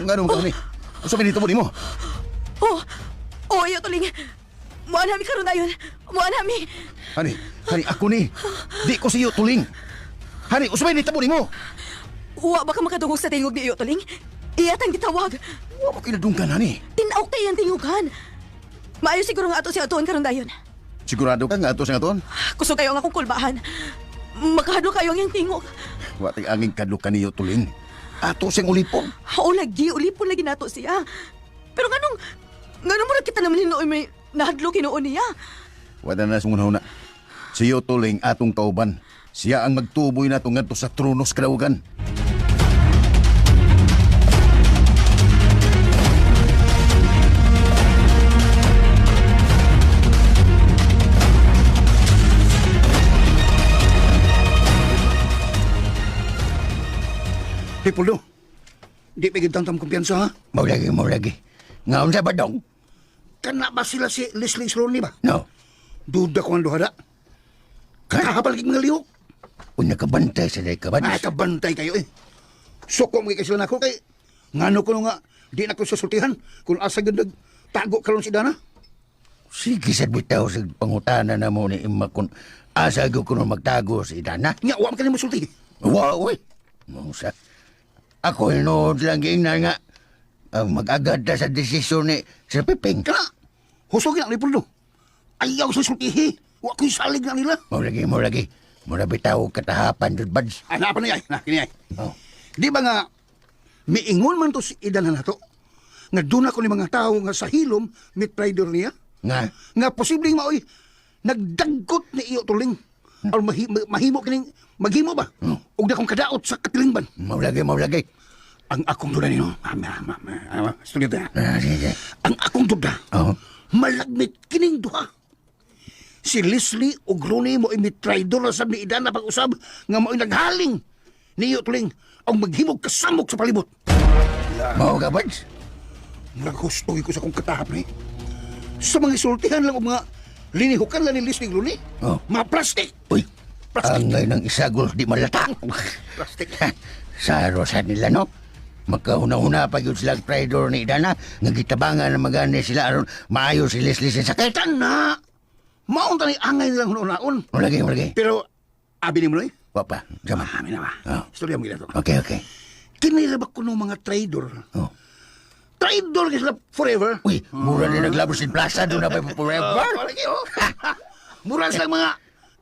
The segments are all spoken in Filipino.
Nga naman ka ni. Usa may dito mo. Oh, oh, iyo tuling. Muan nami karon dayon. Muan nami. Hani, ako ni. Di ko siyo tuling. Hani, usa may dito mo. Wa baka makadungog sa tingog ni iyo tuling. Iyatang gitawag. Wa mo kinadunggan, hani. Tinaok tayo ang tingugan. Maayo siguro nga ato siya atuon karon dayon. Sigurado ka nga ato sa aton? Kusog kayo ang akong kulbahan. Makahadlo kayo ang iyang tingog. Wa tay angin kadlo kaniyo tuling. Ato siyang ulipon. Oo, lagi. Ulipon lagi nato siya. Pero ganong mo na kita naman hinuoy may nahadlo kinuon niya. Wala na sumuna. Siyo tuling atong kauban. Siya ang magtuboy na ngadto sa tronos kadaugan. Pipuldo, di pigid tantam kumpiyansa ha? Mau lagi. Ngaon sa badong? Kana ba sila si Leslie Sloney ba? No. Duda ko ang duhada. Kahapal kig mga lihok. Unya kabantay sa day kabantay. Ay, kabantay kayo eh. Suko mo kay sila nako kay ngano ko nga di na ko susultihan kung asa gud tago karon si Dana. Sige sa bitaw sa pangutana na mo ni Ima kung asa ko kuno magtago si Dana. Nya wa man kanimo sulti. Wa, uy. Mungsa. Ako hinood lang ingnan nga mag-agad na sa desisyon ni Sir Piping. Kana. Husogin ang Pipuldo. Ayaw sa sultihi. Wa ko'y salig na nila. Mo lagi. Mura bitaw katahapan jud bads. Ano pa na yay? Kini ay. Oh. Di ba nga, miingon man to si Idan na nato, nga doon ako ni mga tao nga sa hilom, meat rider niya, nga posibleng maoy, nagdaggot ni iyo tuling, o mahimo kining, maghimo ba? O na kong kadaot sa katilingban. Mo lagi. Ang akong duda nino, student na, Sige. ang akong duda, Oh. malagmit kining duha. Si Leslie o Rooney mo meat rider na sab ni Idan na pag-usab, nga maoy naghaling ni iyo tuling, ang maghimog kasamok sa palibot. Mao ka bads? Naghustoy ko sa kong katahap ni. Sa mga isultihan lang o mga linihukan lang ni Leslie Rooney. Oh. Mga plastic. Uy. Plastic. Ang ngayon ng isagol di malata. Plastic. Sa rosa nila no. Magkauna-una pa yun silang traidor ni Dana. Nagitabangan na magani sila aron maayo si Leslie sa sakitan. Na! Maunta ni angay nilang hunaon. Mo lagi. Pero, abi ni mo na eh. Wapa, jaman. Amin na ba? Oh. Istorya mo gila to. Okay. Kinilabak ko ng mga traidor. Oh. Traidor ka sila forever. Uy, mura din naglabos in plaza doon na pa forever. Palagi oh. Mura silang mga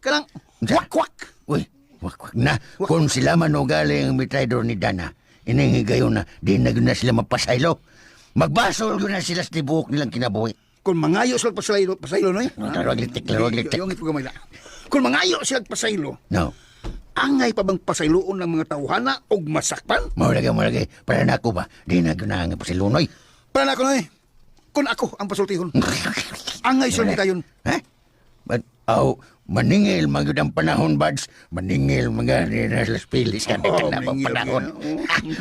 kanang kwak-kwak. Uy, wak na. Kung sila man o galing ang mitraidor ni Dana, iningigayo na, di na na sila mapasaylo. Magbasol yun na sila sa tibuok nilang kinabuhi. Kung mangayo sila pasaylo no eh. Larwag litik. Yung ipagkamay na. Kung mangayo sila pasaylo, No, angay pa bang pasayloon ng mga tauhana o masakpan? mo lagi. Para na ako ba, di na gunahang pa si Lunoy. Para na ako na eh. Kung ako ang pasultihon. Angay sila ni kayon. Ha? But, maningil magud ang panahon, Bads. Maningil mga las pilis ka na pang panahon.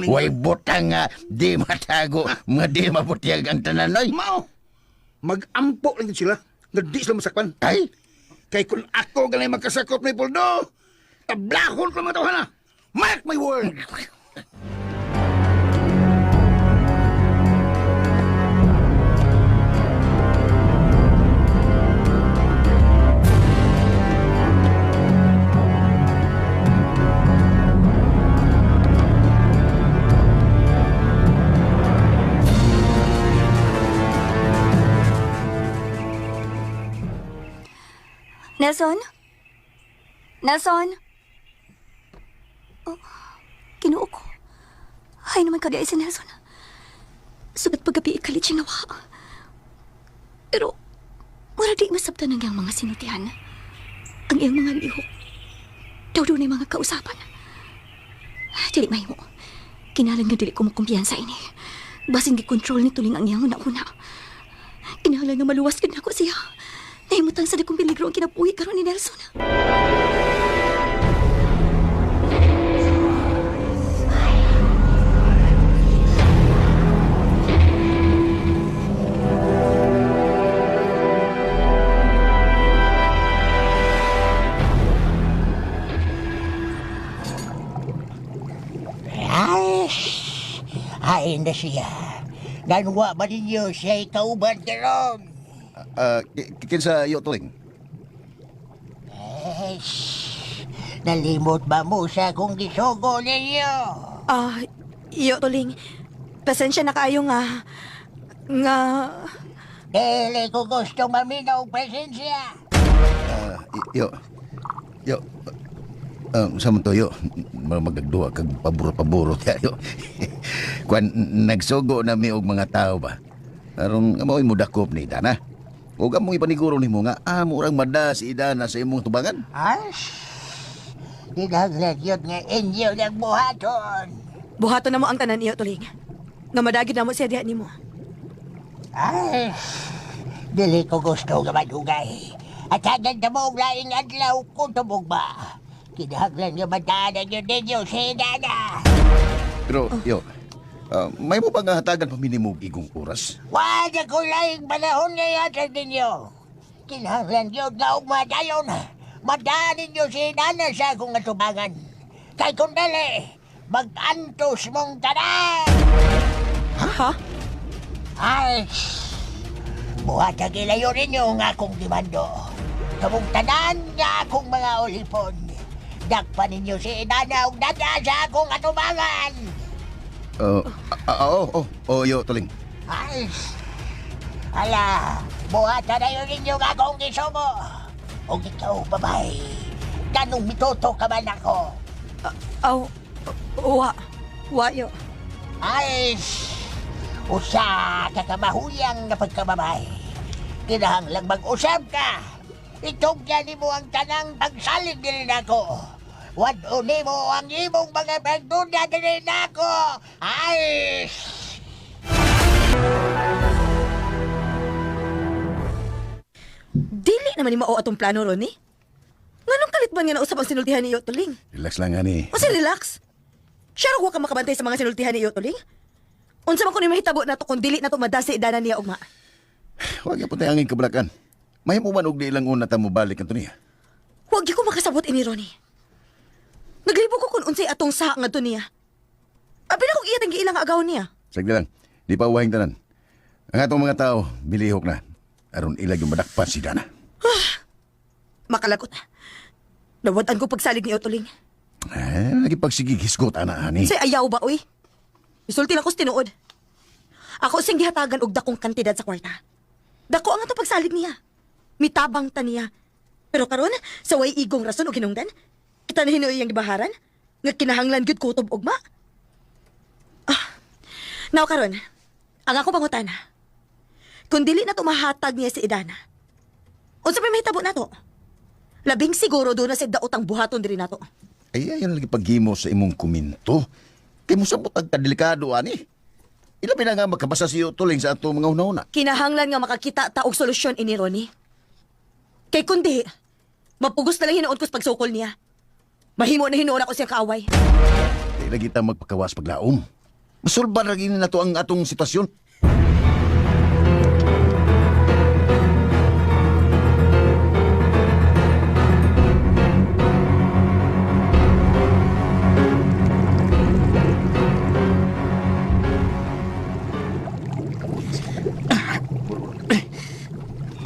Way butang nga, di matago, mga di maputiyag ang tananoy. Mao, mag-ampo lang yun sila. Nga di sila masakpan. Ay, Kay kung ako ganay magkasakop ni Poldo, tablahon ko mga tauhana. Mark my word! Nelson? Oh, kinuo ko. Ay naman kagaya si Nelson. Sugat paggabi ikalit siya nawa. Pero, wala di masabtan ng iyang mga sinutihan. Ang iyang mga lihok. Daw doon ay mga kausapan. Dili mahimo. Kinalang nga dili ko makumpiyansa ini. Basing gikontrol ni tuling ang iyang una-una. Kinalang nga maluwas ka na ako siya. Nahimutang sa dakong peligro ang kinabuhi karon ni Nelson. Ay na siya. Ganwa ba ninyo siya ikauban karon? Kinsa iyo tuling? Nalimot ba mo sa kung gisugo ninyo? Iyo tuling. Pasensya na kayo nga. Dili ko gusto maminaw presensya. Yo. Sa man to, yo. Magagduwa kag paburo-paburo tayo. Kwan nagsugo na mi og mga tao ba. Aron amoy mo dakop ni Dana. Ug amoy paniguro nimo nga murang mada si Dana sa imong tubangan. Dinaglag yun nga inyo ng buhaton. Buhaton na mo ang tanan iyo tuling. Nga madagid na mo siya diha nimo. Dili ko gusto nga madugay. At hagad na mo ang laing adlaw kung tumog ba. Kinahaglan nga madaanan yun ninyo si Dana. Pero yo, may mo ba nga hatagan pa minimum igong oras? Wala ko laing panahon ngayon sa ninyo. Kinahaglan yun nga umadayon. Madaanin nyo si Dana sa akong atubangan. Kay kung dali, mag-antos mong tanan! Ha? Ay, buhat ang ilayo ninyo nga akong dimando. Kamong tanan nga akong mga ulipon. Dakpa ninyo si Dana o Dana sa akong atubangan. Yo, tuling. Ay, ala, buhat na yun ninyo nga akong gisugo. O ikaw, babay, ganong mituto ka man ako. Wayo. Ay, usa ka kamahuyang na pagkababay. Kinahanglang mag-usap ka. Itugyan ni mo ang tanang pagsalig din ako. Wad-o ni mo ang imong mga pagduda din ako. Ay! Dili naman ni mao atong plano ron eh. Nganong kalit man nga nausap ang sinultihan ni iyo tuling? Relax lang nga ni. O si relax. Siya raw ka makabantay sa mga sinultihan ni iyo tuling? Unsa man ko ni mahitabo na to kung dili na to madasi idanan niya ugma. Huwag yung putay angin kabalakan. Mahimo man og di lang una ta mo balik kanto niya. Huwag ko makasabot ini Ronnie. Naglibo ko kung unsay atong saha nga to niya. Abi na kung iya tang giilang agaw niya. Sagdi lang, di pa uwahing tanan. Ang atong mga tao, bilihok na. Aron ilag yung madakpan si Dana. Makalagot. Nawadan ko pagsalig ni Otoling. Lagi pagsigig hisgot, ana, ani. Say ayaw ba, uy? Isulti na ko sa tinuod. Ako sing gihatagan og dakong kantidad sa kwarta. Dako ang ato pagsalig niya. Mitabang ta niya. Pero karon sa way igong rason o hinungdan, kita na hinuoy ang gibaharan, nga kinahanglan gyud kutob ugma. Now karon, ang ako pangutana. Kung dili na to mahatag niya si Idana, unsa may mahitabo na to? Labing siguro doon na sa daotang buhaton diri nato. Ay, ayan lagi paghimo sa imong kuminto. Kay mo sabot ang kadelikado, ani. Ilabi na nga magkabasa siyo tuling sa ato mga una-una. Kinahanglan nga makakita ta og solusyon ini Ronnie. Kay kundi, mapugos na lang hinuon ko sa pagsukol niya. Mahimo na hinuon ako siyang kaaway. Kay lagi ta magpakawas paglaom. Masulba na rin na to ang atong sitwasyon.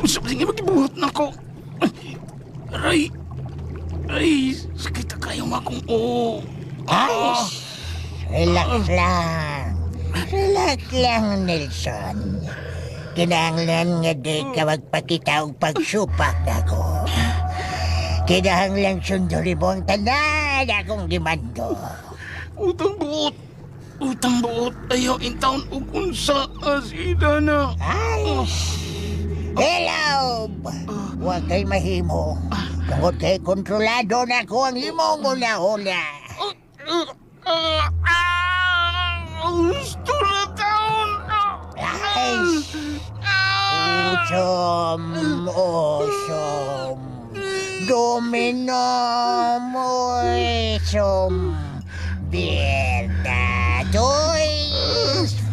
Sabi nga magibuhat na ko. Ay, sakit na kayo akong Relax lang. Relax lang, Nelson. Kinahanglan nga di ka magpakita og pagsupak ako. Kinahanglan sunduri mo ang tanan akong gimando. Utang buot. Ayaw in town ug unsa si Dana. Ay! Hello! Huwag kay mahimo. Tungod kay kontrolado na ko ang imong hula-hula. Gusto na taon. Ay! Usom. Dominom, usom. Verdadois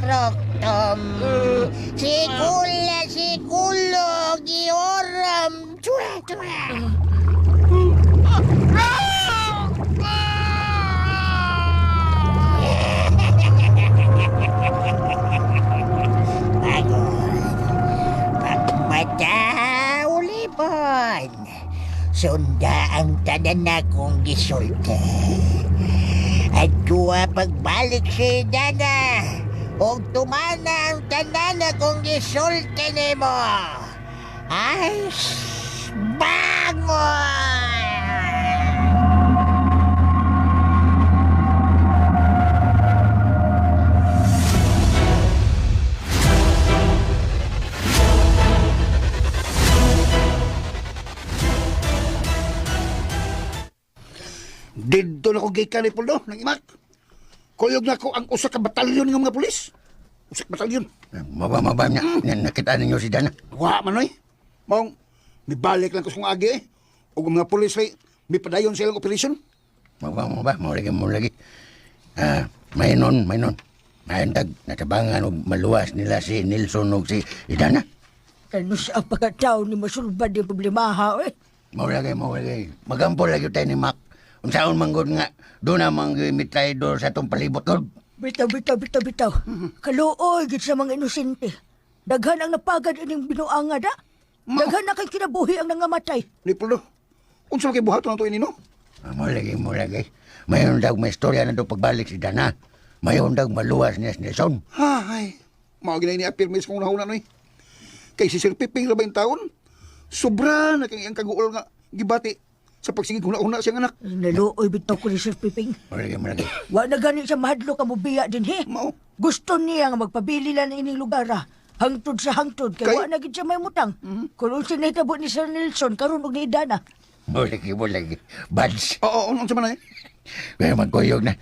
fructum. Sikulo, gioram. Tura. sunda ang tanan na kong gisulti. At kuha pagbalik si Dana, o tumana ang tanan na kong gisulti nimo. Ay, bangon! Dito na ko gikan ni Puldo, ng imak. Kuyog na ko ang usa ka batalyon ng mga pulis. Usa ka batalyon. Mababa niya. Nakita ninyo si Dana. Wa man oy. Maong mibalik lang ko sa agi eh. O mga pulis ay may padayon silang operasyon. Mababa. Mo lagi. Mayroon. Mayandag. Natabangan o maluwas nila si Nilson o si Dana. Ano sa pagkatao ni masulbad yung problema ha, eh? Mau lagi. Magampol lagi tayo ni Mac. Unsaon manggod nga, doon namang mitay do sa itong palibot ko. Bitaw. Kaluoy, gid sa mga inosente. Daghan ang napagad ining binuanga da. Daghan na kay kinabuhi ang nangamatay. Ni Puldo, unsa man kay buhaton ato ini no? Mo lagi. Mayroon daw may istorya na do pagbalik si Dana. Mayroon daw maluwas niya si Nelson. Ay, mao ginay ni apirmis kong nahuna no eh. Kay si Sir Piping 20 taon, sobra na kay ang kaguol nga gibati sa pagsigig huna-huna siyang anak. Naluoy bitaw ko ni Sir Piping. Mo lagi. Wa na gani siya mahadlo ka mubiya din he. Mao. Gusto niya nga magpabili lang ining lugar ha. Hangtod sa hangtod kay Kay- wa na gid siya may mutang. Kung unsa nahitabo ni Sir Nelson karon og ni Dana. Mo lagi. Bads. Oo, unsa man eh? Kaya magkuyog na.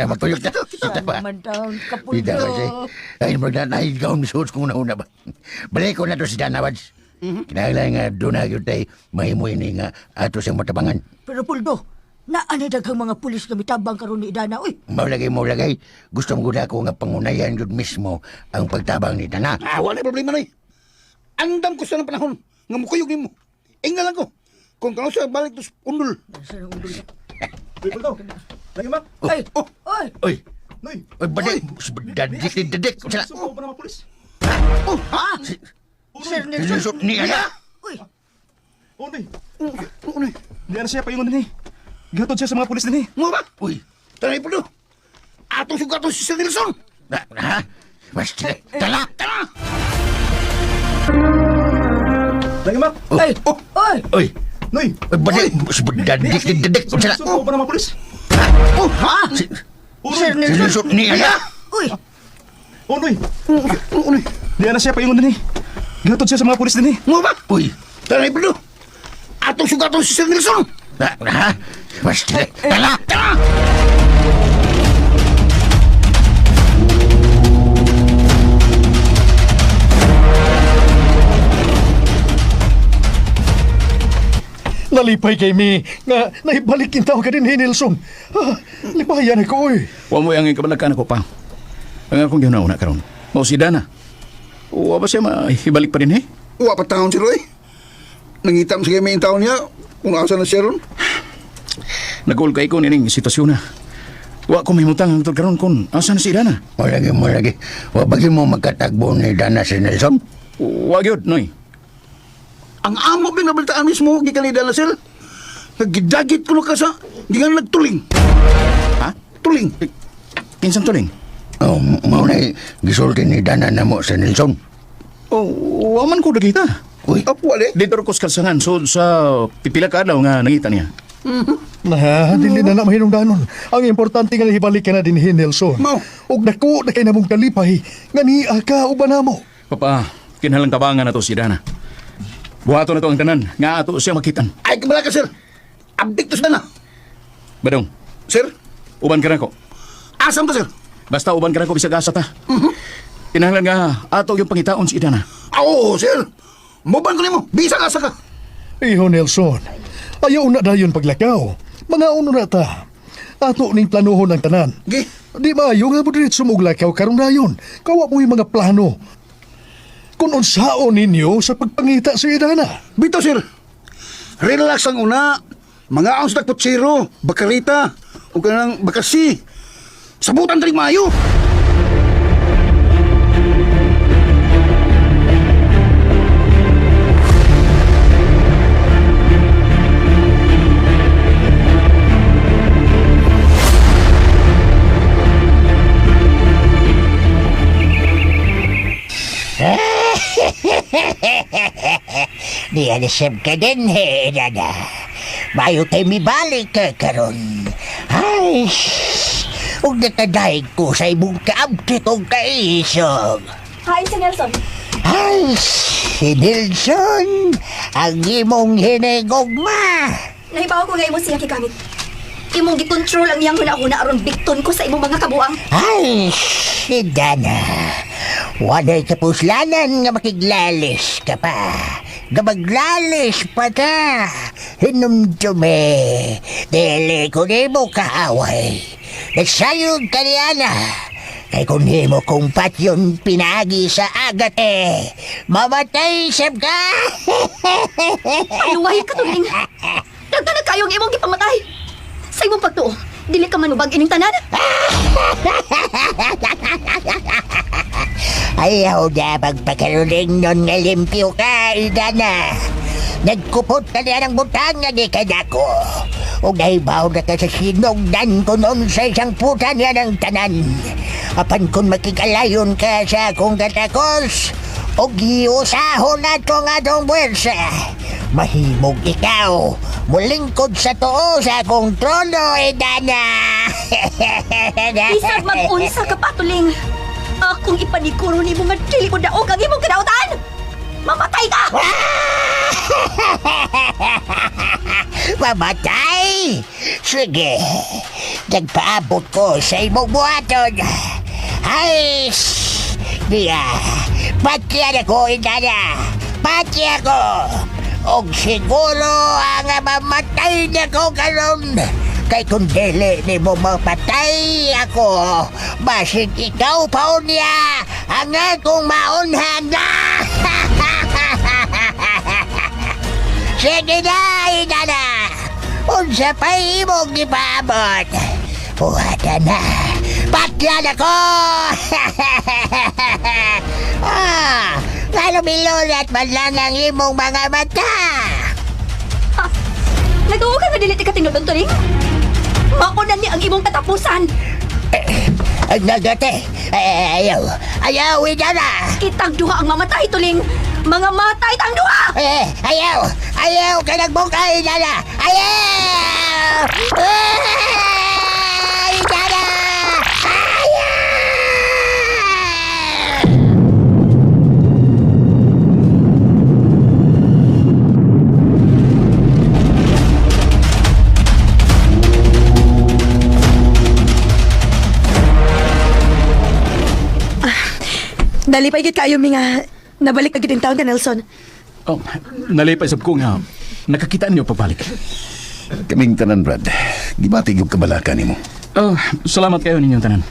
Kita ba? Man taon Pida kapundo. kasi. Ay, magnanahigaw ni Suits kung nauna ba. Balik ko na to si Dana, Bads. Kinahanglan nga doon na yun tayo mahimoy ni nga ato siyang matabangan. Pero Puldo, naani daghang mga pulis nga mitabang karon ni Dana oy. Maulagay. Gusto mo guna ko nga pangunayan yun mismo ang pagtabang ni Dana. Wala problema na eh. Andam ko sa ng panahon nga mukuyog nimo. Ingal lang ko. Kung kano siya balik to undol. Ay, Oy! Badik! Dadik! Sala! Oh, ha? Sir Nelson. Sinusot ni Ana! Uy, Onoy, Ano eh? di na siya paingon din eh. Gatod siya sa mga pulis din eh. Mo ba? Uy! Tanay po do. Atong sugat to si Sir Nelson. Ha? Basta! Tala! Lagi mak! ay, oy. Oy! Noy! Badik! Dadik! Sala! Suko pa ng mga pulis! Oh, ha? Sir Nelson. Sinusot ni Ana! Uy, Onoy, Ano eh? di na siya paingon din eh. Gatod siya sa mga pulis din eh. Mo ba? Uy! Tanay po do. Atong sugat to si Sir Nelson. Ha? Basta! Tala! Nalipay kay mi nga naibalik kintaw ka din ni Nelson. Lipayan ako oy. Wa mo ang kabalakan ako pa. Ang akong gihuna-una karon. Mao si Dana. Wa ba siya maibalik pa din eh? Wa pa taon si Roy. Nangitam sige may taon niya. Kung asa na siya ron. Nagul kay ko nining sitwasyon na. Wa ko mahimutang ang karon kun asa na si Dana. Mo lagi. Wabagi mo magkatagbo ni Dana si Nelson? Wa gyud noy. Ang amo pinabalitaan mismo gikanida na sir. Nagidagit ko ka sa gikan nagtuling. Ha? Tuling. Kinsang tuling? Oh, mau na gisulti ni Dana na mo sa Nelson. Oh, wa man ko dagita. Uy! Apo ali. Dito ko sa kalsangan so sa pipila ka adlaw nga nangita niya. Dili na mahinungdanon. Ang importante nga hibalik ka na din ni Nelson. Mao. Og dako na kay namong kalipay nga niya ka uban namo. Papa, kinahanglan tabangan na to si Dana. Buhato na to ang tanan nga ato siya makitan. Ay kabala ka sir. Abdik to sa na. Badong, Sir, uban ka na ko. asam to sir. Basta uban ka na ko bisag asa ta. Kinahanglan nga ato yung pangitaon si Dana. Oo sir. Muban ko nimo. Bisa ka asa ka. Iho Nelson, ayaw na dayon paglakaw. Mga uno na ta. Ato ning planuhon ang tanan. Gi. Di ba yung nga mo diretso muglakaw karon dayon. Kawa mo yung mga plano. Kung unsaon ninyo sa pagpangita sa Dana. Bito sir. Relax ang una. Mga ang sa kutsiro, bakarita, o kanang bakasi. Sabutan taring mayo. Di alasam ka din, Dana. Bayo tayo mibalik ka karon. Ay, huwag nakadaig ko sa imong kaabtit o kaisog. Hain si Nelson. Ay, si Nelson, ang imong hinigugma. Nahibaw ko nga imo siya kigamit. Imong gikontrol ang iyang huna-huna aron bikton ko sa imong mga kabuang. Ay, si Dana. Waday kapuslanan nga makiglalis ka pa. Gabaglalis pa ka. Hinumdume. Dili ko ni mo kaaway. Nagsayod ka niya na. Kay kung di mo kung patyon pinagi sa agat mamatay sab ka. Luwahi ka tuling. Daghan na kayong imong gipamatay. Sa imong pagtuo, dili ka manubag ining tanan. Ayaw na magpakaruling nun nga limpyo ka, Dana. Nagkupot ka niya ng butang nga di ka dako. O nahibaw na ka sa sinugdan ko noon sa isang puta niya ng tanan. Apan kung makikalayon ka sa akong katakos, o giusahon na ito nga dong buwersa. Mahimog ikaw, mulingkod sa tuo sa akong trono, Dana. Bisag mag-unsa ka patuling. Akong ipaniguro ni mo nga dili mo daog ang imong kadautan. Mamatay ka! Mamatay? Sige, nagpaabot ko sa imong buhaton. Ay, diya, pati ako, Dana. Pati ako. Og siguro ang mamatay na ko karon. Kay kung dili ni mo mapatay ako, basig ikaw pa niya ang akong maunhan na. Sige na, Dana. Unsa pa imong ipaabot? Buhatan na. Patyan ako! Lumilulat man lang ang imong mga mata. Nagtuo ka nga dili ti katinod ang tuling. Makunan ni ang imong katapusan. Ang nagate. Ayaw, Dana. Kitang duha ang mamatay tuling. Mga matay tang duha. Ayaw ka nagbukay, Dana. Ayaw! Ay, Dana! Ayaw! Dali pa igit kayo, nga nabalik agad yung taon ka, Nelson. Oh, nalipay sab ko nga. Nakakitaan niyo pagbalik. Kaming tanan, Brad. Gibatig yung kabalaka ni mo. Oh, salamat kayo ninyong tanan.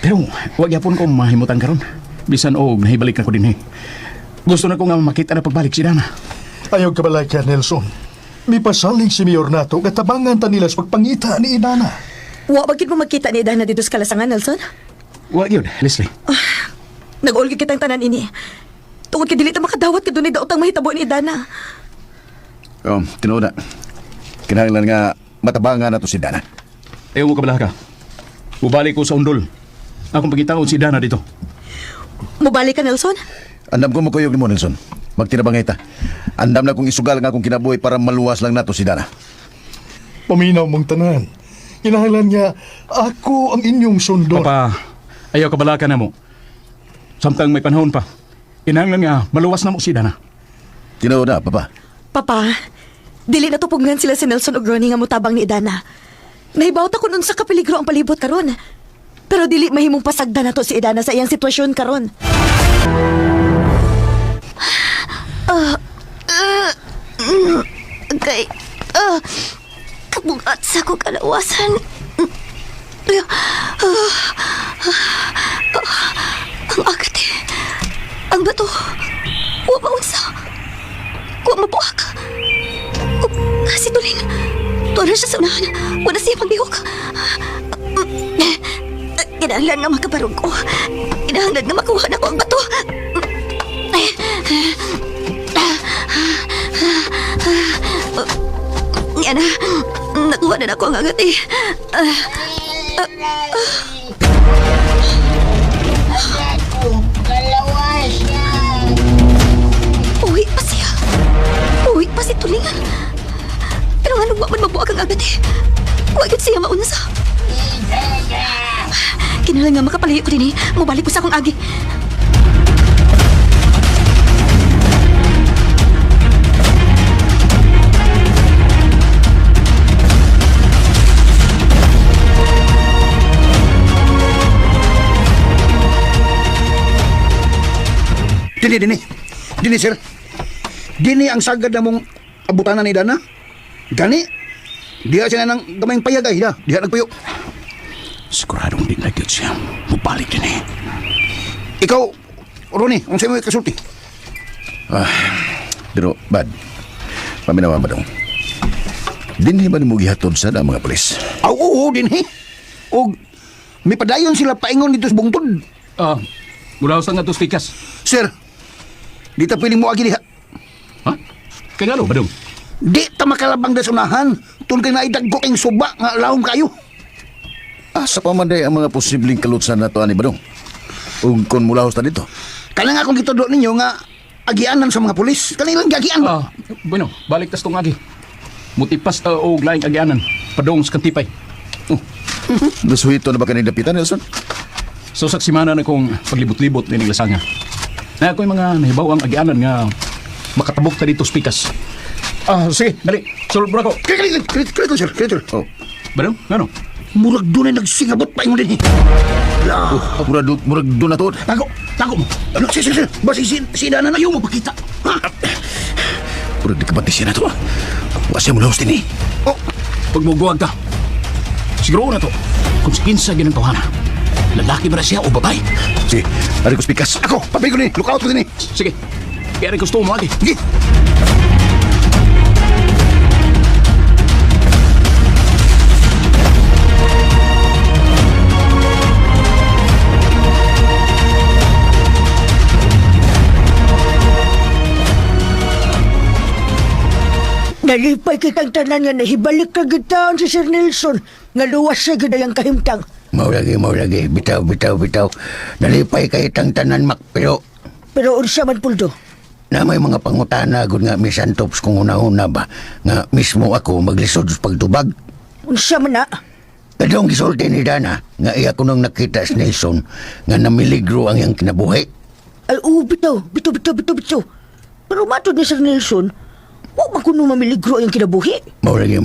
Pero, wag yapon ko mahimutan karon. Bisan nahibalik na ko din Gusto na ko nga makita na pagbalik si Dana. Ayaw ka balay ka, Nelson. May pasaling si Mayor nato katabangan ta nila sa pagpangita ni Idana. Wa bagid mo magkita ni Idana dito sa kalasangan, Nelson? Wag yun, Leslie. Nag-ulgi kitang tanan ini. Tungod ka dili ta makadawat ka dunay daotang mahitabo ni Idana. Tinuod na. Kinahanglan nga matabangan na to si Dana. Ayaw mo kabala ka. Ubalik ko sa undol. Akong pagkitaon si Dana dito. Mubalik ka, Nelson? Andam ko makuyog ni mo, Nelson. Magtinabangay ta. Andam na kong isugal nga akong kinabuhi para maluwas lang nato si Dana. Paminaw mong tanan. Kinahanglan nga ako ang inyong sundon. Papa, ayaw kabala ka na mo. Samtang may panahon pa. Kinahanglan nga maluwas na mo si Dana. Tinuod na, Papa. Papa, dili natupugngan sila si Nelson ug Ronnie nga mutabang ni Idana. Nahibaw ta kun unsa ka peligro ang palibot karon. Pero dili mahimong pasagdan nato si Idana sa iyang sitwasyon karon. Okay. Kabugat sa ko kalawasan. Ang agate. Ang bato. Wa maunsa. Wa mabuhak. Kasi tulin. Tuwa na siya sa unahan. Wala siya magbihok. Kinahanglan na makabarog ko. Kinahanglan na makuha na ko ang bato. Yan na. Nakuha na ako ang agate. Kalawas na. Nganong wa man mabuak ang agad eh. Wagit siya mauna sa. Kinalang nga makapalayo ko din eh. Mabalik ko sa akong agi. Dini, sir. Dini ang sagad na mong abutanan ni Dana. Gani, diha siya nang gamayng payag ay, diha nagpuyo. Siguradong di na gyud siya. Mubalik din eh. Ikaw, Ronnie, ang sa'yo mo kasulti. Pero, Bad, paminawa ba daw? Dinhi ba ni mo gihatod sa mga pulis? Oo, Dini. O, may padayon sila paingon dito sa bungtod. Mula sa nga to spikas. Sir, di ta pwedeng mo agi diha. Ha? Kaya ano, Badong? Di ta makalabang da sunahan. Tun kay naidaggo kayong suba nga lahom kayo. Sa pamanday ang mga posibleng kalutsan na to, ani Badong? Ug kon mulahos ta dito? Kanang akong gitudlo ninyo nga agianan sa mga pulis. Kanang ilang gagian ba? Bueno, balik tas tong agi. Mutipas o laing agianan. Padong sa kantipay. Nasuhito na ba kanina dapitan, Nelson? So saksimana na kong paglibot-libot ni Lasanga. Na ako'y mga nahibaw ang agianan nga makatabok ta dito spikas. Sige, dali. Sulod mo ako. Krito, sir. Oh. Badong, ano? Murag doon ay nagsingabot pa ingon din. Murag doon na to. Tago mo. Ano, sir. Basi si Dana na yung mapakita. Murag di kapatid siya na to. Wasa mo lahos din eh. Pag mo guwag ka. Siguro na to. Kung si Kinsa ginantuhana. Lalaki ba na siya o babae? Sige, ari ko spikas. Ako, papay ko din. Look out ko din. Sige. Kaya rin gusto mo agi. Sige. Nalipay kitang tanan nga nahibalik ka gitaan si Sir Nelson. Nga luwas siya gidayang kahimtang. Mau lagi. Bitaw. Nalipay kay tang tanan mak, pero Pero unsa man puldo? na may mga pangutana gud nga Miss Antops kung una-una ba nga mismo ako maglisod sa pagtubag. Unsa man na? Kadong gisulti ni Dana nga iya ko nung nakita si Nelson nga namiligro ang iyang kinabuhi. Ay, bitaw. Pero matod ni Sir Nelson, huwag man kuno mamiligro ang kinabuhi. Mau lagi.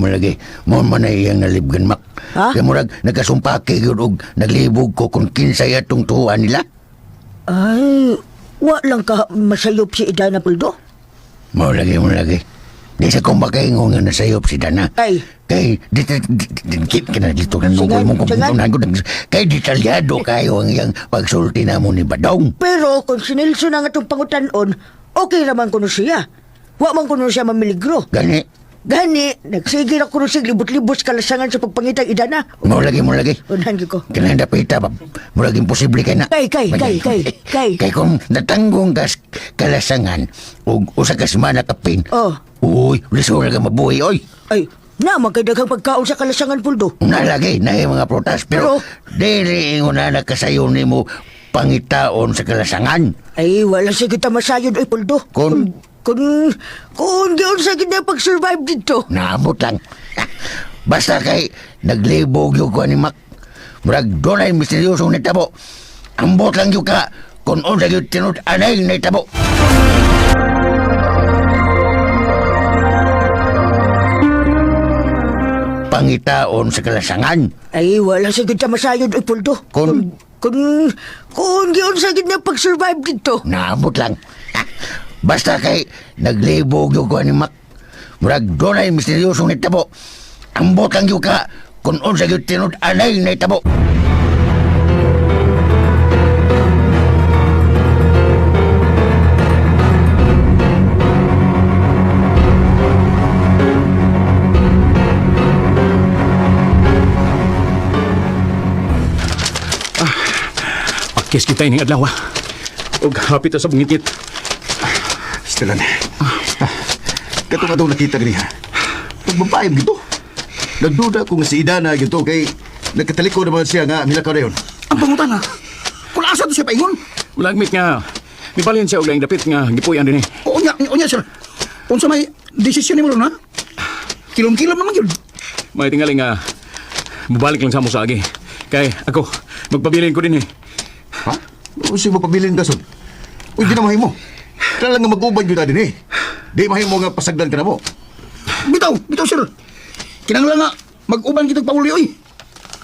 Mau man na iyang nalibgan mak. Ha? Kaya murag nagkasumpake yun og naglibog ko kung kinsay atong tuhuan nila. Ay, wa lang ka masayop si Idana puldo. Mau lagi. Di sa kong makaingo nga nasayop si Dana. Ay. Kay, dito ka na dito ng nungkol mong kumpunan ko. Kay detalyado kayo ang iyang pagsulti na mo ni Badong. Pero kung si Nelson ang atong pangutanon, okay naman kuno siya. Wa man kuno siya mamiligro. Gani, nagsigil ako rin siya libot-libot kalasangan sa pagpangitang Idana. Mau lagi. Unahan ko. Kailangan dapita pa. Murag imposible kay na. Kay. Kay kung natanggong gas kalasangan o usa ka semana kapin. Uy, lisura ka mabuhay, oy. Ay, naman kay daghang pagkaon sa kalasangan puldo. Nalagi na yung mga protas. Pero dili ingon na nakasayon ni mo pangitaon sa kalasangan. Ay, wala siya kita masayod, oy puldo. Kung giyon sa kita pag-survive dito. Naabot lang. Basta kay naglibog yung ko ni Mac. Murag doon ay misteryosong nitabo. Ambot lang yung ka kung unsa yung tinut-anay na itabo. Pangitaon sa kalasangan. Ay, wala siya kita masayod, oy puldo. Kung giyon sa kita pag-survive dito. Naabot lang. Basta kay naglibog yung ko ni Mac. Murag doon ay misteryosong nitabo. Ambot lang yung ka kung unsa yung tinut-anay na itabo. Pakis kita ini adlaw. Og hapit sa bungit. Stilan. Katong nakita gani ha. Pagbabayad gito. Nagduda ko nga si Idana gito kay nagkataliko naman siya nga milakaw na yun. Ang pangutana. Kung asa to siya paingon? Ulagmit nga. Mibalin siya og laing dapit nga gipuyan din eh. Unya, sir. Unsa may desisyon ni mo na? kilom-kilom naman yun. May tingali nga, mabalik lang sa mo sa agi. Kay ako, magpabilin ko din eh. Ha? O si mapabilin ka, son? Uy, di na mahin mo. Kailan nga mag-ubad yun na din eh. Di mahin mo nga pasagdan ka na mo. Bitaw, sir. Kinanglan nga, mag-uban kitag pauli, oy.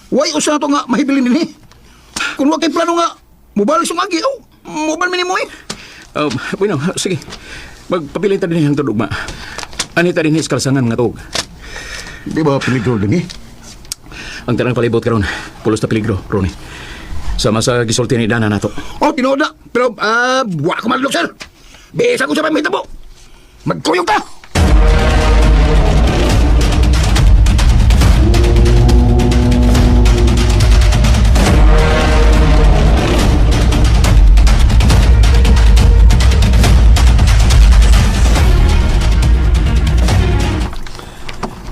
Way usa to nga mahibilin din eh. Kung wa kay plano nga, mubalik sung agi, oh. Mubal minimo eh. Bueno, sige. Magpabilin ta din ang tudugma. Anita din is kalsangan nga tog. Di ba peligro din eh? Ang tanang palibot karon, pulos na peligro, Ronnie. Sama sa gisulti ni Dana nato. Oh, tinood na. Pero, wa ko madlok, sir. Bisa ko sa pamita mo. Magkuyog ka.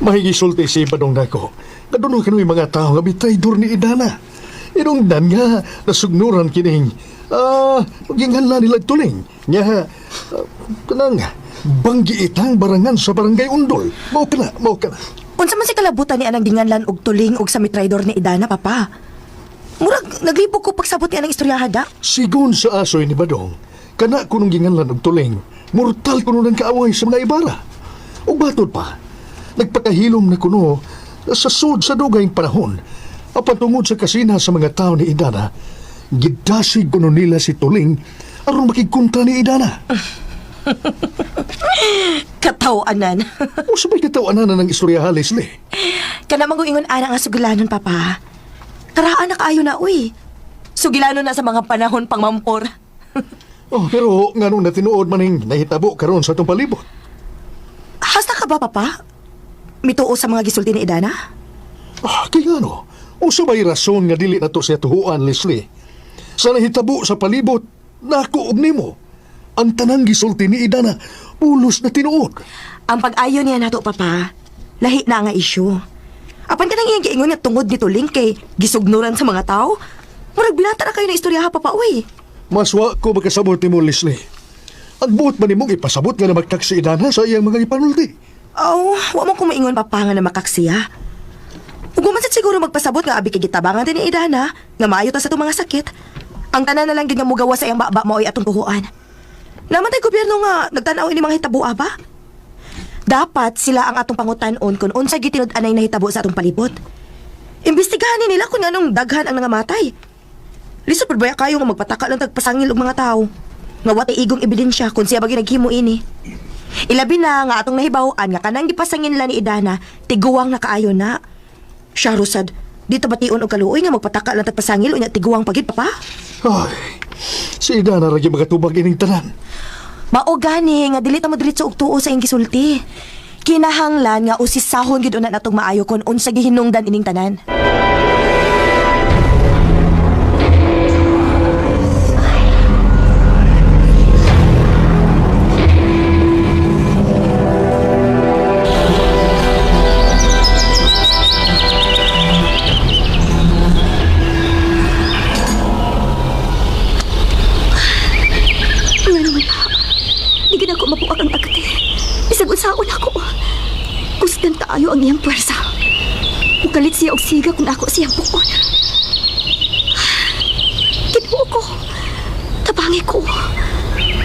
Mahigisulti si Badong Nako. Kaduno kano'y mga tao nga bitraydor ni Idana. Inungdan nga, nasugnuran kining. Ginganla nila tuling. Nga, kanang, banggi itang barangan sa barangay Undol. Mau ka na. Unsa man si kalabutan ni anang dinganlan og tuling og sa mitraydor ni Idana, papa? Murag, naglibog ko pagsabot ni anang istoryahan, da? Sigon sa asoy ni Badong, kana kunong ginganlan og tuling, mortal kuno ng kaaway sa mga ibara. O batod pa, nagpakahilom na kuno sa sud sa dugayng panahon. Apatungod sa kasina sa mga tao ni Idana, gidasig kuno nila si Tuling aron makigkontra ni Idana. Katawanan. O sabay katawanan na ng istorya, Leslie. Kana manguingon ana nga sugilanon, papa. Karaan na kaayo na, uy. Sugilanon na sa mga panahon pang mampor. Oh, pero nganong natinuod maning nahitabo karon sa atong palibot. Hasta ka ba, papa? Mituo sa mga gisulti ni Idana? Kaya ano? O sabay rason nga dili na to siya tuhuan, Leslie. Sa nahitabo sa palibot, nako og nimo. Ang tanang gisulti ni Idana, pulos na tinuod. Ang pag-ayo niya nato, papa, lahi na nga isyu. Apan ka nang iyang giingon nga tungod ni Tuling kay gisugnuran sa mga tao? Murag bilata na kayo na istorya, papa, uy. Maswa ko magkasabot ni mo, Leslie. Ang buot ba ni mong ipasabot nga na magtak si Idana sa iyang mga ipanulti? Wa mo kong maingon, papa, nga na makaksiya. Ug gumansat siguro magpasabot nga abi kay gitabangan din ni Idana nga maayo ta sa itong mga sakit. Ang tanan na lang din nga mugawa sa iyang baba mo ay atong tuhuan. Naman tay gobyerno nga nagtan-aw ini mga hitabo ba? Dapat sila ang atong pangutan-on kung unsa gitinud-anay na hitabo sa atong palibot. Imbestigahan nila kung anong daghan ang nangamatay. Lisod pa ba kayo nga magpataka lang tagpasangil og mga tao? Nga wate igong ebidensya kung siya bagi naghimo ini. Ilabi na nga atong nahibaw-an nga kanang gipasangin nila ni Idana, tiguwang na kaayo na. Siya, Rosad, dito bation og kaluoy nga magpataka lang tagpasangil o niya tiguwang pagid, papa? Ay, si Idana ragi magatubag ining tanan. Mao gani nga dili ta mo diretso og tuo sa iyang gisulti. Kinahanglan nga usisahon gid una natong maayo kon unsa gihinungdan ining tanan. Ayo ang iyang pwersa. Mukalit siya og siga kung ako siyang bukon. Kinuo ko. Tabangi ko.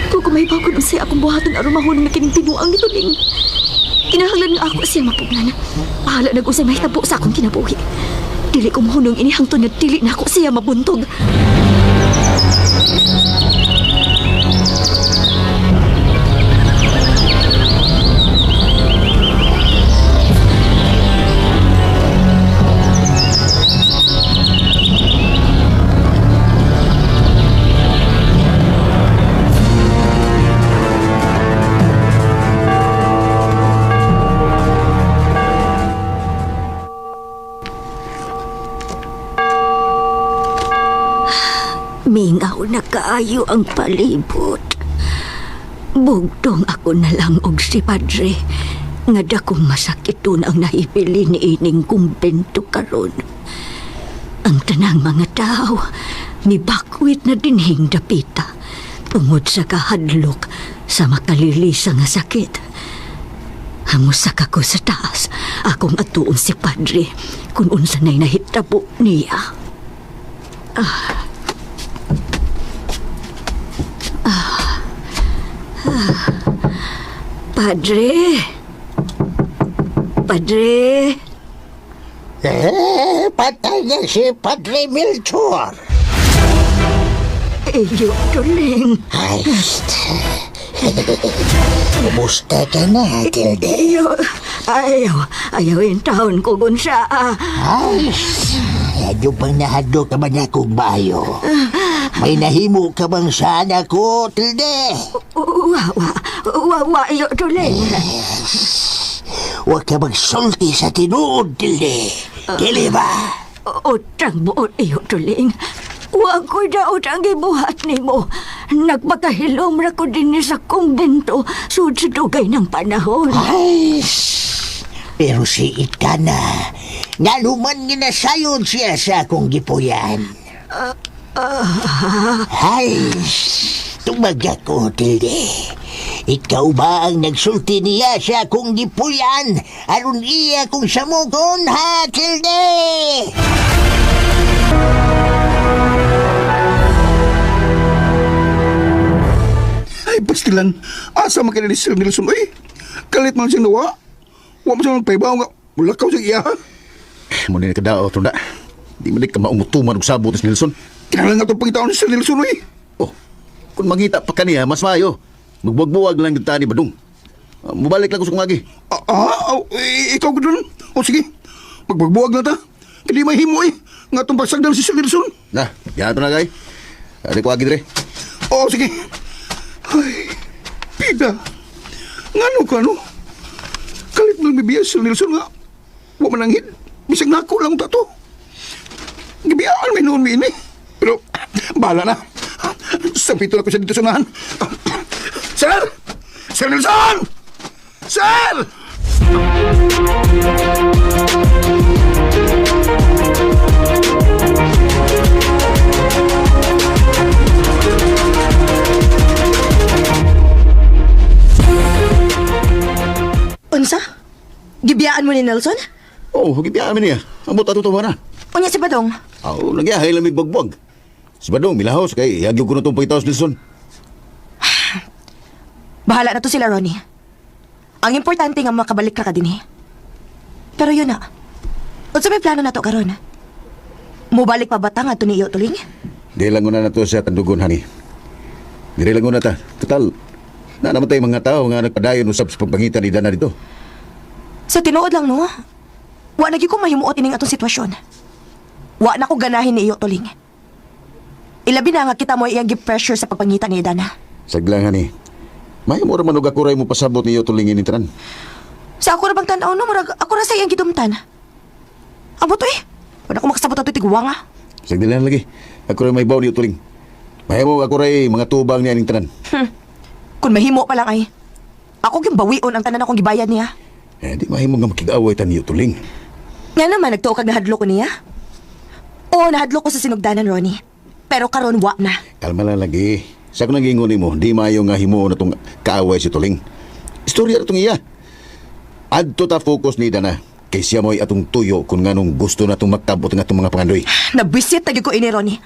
Kung kumaybaw ko nun siya akong buhaton aron mahunong na kining tinuang ni Tuling. Kinahanglan nga ako siyang mapugnan. Pahala nag-usay mahitabo sa akong kinabuhi. Dili ko mahunong inihangton na dili na ako siya mabuntog. Mingaw na kaayo ang palibot. Bugtong ako na lang og si Padre nga dakong masakit ang nahipili ni ining kumbento karon. Ang tanang mga tao ni bakwit na dinhing dapita tungod sa kahadlok sa makalilisa nga sakit. Hamusa ka ko sa taas. Akong atuon si Padre kung unsa na'y nahitabo niya. Padre? Padre? Patay na si Padre Melchor. Iyo, tuling. Ay, kumusta ka na, Tilde? Iyo, ayaw yung taon ko gunsa. Ay, hadyo bang nahadlo ka ba na kong bayo? May nahimo ka bang sana ko, Tilde? Iyo, tuling. Huwag ka magsulti sa tinuod, Tilde. Dili ba? Utang buot iyo, tuling. Huwag ko daw ang gibuhat ni mo. Nagpakahilom ra ko din sa kumbento sud sa dugay ng panahon. Ay, pero si Itana, naluman ginasayod siya sa akong gipuyan. Ay, tumag ako, Tilde. Ikaw ba ang nagsulti niya sa akong gipuyan? Aron iya kung samugon, ha, Tilde? Ay, pastilan. Asa man kanila si Sir Nelson, oy. Kalit man siyang nawa. Wa mo siyang nagpaibaw nga. Mulakaw siyang iya, ha? Muna na kadao, tunda. Di man ka maumutuman og sabot ni Nelson. Kailangan nga itong pangitaon si Sir Nelson, oy. Oh, kung mangita pa kaniya, mas mayo. Magbuwag-buwag lang yung tani badung. Mubalik lang ko sa kumagi. Ikaw ko dun. O sige, magbagbuwag na ta. Hindi may himo, eh. Nga itong pagsagdal si Sir Nelson. Na, yan ito na kay. Ada ko agi dire. O sige. Ay, pida. Ngano ka, no? Kalit mo bibiyas si Nelson nga. Huwag mananghid. Bisag nako lang ta to. Gibiyaan may noon mi ini. Pero, bahala na. Sapito ako siya dito sa unahan. Sir! Sir Nelson! Sir! Unsa? Gibiyaan mo ni Nelson? Oh, gibiyaan mi niya. Amot ato tawa na. Unya si Badong? Oh, nagyahay lang may bagbag. Si Badong, milahos kay yagyo ko na itong pagitaos Nelson. Bahala na to sila, Ronnie. Ang importante nga makabalik ka din eh. Pero yun na. Unsa may plano na to karon? Mubalik pa ba ta nga to ni Iyo Tuling? Di lang na to sa tandugon, honey. Di lang na ta. Total, na naman tayo mga tao nga nagpadayon usap sa pagpangitan ni Dana dito. Sa tinuod lang, no? Wa na gyud ko mahimuot ining atong sitwasyon. Wa na ko ganahin ni Iyo Tuling. Ilabi na nga kita mo iyang gi-pressure sa pagpangitan ni Dana. Saglang, honey. May mo raman og akuray mo pasabot niyo tulingin ni Tanan. Sa ako na bang tanaw no, murag ako ra sa iyang gidumtan. Abo to eh. Wala ko makasabot ato tigwa nga. Sagdilan lagi. Akuray may baw niyo tuling. May mo akuray mga tubang niya ning Tanan. Kung mahimo pa lang ay. Ako gimbawion ang tanan akong gibayad niya. Di mahimo nga makig-away tan niyo tuling. Nga naman nagtuo kag nahadlo ko niya. Oo, nahadlo ko sa sinugdanan, Ronnie. Pero karon wa na. Kalma lang lagi. Sa ko nagingon mo, di maayo nga himuon na itong kaaway si Tuling. Istorya na itong iya. Adto ta focus ni Dana. Kay siya mo'y atong tuyo kung nga nung gusto na itong magtabot ng atong mga pangandoy. Nabisit tagi ko ini, Ronnie.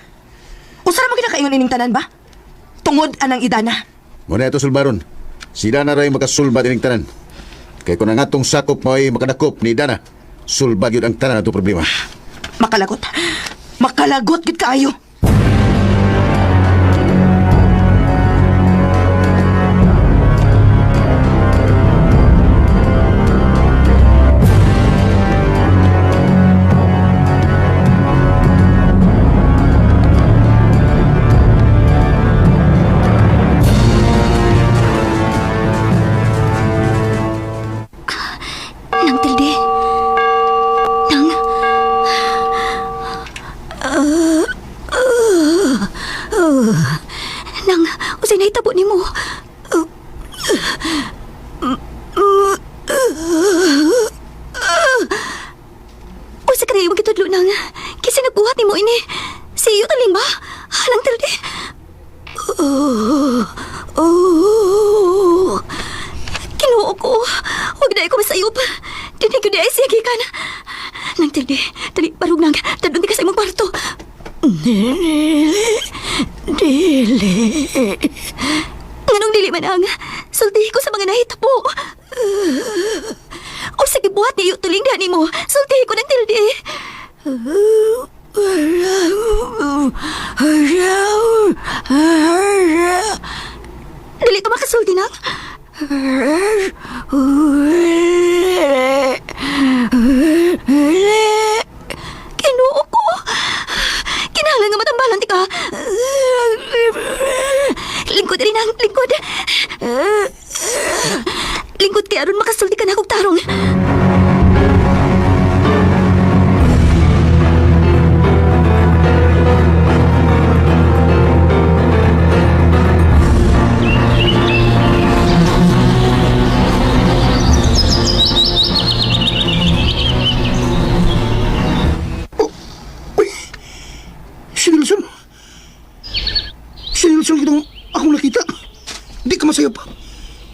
Usa na magkinakaingon ining tanan ba? Tungod anang idana. Muna ito sulbaron. Si Dana ray makasulbad ining tanan. Kay kung ang atong sakop mo'y makadakop ni Dana, sulbad yun ang tanan na itong problema. Makalagot. Makalagot gid kaayo. Nang Tilde. Nang... Nang, usay na itabo ni mo. Usa ka na yung magitudlo nang. Kasi nagbuhat ni mo ini. Si Iyo Tuling ba? Nang Tilde. Kinuo ko. Huwag Huwag na ako masayop. Dinig ko di ay sige ka na. Nang tildi, tali parug nang, tadun di ka sa imong kwarto. Dili. Nganong dili man ang, sultihi ko sa mga nahitabo. O sige, buhat niyo tuling dani mo. Sultihi ko ng tildi. Dili ka makasulti na? Kinuo ko. Kinahanglan nga matambalan ti ka. Lingkod rin ang lingkod. Lingkod kaya ron makasulti ka na akong tarong. Si Nelson. Si Nelson kitong akong nakita. Di ka masaya pa.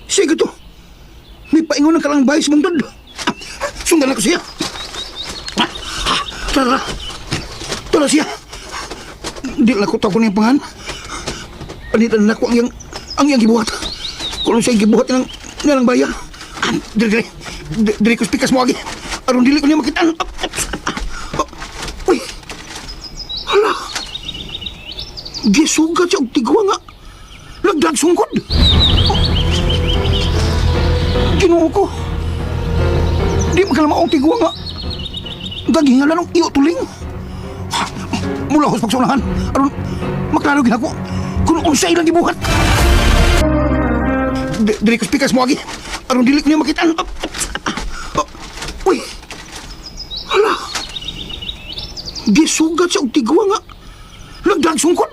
Sige to. May paingon ng kalang bahay sa mungtod. Sundan ako siya. Tara. Tara siya. Di lang ko tako niyang pangan. Panitan na ako ang iyang gibuhat. Kung siya gibuhat ng bayan. Dili ko spikas mo agi. Aron dili ko niya makitaan. Uy. Hala. Gisugat siya og tigwa nga. Nagdagsungkod. Ginoo ko. Di makalamaong tigwa nga. Dagingan ng iyo tuling. Mula hos pagsunahan. Aron maklarogin ako kung unsay lang gibuhat. Dili ko spikas mo agi. Aron dili ko niya makitaan. Uy. Hala. Gisugat siya og tigwa nga. Nagdagsungkod.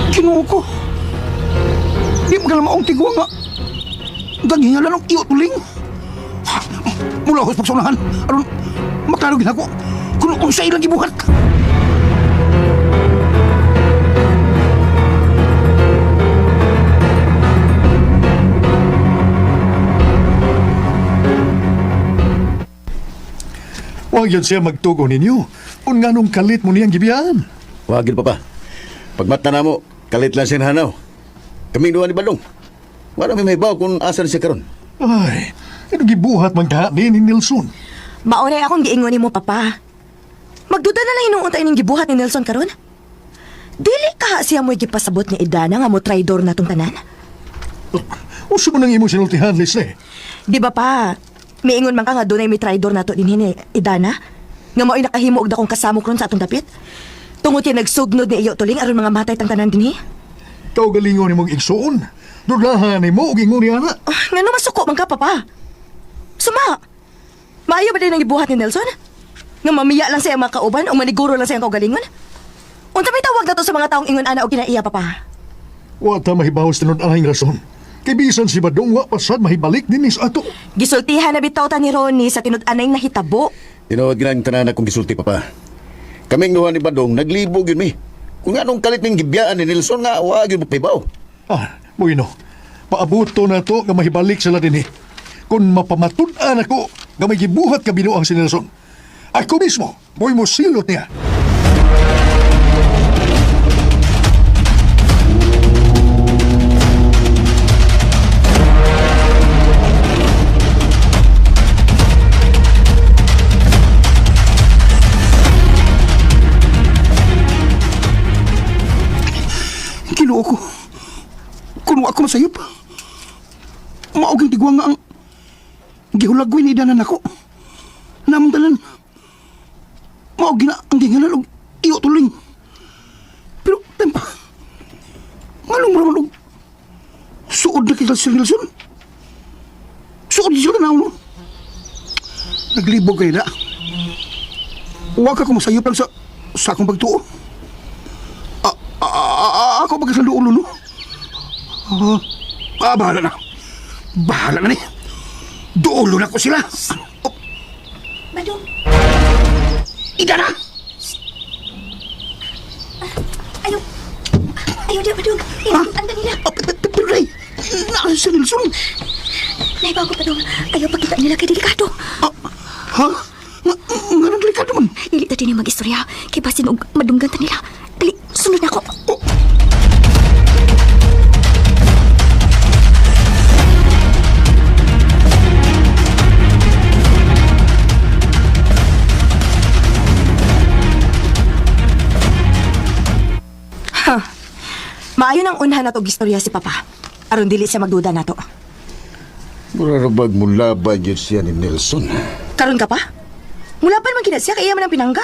Ginoo ko. Di magalamaong tigwa nga. Dagingan ng iyo tuling. Mula hos pagsunahan. Aron maklarogin ako kung unsay lang gibuhat. Huwag yan siya magtugo ninyo. Kung nga nung kalit mo niyang gibiyaan. Wagin pa pa. Pagmata na mo, kalit lang siya hanaw. Kaming duwa ni Badong. Wala may baw kung asa na siya karon. Ay, ano gibuhat man ka ni Nelson? Maunay akong giingon mo, Papa. Magduda na lang inuuntay ning gibuhat ni Nelson karon. Dili ka siya mo'y gipasabot ni Idana nga mo traidor na tong tanan. Uso mo nang imo sinultihan, Leslie. Di ba pa, miingon man ka nga dunay may traidor na to din ni Idana? Nga mo'y nakahimo og dakong kasamok ron sa atong dapit? Tungod kay nagsugnod ni iyo tuling aron mga matay tang tanan dinhi? Kaugalingon ni mong igsuon. Dudahan ni mo og ingon ni ana. Nga no masuko man ka, Papa. Suma, maayo ba din ang gibuhat ni Nelson? Nga mamiya lang siya mga kauban o maniguro lang siya ang kaugalingon? Unta may tawag na to sa mga taong ingon ana o kinaiya, Papa? Wata mahibawos tinod anay rason. Kay bisan si Badong wa pasad mahibalik din sa ato. Gisultihan na bitaw ta ni Ronnie sa tinud-anay nahitabo. Tinuod ginang tanan akong gisulti pa pa. Kaming duha ni Badong, naglibog yun mi. Kung anong kalit ng gibiyaan ni Nelson nga, wag yun magpaibaw. Bueno. Paabuto na to nga mahibalik sila din Kung mapamatud-an ako nga may gibuhat ka binuang si Nelson. Ako mismo, mo'y mo silot niya. Ginoo ko. Kung ako masayop. Mauging tigwa nga ang gihulagwin ni Danan ako. Namdalan. Mauging na ang gingalan og iyo tuling. Pero, tempa. Ngalong maraman og suod na kita si Nelson. Suod siya na ako. Naglibog kayo na. Huwag ako masayop lang sa akong pagtuo. Ako magkasando ulo, no? Bahala na. Bahala na ni. Duulo na ko sila. Badong. Idana! Ayaw di, Badong. Anda nila. Pero, Ray, nasa si Nelson. Naibaw ko, Badong. Ayaw pagkita nila kay delikado. Ha? Nga nang delikado man. Dili ta din yung mag-istorya. Kay basin og madunggan ta nila. Dali, sunod na ako. Maayo nang unhan na to gistorya si Papa. Aron dili siya magduda na to. Murarabag mula ba yun siya ni Nelson? Karon ka pa? Mula pa naman kinat siya, kaya man ang pinangga.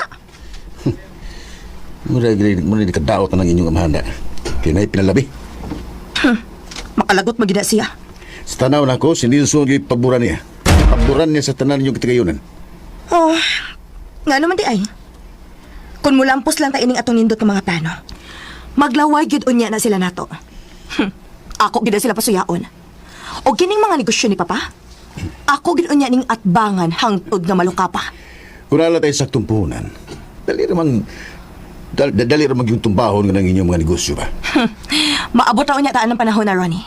Mura di kadaot na ng inyong amahanda. Kina'y pinalabi. Makalagot magina siya. Sa tanaw na ko, si Nelson yung paboran niya. Paboran niya sa tanan yung kitigayunan. Oh, nga naman di ay. Kung mulampos lang ta ining atong nindot ng mga plano, maglaway gyud unya na sila nato. Ako gyud na sila pasuyaon. O kining mga negosyo ni Papa, ako gyud unya ning atbangan hangtod nga maluka pa. Kung nala tayo sa tumpunan, dali ramang yung tumbahon ng inyong mga negosyo ba? Maabot ra unya taan ng panahon na Ronnie.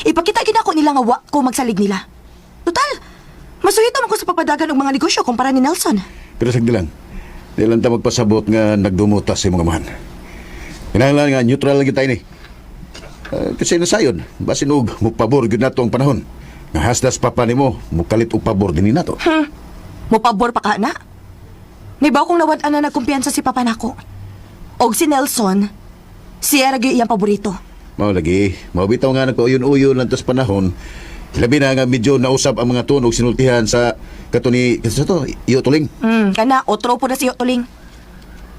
Ipakita gyud ako nila nga wa ko magsalig nila. Total, masuyito man ko sa pagpadagan og mga negosyo kumpara ni Nelson. Pero sagdi lang, di lang ta magpasabot nga nagdumutas sa mga mahan. Kinahanglan nga neutral lang tayo ni. Kasi nasayon, basin og mupabor gyud nato ang panahon. Nga hasdas papa nimo, mukalit og pabor din ni nato. Mupabor pa ka na? Nibaw kong nawad na nagkumpiyansa si Papa nako. Og si Nelson, siya ra gyud iyang paborito. Mao lagi, mabitaw nga nagpauyon-uyon lang tas panahon. Labi na nga medyo nausab ang mga tunog sinultihan sa katuni kasi to, iyo tuling. Kana otro po na siyo tuling.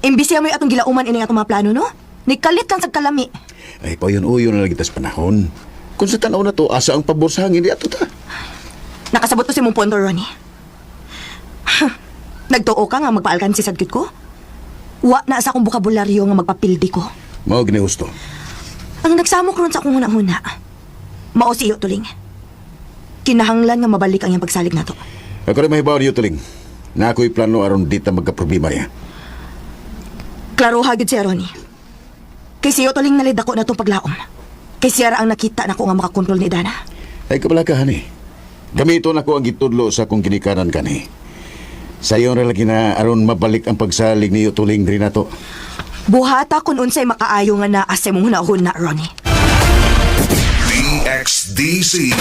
Imbis siya mo yung atong gilauman ining atong mga plano, no? Nikalit lang sa kalami. Ay, pauyon-uyon na lagi tas panahon. Kung sa tanaw na to, asa ang pabor sa hangin, di ato ta. Nakasabot ko si mong punto, Ronnie. Nagtuo ka nga magpaalkan si Sadgit ko? Wa na sa akong bukabularyo nga magpapildi ko. Mao ginahusto. Ang nagsamok ron sa akong hunang-huna, mao si iyo tuling. Kinahanglan nga mabalik ang iyang pagsalig na to. Ako rin mahibaw niyo tuling. Na ako'y plano aron dita magka-problema ya. Klaro hagid siya, Ronnie. Kay siyo tuling nalid ako na itong paglaom. Kay siya ra ang nakita na ko nga makakontrol ni Dana. Ay kabalakahan eh. Gamiton ako ang gitudlo sa kong ginikanan ka ni. Sa iyo rin lagi na aron mabalik ang pagsalig niyo tuling rin na to. Buhata kung unsay makaayo nga naa sa mong hunahuna, Ronnie. DXDC.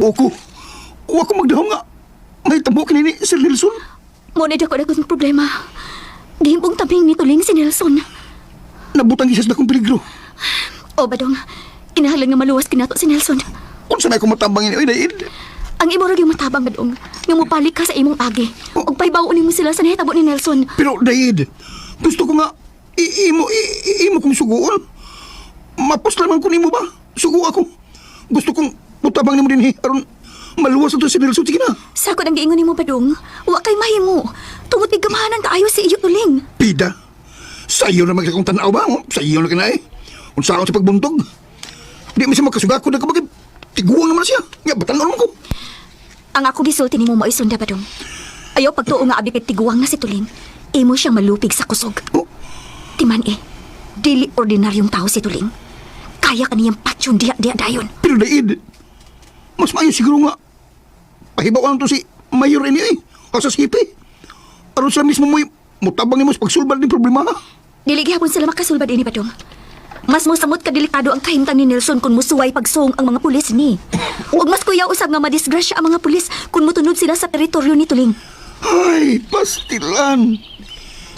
Oku, wa ko magdahom nga. May tabo kinini, Sir Nelson. Ngunit ako na kung problema. Gihimbong tabing ni Tuling si Nelson. Nabutang isas na kong peligro. O, Badong, kinahanglan nga maluwas kinato si Nelson. Kung sa may kumatambangin, oy, Daid. Ang imo ra gyud matabang, Badong, nga mopalik ka sa imong agi. Og paibawon mo sila sa nahitabo ni Nelson. Pero, Daid, gusto ko nga, imo kong suguon. Mapuslaman ko nimo ba? Sugo ako. Gusto kong putabang nimo din, aron maluwas ito si Nelson. Sige na. Sako nang giingon nimo, Badong. Wa kay mahimo. Tungod igamahanan kaayo si iyo Tuling. Pida, sa iyo na magkakong tanaw ba? Sa iyo na kinay. Kung saan ako sa pagbuntog. Di mo siya magkasuga ko na kapag tiguan naman siya. Nga, batanon ko. Ang ako gisulti nimo mao isunda, Badong. Ayaw pagtuo nga abi kay tiguang na si Tuling. Imo siyang malupig sa kusog. Oh. Timan dili ordinaryong tao si Tuling. Kaya kaniyang patyon diya dayon. Pero Daid, mas maayo siguro nga. Pahibawan to si Mayor ini eh. O sa sipi. Aron sila mismo mo'y mutabang nimo sa pagsulbad ng problema ha. Dili gihapon sila makasulbad ini, Badong. Mas mosamot ka delikado ang kahimtang ni Nelson kung musuway pagsong ang mga pulis ni. Ug mas kuya usab nga madisgrasya ang mga pulis kung mutunod sila sa teritoryo ni Tuling. Ay, pastilan.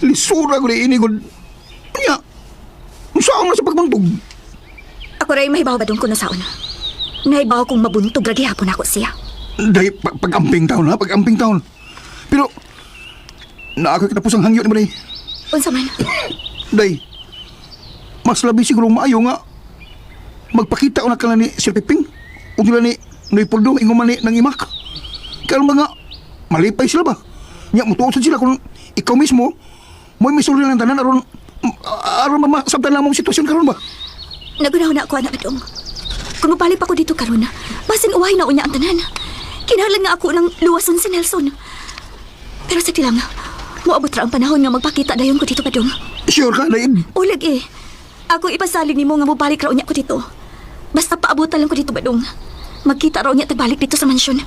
Lisura ko na inigod. Kanya, saan na sa pagbuntog? Ako ray mahibaw, Badong, kung nasaon. Nahibaw kong mabuntog ra gihapon ako siya. Day, pag-amping taon ha, pag-amping taon. Pero, naaka kita po sang hangyo ni mo, Day. Unsa man? Day, mas labi siguro maayo nga magpakita ko na kala ni Sir Piping o nila ni Noy Poldo inguman ni ng imak. Kaya ba nga, malipay sila ba? Nya, mutuosan sila kung ikaw mismo mo'y misuli ng tanan aron masabtan lang mong sitwasyon karon ba? Nagunaw na ako, anak, Badong. Kung mapalip ako dito karon, basin uwahin na unya ang tanan. Kinahanglan nga ako ng luwason si Nelson. Pero sa tilang, moabot ra ang panahon nga magpakita dayon ko dito, Badong. Sure ka, Daid? Ulag Ako ipasalig nimo nga mobalik ra unya ko dito. Basta paabutan lang ko dito, Badong. Magkita raw niya tagbalik dito sa mansyon.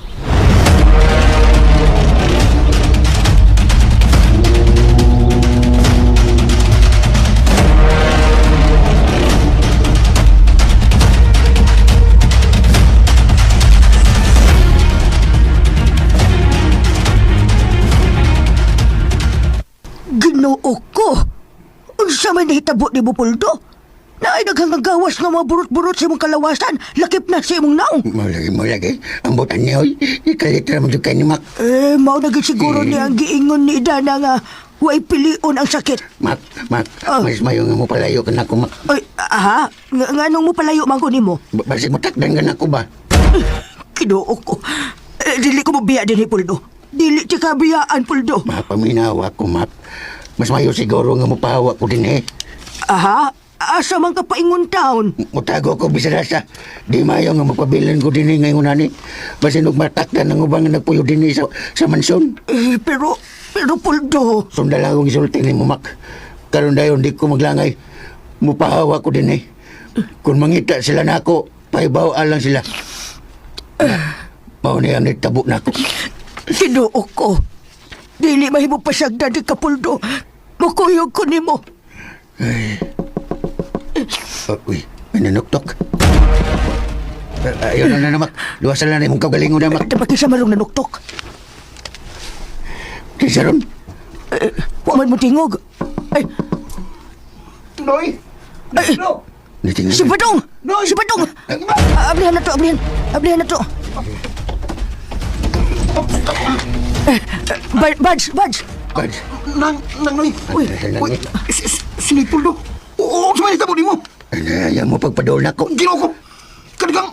Ginoo ko! Unsa man nahitabo ni Bupuldo? Naay daghang gawas nga mga burot-burot sa imong kalawasan, lakip na sa imong naong. Mo lagi. Ang butan niya, oy. Ikalitra mo kay ni Mac. Mao na gid siguro niya ang giingon ni Idana nga way pilion ang sakit. Mac, Ah. mas mayo nga mo palayo ka na ko, Mac. Ay, aha, nganong mo palayo man ko nimo? Basi mo takdan ka na ko ba? Kinuo ko. Dili ko mabiya din ni Puldo. Dili ti kabiyaan, Puldo. Mapaminawa ko, Mac. Mas mayo siguro nga mo pahawa ko din eh. Aha, asa man ka paingon taon? Mutago ko bisarasa. Di mayo nga magpabilin ko din eh ngayon nani. Basi nagmatakdan ng ubang nga nagpuyo din eh sa mansyon. Pero Puldo. Sundal akong isulti ni mo, Mac. Karon dayon di ko maglangay. Mupahawa ko din eh. Kung mangita sila na ako, paibaw lang sila. Mao ni ang nagtabo na ako. Kinuo ko. Dili mahimo pasagdan di ka, Puldo. Makuyog ko nimo. Uy, may nanuktok. Ayaw na Mac. Luwasan lang na mong kagalingon na, Mac. Dapat siya marong nanuktok. Kisa ron? Waman mo tingog. Ay, Noy! ay, Natingin. si Badong! Si Badong! Ablihan na to, ablihan na to. Badge! Bad. Nang, Noy. Uy, Uy, si Puldo. Oo, sumali tabo ni mo. Ayaw mo pagpadol na ko. Ginoo ko. Kanigang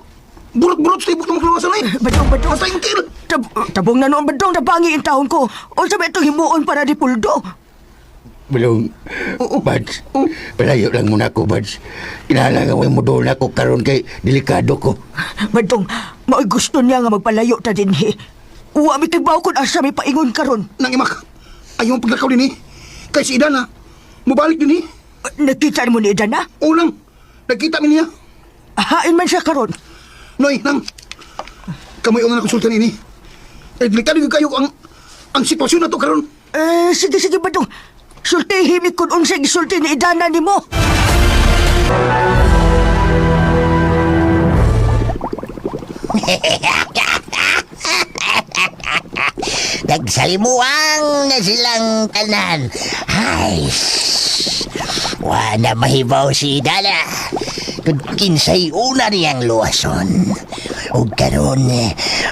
burot-burot sa ibot na maglawasan ay. Badong. Patay yung kill. Tabong na noon, Badong, nabangi yung taon ko. O sabi ito himuon para di Puldo. Bulong. Bads. Palayo lang muna ako, Bads. Kinahalangan mo yung modol na ko karon kay delikado ko. Badong, mao'y gusto niya nga magpalayo ta din he. Uwa mi tibaw kung asa may paingon karon. Nang imak, ayaw mong paglakaw din Kay si Idana, mubalik din Nakita mo ni Idana? Oo lang, nakita mi niya. Hain man siya karon. Noy, nang, kamoy ang nakonsulta nini. Delikado yung kayo ang sitwasyon na to karon. Sige, Badong. Sultihin mi kung unsay gisulti ni Idana ni mo. Nagsalimuang na silang tanan. Ay, wala mahibaw si Dala. Kung kinsay una niyang luwason. O karon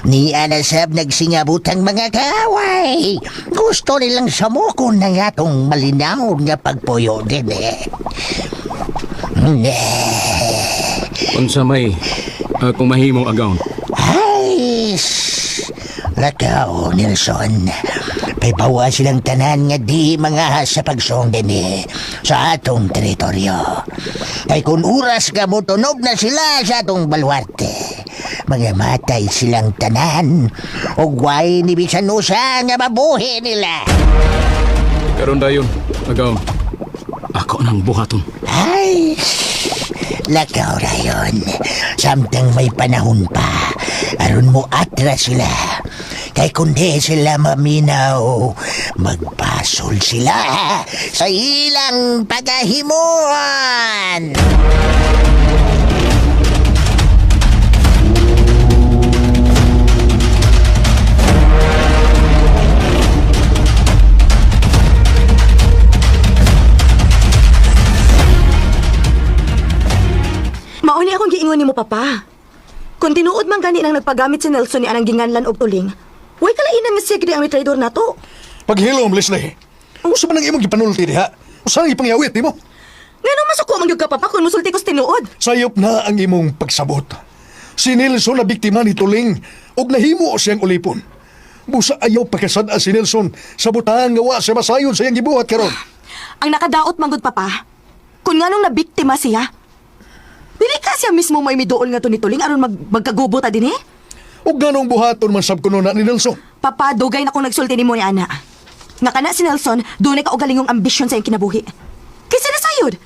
ni Anasab nagsingabutang mga kaway. Gusto nilang samukon na nga tong malinaw nga pagpuyo din Unsa may kung mahimong agawn. Ay, lakaw, Nelson. Paibawa silang tanan nga di mga sa pagsong din sa atong teritoryo. Kay kung oras ka mo tunog na sila sa atong baluarte, mga matay silang tanan o guway ni Bisanusa nga mabuhi nila. Karon dayon, agawn. Ako nang buhaton. Ay, lakaw rayon. Samtang may panahon pa, aron mo atras sila. Kay kundi sila maminaw, magpasol sila sa ilang pagahimuan. Mauni akong giingon nimo, Papa. Kung tinuod man gani nang nagpagamit si Nelson ni anang ginganlan og tuling, way kalainan nga siya gidi ang traidor nato. Paghilom, Leslie. Usa man ang imong gipanulti diha? Usa ang ipangyawit nimo? Ngano masuko man gyud ka, Papa, kung musulti ko sa tinuod? Sayop na ang imong pagsabot. Si Nelson na biktima ni Tuling ug nahimo siyang ulipon. Busa ayaw pakasada si Nelson sa butang nga wa siya masayon sa iyang gibuhat karon. Ang nakadaot man gud, Papa. Kung nganong nabiktima siya, dili ka siya mismo may miduol nga to ni Tuling aron magkagubo ta dinhi? Ug ganong buhaton man sab kuno na ni Nelson. Papa, dugay na kong nagsulti nimo ni ana. Nga kana si Nelson, dunay ka og galingong ambisyon sa iyang kinabuhi. Kaysa nasayod.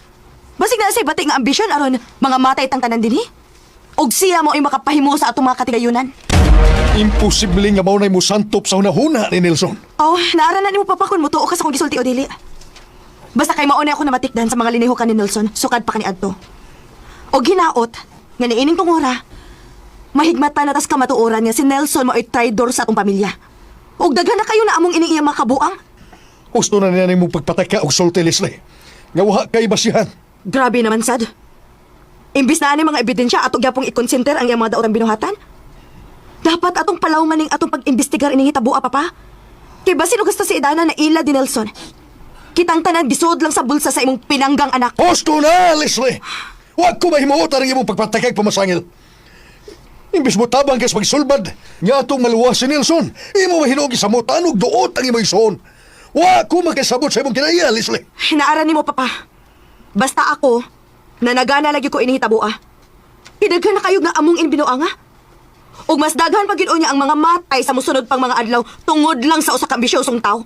Basig na say bati nga ambisyon aron mga matay tang tanan dinhi. Og siya mo ay makapahimo sa atong mga katigayunan. Imposible nga maunay mo santop sa hunahuna ni Nelson. Oh, naaranan ni mo papa kung mutuo ka sa kong gisulti o dili. Basta kay mauna ako na matikdan sa mga liniho ka ni Nelson, sukad pa kaniadto. Og hinaot, nga niining tong ora, mahigmatan na tas kamatuoran nga si Nelson mo ay traitor sa atong pamilya. Og daghan na kayo na among ining iyang makabuang. Gusto na niya mo pagpataka og sulti, Leslie. Nga waha kay basihan. Grabe naman, sad. Imbis na ani mga ebidensya ato gyapong i-consider ang iyang mga daotang binuhatan. Dapat atong palawman ning atong pag-imbestigar ining hitabo, papa. Kay basin og gusto si Idana na ila di Nelson. Kitang tanan gisod lang sa bulsa sa imong pinanggang anak. Gusto na, Leslie. Huwag ko mahimuot ang imong pagpatakay pumasangil. Imbis mo tabang kas magsulbad, nga atong maluwas si Nelson, imo mahinugi sa mutan og duot ang imong ison. Huwag ko makasabot sa imong kinaya, Leslie. Hinaaran ni mo, papa. Basta ako, na nagana lagi ko inihitabo, ah. Idaghan na kayo nga among inbinuanga. Ug mas daghan pa gid unya ang mga matay sa musunod pang mga adlaw tungod lang sa usa ka ambisyosong tao.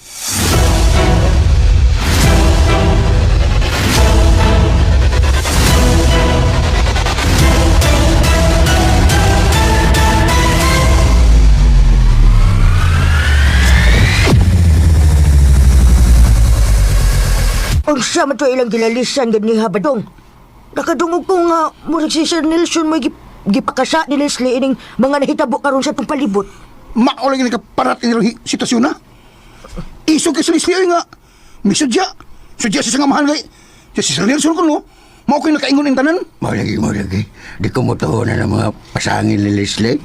Ang sama to ilang gilalisan gani habadong. Nakadungog ko nga murag si Sir Nelson may gipakasa ni Leslie ining mga nahitabo karon sa tong palibot. Mao lagi ka parating ro sitwasyon na. Isog ka sa Leslie nga. Misudya. Sudya sa nga mahal kay. Si Sir Nelson ko no. Mao ko'y nakaingon ang tanan. Mo lagi. Di ko mo na ng mga pasangil ni Leslie.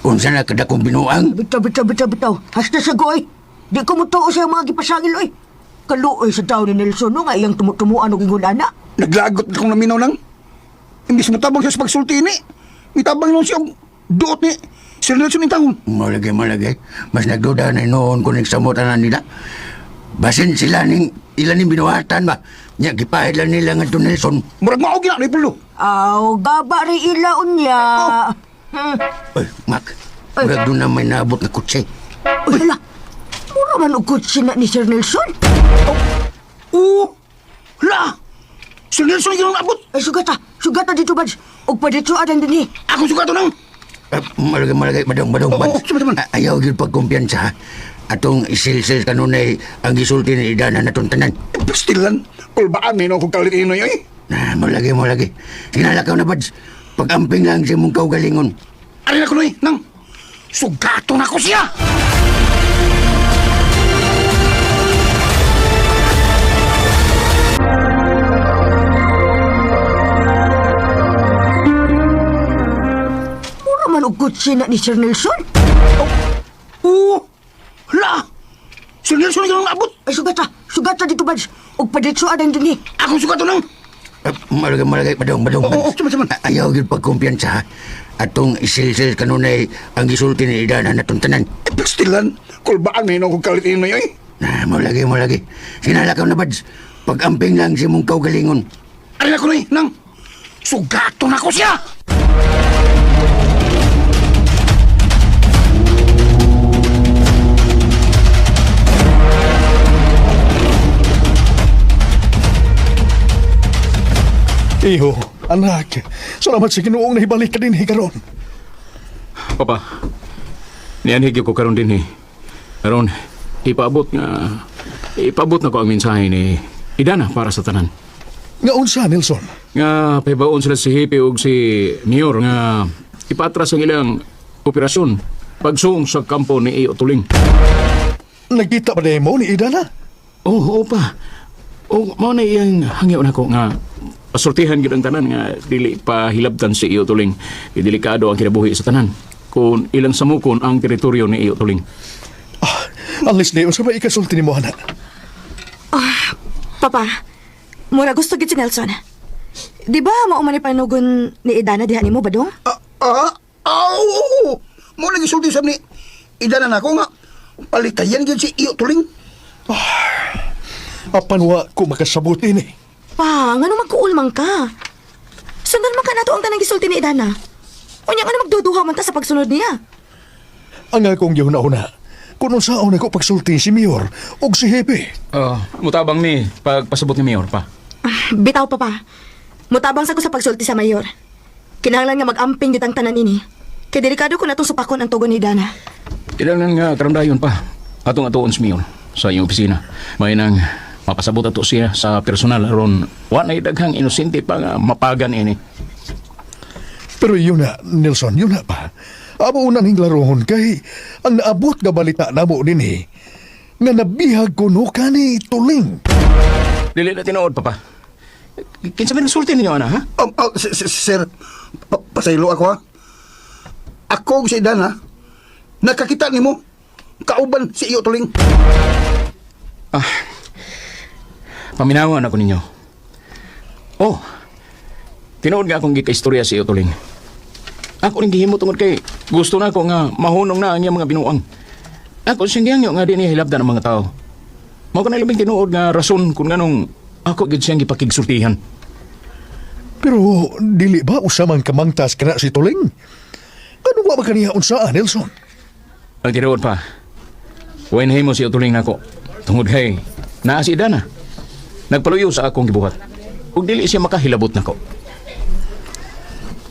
Unsa na kada kong binuang. Bitaw. Hasta sa goy. Di ko mo tuo sa mga gipasangil oy. Kaluoy sa tao ni Nelson no nga iyang tumutumuan og ingon ana. Naglagot akong naminaw lang. Imbis mo tabang siya sa pagsulti ni. Mitabang lang siya ang duot ni Sir Nelson intang. Mo lagi. Mas nagduda na noon kung nagsamutan na nila. Basin sila ning ilan ning binuhatan ba. Nya gipahid lang nila nga to Nelson. Murag mao gina ni pulo. Aw, gaba ri ilaon niya. Oy, Mac. Murag doon na may naabot na kutsi. Wala. Mura man ugod sina ni Sir Nelson. La! Sir Nelson yung abot. Ay sugata dito bad. Og pa dito adan dinhi. Ako sugato nang. Malagay, badong. Oo, sabi naman. Ayaw yun pagkumpiyansa. Atong isilsil kanunay ang gisulti ni Idana na tuntanan. Pastilan. Kulbaan ni no kung kalitin na yun. Malagi. Sinalakaw na, Bads. Pag-amping lang siya mong kaugalingon. Arin ako noy, nang. Sugato na ko siya. Mura man ugod sina ni Sir Nelson. La! Sir Nelson yung abot. Ay sugata dito bad. Og pa dito adan dinhi. Ako sugato nang. Malagay, badong. Oo, sabi. Ayaw yun pagkumpiyansa. Atong isilsil kanunay ang gisulti ni Idana na tuntanan. Pastilan. Kulbaan ni no kung kalitin na yun. Malagi. Sinalakaw na, Bads. Pag-amping lang siya mong kaugalingon. Arin ako noy, nang. Sugato na ko siya. Iho, anak. Salamat sa Ginoong nahibalik ka din karon. Papa, nianhigyo ko karon din Karon, ipaabot na ko ang mensahe ni Idana para sa tanan. Nga unsa, Nelson? Nga pahibaon sila si Hippie ug si Mayor nga ipatras ang ilang operasyon pagsuong sa kampo ni Iyo Tuling. Nagkita ba na mo ni Idana? Oo pa. O mao na iyang hangyo na ko nga pasultihan gyud ang tanan nga dili pa hilabtan si Iyo Tuling. Delikado ang kinabuhi sa tanan kung ilang samukon ang teritoryo ni Iyo Tuling. Alis na yun sa may ikasulti ni mo, anak. Papa, mura gusto gid si Nelson. Di ba maumani panugon ni Idana diha nimo, badong? Oo. Mo lagi sulti sa ni. Idanan ako nga. Palitayan yun si Iyo Tuling. Apanwa ko makasabot ini. Pa, ngano magkuulmang ka? Sundan man ka nato ang tanang gisulti ni Idana. Unya nga magduduha man ta sa pagsunod niya. Ang akong yun-una, kung saan ako pagsulti si Mayor o si Hepe. Mutabang ni pagpasabot ni Mayor pa. Bitaw, Papa. Mutabang sa ko sa pagsulti sa mayor. Kinahanglan nga mag-amping gitang tanan ini. Kay delikado ko na itong supakon ang tugon ni Dana. Kailangan nga karamdayon pa. Atong atoon sa Mayor sa iyong opisina. May nang mapasabot ato siya sa personal aron wa na daghang inosente pa nga mapagan ini. Pero yun na, Nelson, yun na pa. Amo unang hinglarohon kay ang naabot nga balita namo dinhi nga nabihag kuno kani Tuling. Dili na tinuod, Papa. Kinsa man sulti ninyo, ana, ha? Sir, pasaylo ako ha. Ako si Dana, nakakita ni mo, kauban si iyo Tuling. Paminawan ako ninyo. Oh, tinuod nga akong gika-istorya sa iyo, Tuling. Ako rin gihimo tungod kay gusto na ako nga mahunong na ang iyang mga binuang. Ako siyang nga di niya hilabdan ang mga tao. Mao ko na labing tinuod nga rason kung nganong ako gid siyang gipakigsultihan. Pero dili ba usamang kamangtas kana si Tuling? Ano ba kaniya unsaan, Nelson? Ang tinuod pa, when himo si Tuling nako, tungod kay naa si Dana. Nagpaluyo sa akong gibuhat. Ug dili siya makahilabot nako.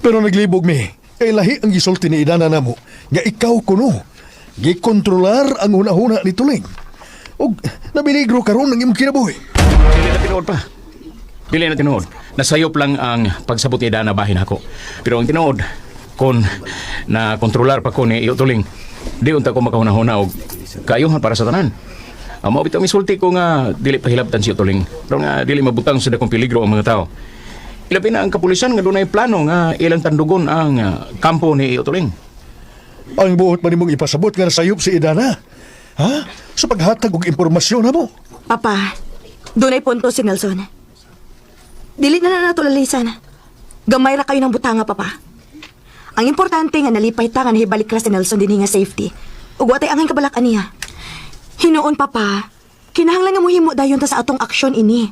Pero naglibog mi, kay lahi ang gisulti ni Idana namo, nga ikaw kuno, gikontrolar ang hunahuna ni Tuling. Og nabiligro karon ang imong kinabuhi. Dili na tinuod pa. Dili na tinuod. Nasayop lang ang pagsabot ni Dana bahin ako. Pero ang tinuod, kung na kontrolar pa ko ni iyo Tuling, di unta ko makahuna-huna og kaayuhan para sa tanan. Mao bitaw misulti ko nga dili pahilabtan si Tuling. Pero nga dili mabutang sa dakong peligro ang mga tao. Ilabi na ang kapulisan nga dunay plano nga ilang tandugon ang kampo ni iyo Tuling. Ang buot man nimong ipasabot nga nasayop si Idana. Ha? Sa paghatag og impormasyon na mo. Papa, dunay punto si Nelson. Dili na natulalisan. Gamay ra kayo ng butanga, Papa. Ang importante nga nalipay ta nga nahibalik ra si Nelson dinhi nga safety. Ug watay angay kabalak niya. Hinuon, Papa, kinahanglan nga mohimo dayon ta sa atong aksyon ini.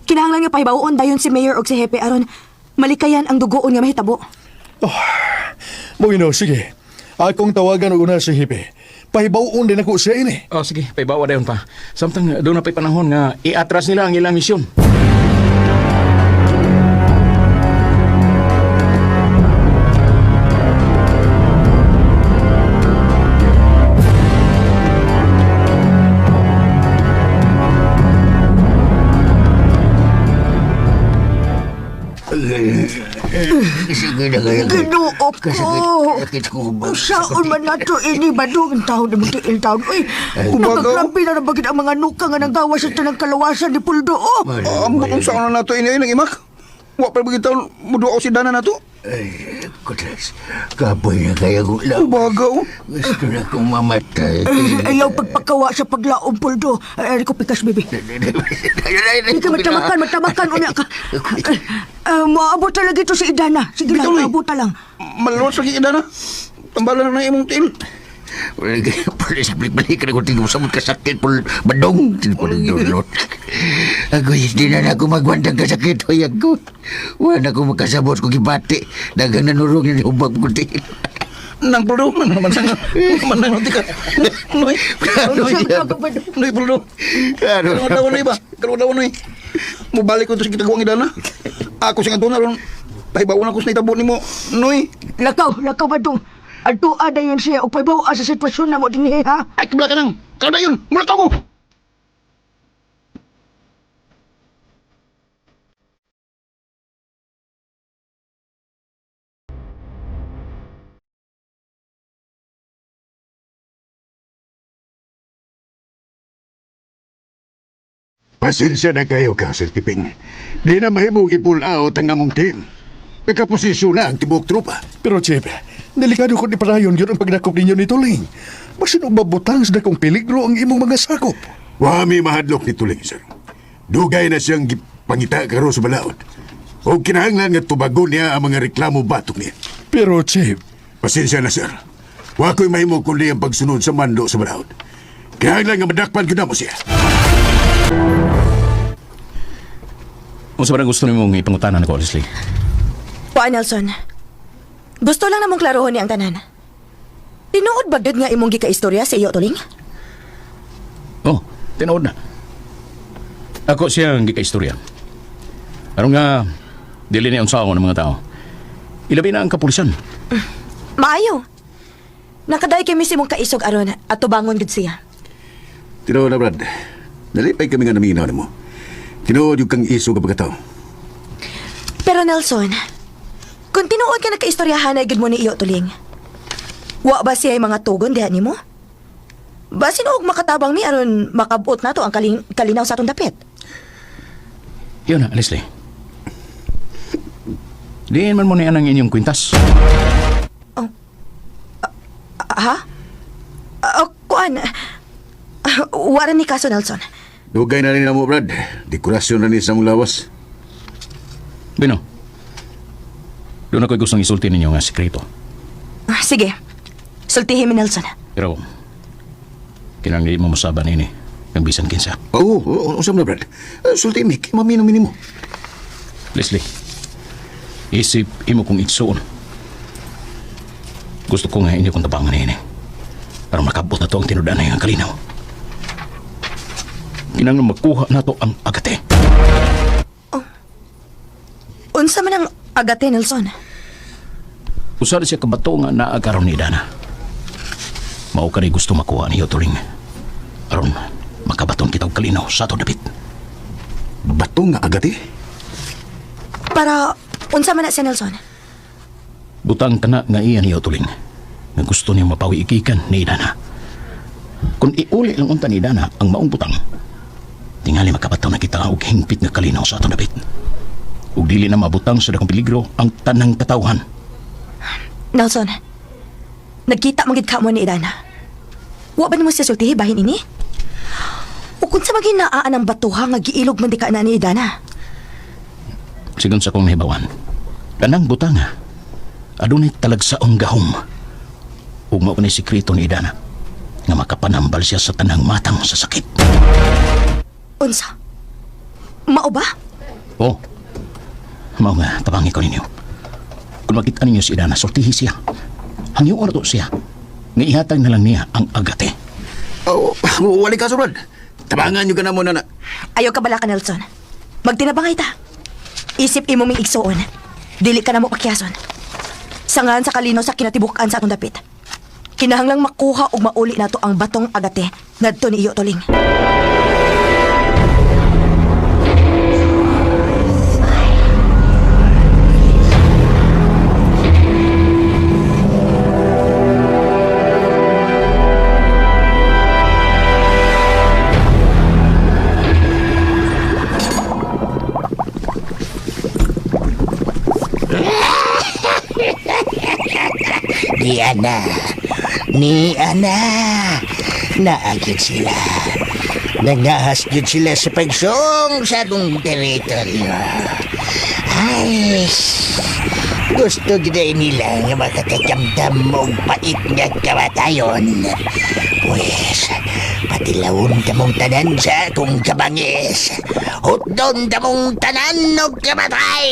Kinahanglan nga pahibawon dayon si Mayor og si Hepe aron malikayan ang dugoon nga mahitabo. Mugino, sige. Akong tawagan og una si Hipe. Pahibawon din ako siya ini. Oh, sige, paibawa dayon pa. Samtang doon na pa'y panahon nga iatras nila ang ilang misyon. Ginoo ko. Usaon man nato ini badong taon na magtiil taon. Uy, nagkakrampi na nabagin ang mga nuka nga nanggawa sa tanang kalawasan ni Puldo. Kung saan na nato ini ng imak? Wa pa bigitaw muduo si Dana nato. Ay, kutas. Kapoy na kaya ko lang. Bagaw. Gusto na kong mamatay. Ayaw pagpakawa sa paglaom, Puldo. Ay, ko pikas, bibi. Hindi ka matamakan, unya ka. Maabot talaga ito si Idana. Sige lang, maabot lang. Malulot sa Idana. Tambalan na imong til. Wala sa balik-balik na ko tingin mo sa mga kasakit pul badong. Tinipulot. Ako hindi na ako magwantang kasakit. Hoy ako. Wala ako makasabot ko gibati. Dagang nanurong yung hubag ko din. Nang Puldo. Manang ka. Noy. Noy Puldo. Kalungan daw Noy ba? Kalungan daw Noy. Mubalik ko ito sa kitagawang Idana. Ako sa nga doon naroon. Pahibawon ako sa itabot ni mo. Noy. Lakaw badong. Ato ada yun siya o paibaw sa sitwasyon na mo din ha. Ay, kabla ka nang. Kada yun. Mulat ako. Pasensya na kayo, Kasel Piping. Di na mahimong i-pull out ang among team. Nagkaposisyon na ang tibok trupa. Pero, Chip, delikado ko ni parayon yun ang pagdakop ninyo ni Tuling. Masin mabutang sa dakong peligro ang imong mga sakop. Wami mahadlok ni Tuling, sir. Dugay na siyang pangita karon sa balaod. O kinahanglan nga tubagon niya ang mga reklamo batok niya. Pero, Chip... Pasensya na, sir. Wa ko'y mahimo kundi ang pagsunod sa mando sa balaod. Kinahanglan nga madakpan ko na mo siya. Kung sa gusto niyo mong ipangutanan ko, Leslie. Pa, Nelson. Gusto lang namang klarohon ni ang tanan. Tinuod ba gud nga imong gika-istorya sa iyo, Tuling? Oh, tinuod na. Ako siyang gika-istorya. Aron nga, dili niya unsa ako ng mga tao. Ilabi na ang kapulisan. Maayo. Nakaday kay misimong kaisog aron at tubangon gid siya. Tino na, Brad. Nalipay kami nga naminaw na mo. Tinuod yung kang iso ka pagkatao. Pero Nelson, kung tinuod ka nagkaistoryahan ay gid mo ni iyo tuling. Wa ba siya mga tugon diha nimo? Basin og makatabang mi aron makabot nato ang kalinaw sa atong dapit. Yun na, Leslie. Diin man mo na yan ang inyong kwintas. Ha? Kuan? Wala ni kaso, Nelson. Dugay na rin na mo, Brad. Dekorasyon na ni sa mong lawas. Bino, doon ako'y gustong isulti ninyo nga sekreto. Sige. Sultihin mi, Nelson. Pero, kinangli mo masaban ini, ang bisan kinsa. Oo, usam na, Brad. Sulti mi, mamino-mini mo. Leslie, isip imo kong igsuon. Gusto ko nga inyo kong tabangan ini. Para makabot na to ang tinudaan na yung kalinaw. Kinanglan magkuha na to ang agate. Unsa man ang agate, Nelson? Usara siya kabato nga naagaron ni Dana. Mao ka gusto makuha niyo tuling. Aron makabaton kita og kalinaw sa ato dapit. Bato nga agati? Para unsa man na si Nelson? Butang kana nga iya niyo tuling. Nga gusto niya mapawi-ikikan ni Dana. Kung iuli lang unta ni Dana ang maong butang, tingali makabaton na kita og hingpit nga kalinaw sa ato dapit. Ug dili na mabutang sa dakong peligro ang tanang katawhan. Nelson, nagkita magid ka mo ni Dana. Wa ba nimo siya sultihi bahin ini? O kung sa maging naaan ang batuha nga giilog man di ka na ni Dana. Sigon sa kong nahibawan, kanang butanga, adunay talagsaong gahom. Ug mao ni sikreto ni Dana nga makapanambal siya sa tanang matang sa sakit. Unsa? Mao ba? Oh, mao nga tabangi ko ninyo. Kung makita ninyo si Dana, sultihi siya. Hangyo na to siya. Nga ihatag na lang niya ang agate. Oh, wali ka, Brad. Tabangan nyo ka na muna na. Ayaw ka bala ka, Nelson. Magtinabangay ta. Isip imo ming igsuon. Dili ka na mo pakyason. Sangan sa kalino sa kinatibukan sa atong dapit. Kinahanglang makuha ug mauli nato ang batong agate ngadto ni iyo tuling. Ni Ana, naagit sila. Nagahas yun sila sa pagsong sa atong teritoryo. Ay, gusto gina nila nga makatakamdam mong pait nga kamatayon. Pues, patilawon ka mong tanan sa akong kabangis. Hutdon ka mong tanan o kamatay.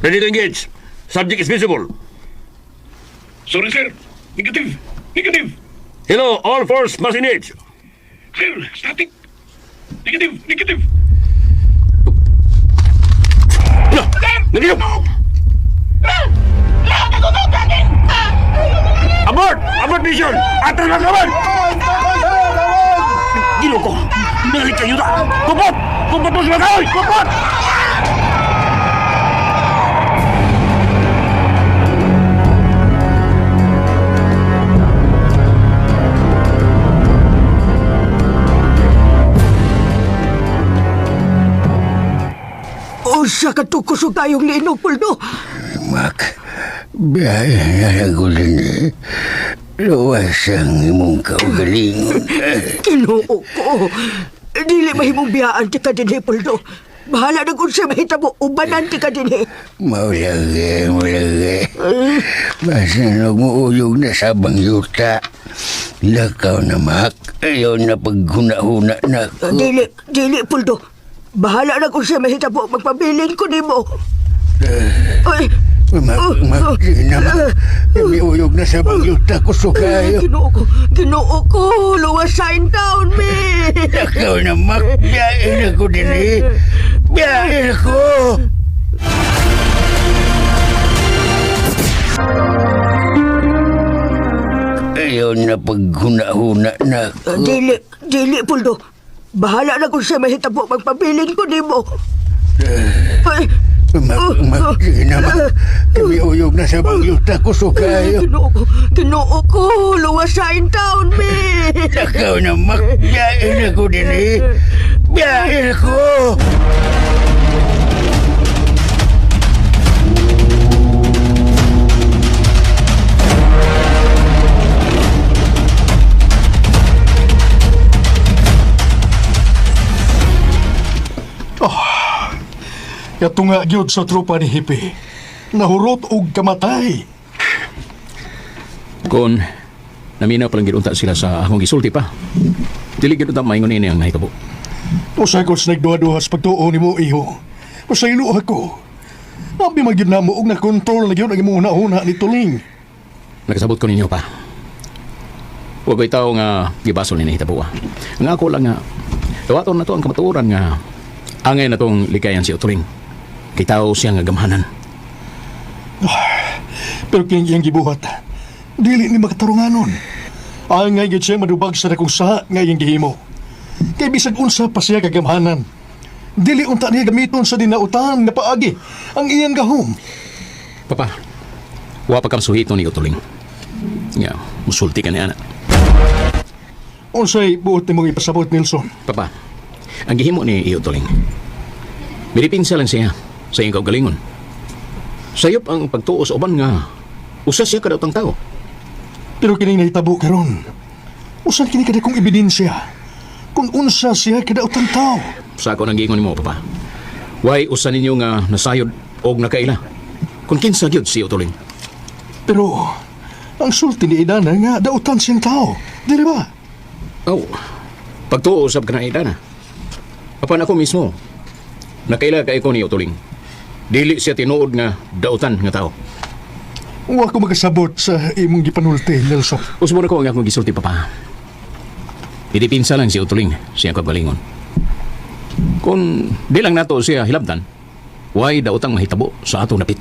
Ready to engage. Subject is visible. Sorry, sir. Negative. Negative. Hello, all force must engage. Sir, static. Negative. Negative. No! Negative! Abort! Abort mission! Atras na naman! Gino ko! Nalik kayo na! Pupot! Pupot mo sa mga kahoy! Pupot! O siya katukos o tayong linog, Puldo. Mak, biaya ako din eh. Luwas ang imong kaugalingon. Kinuo ko. Dili mahimong biyaan ti ka din, Puldo. Bahala na kung siya mahitabo. Ubanan ti ka din eh. Maulagi. Basta nagmuuyog na sa bangyuta. Lakaw na, Mak. Ayaw na paghuna-huna na ko. Dili, Puldo. Bahala na kung siya mahitabo. Magpabilin ko ni mo. Ay, Mak, sige na, Mak. May uyog na sa bangyuta ko, sukayo. Ginoo ko. Luwasain down, me. Lakaw na, Mak. Biyain ako din eh. Biyain ako. Ayaw na paghuna-huna na ko. Dili, Puldo. Bahala na kung siya mahitabo. Magpabilin ko ni mo. Ay, Mak, sige na, Mak. Kami uyog na sa bangyuta ko, sukayo. Ginoo ko. Luwasain down, me. Lakaw na, Mak. Biyain ako din eh. Biyain ako. Yato nga gyud sa tropa ni Hippie. Nahurot og kamatay. Kung naminaw palang ginunta sila sa akong gisulti pa. Dili ginunta maingon ini ang nahitabo. Usay ko sa nagduha-duha sa pagtuo ni mo, iho. Usay luha ko. Abi magyud na mo og nakontrol na gyud ang imong una-una ni Tuling. Nakasabot ko ninyo pa. Huwag ko itaw nga gibasol ni nahitabo. Nga ako lang nga, tawaton na to ang kamatuoran nga angay na tong likayan si Utuling. Kay tao siya nga gamhanan. Pero kaya iyang gibuhat, dili ni makatarunganon. Angay gyud siya madubag sa dakong saha nga iyang gihimo. Kay bisag unsa pa siya kagamhanan. Dili unta niya gamiton sa dinautan nga paagi ang iyang gahom. Papa, wa pa kam suhito ni Utuling. Nga, musulti ka ni anak. Unsay buot nimong ipasabot, Nelson? Papa, ang gihimo ni Utuling, miripinsa lang siya sa iyong kaugalingon. Sayop ang pagtuo sa uban nga usa siya kadaotang tao. Pero kining nahitabo karon, usan kini kadakong ebidensya kung unsa siya kadaotang tao. Sa ako nang giingon nimo, Papa, why usa ninyo nga nasayod og nakaila kung kinsa gyud si Utuling. Pero ang sulti ni Idana nga daotan siyang tao, dili ba? Oh, pagtuo usab ka na Idana. Apan ako mismo, nakaila kay ko ni Utuling. Dili siya tinuod nga daotan nga tao. Wa ko magasabot sa imong gipanulti, Nelson. Usbo na ko ang akong gisulti, Papa. Idipinsa lang si Utuling siya kagalingon. Kung di lang nato siya hilabtan, why daotang mahitabo sa atong napit?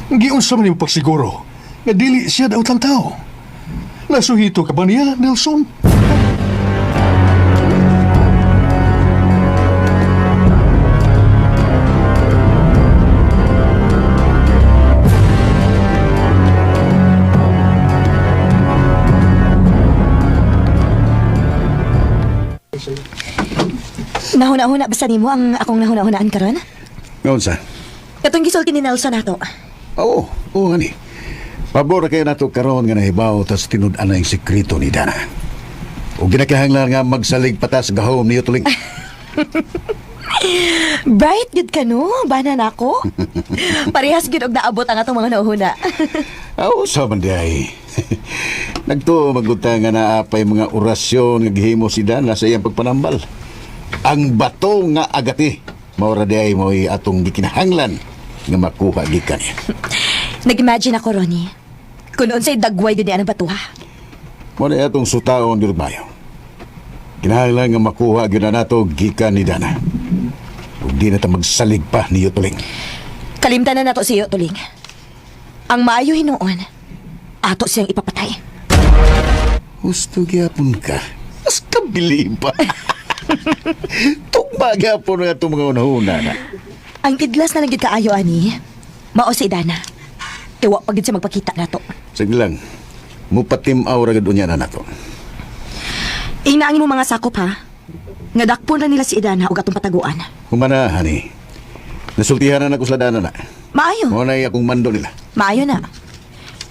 Giunsa man yung pagsiguro nga dili siya daotang tao. Nasuhito ka ba niya, Nelson? Nahuna-huna basta nimo ang akong nahuna-hunaan karon? Ngayon sa? Katong gisulti ni Nelson nato. Oo nga ni. Pabor kayo na to karon nga nahibaw tas tinud-an na yung sekreto ni Dana. O ginakahanglan nga magsalig patas gahom ni Utuling. Bright gid ka no, bana nako. Parehas gid og naabot ang atong mga nahuhuna. Oo, sa banday. Nagto magutang nga naapay mga orasyon nga gihimo si Dana sa iyang pagpanambal. Ang bato nga agati, maura di ay mo'y atong gikinahanglan nga makuha gikan niya. Nag-imagine ako, Ronnie. Kung noon sa'y dagway din ang batuha. Muna atong sutaon di Mayo. Kinahanglan nga makuha gyud na nato gikan ni Dana. Ug di na ta magsalig pa ni Utuling. Kalimtan na nato si Utuling. Ang maayo hinuon, ato siyang ipapatay. Gusto gyapon ka. As kabili pa. Tugbaga po na itong mga unahuna na. Ang tidlas na nagid kaayo ani, mao si Dana. Iwa pagid siya magpakita nato. Sige lang, mupatimaw ragad unya na nato. Hinaangin mo mga sakop ha. Nga dakpon na nila si Idana og atong pataguan. Humana, honey. Nasultihan na ako sa Dana na. Maayo. Muna akong mando nila. Maayo na.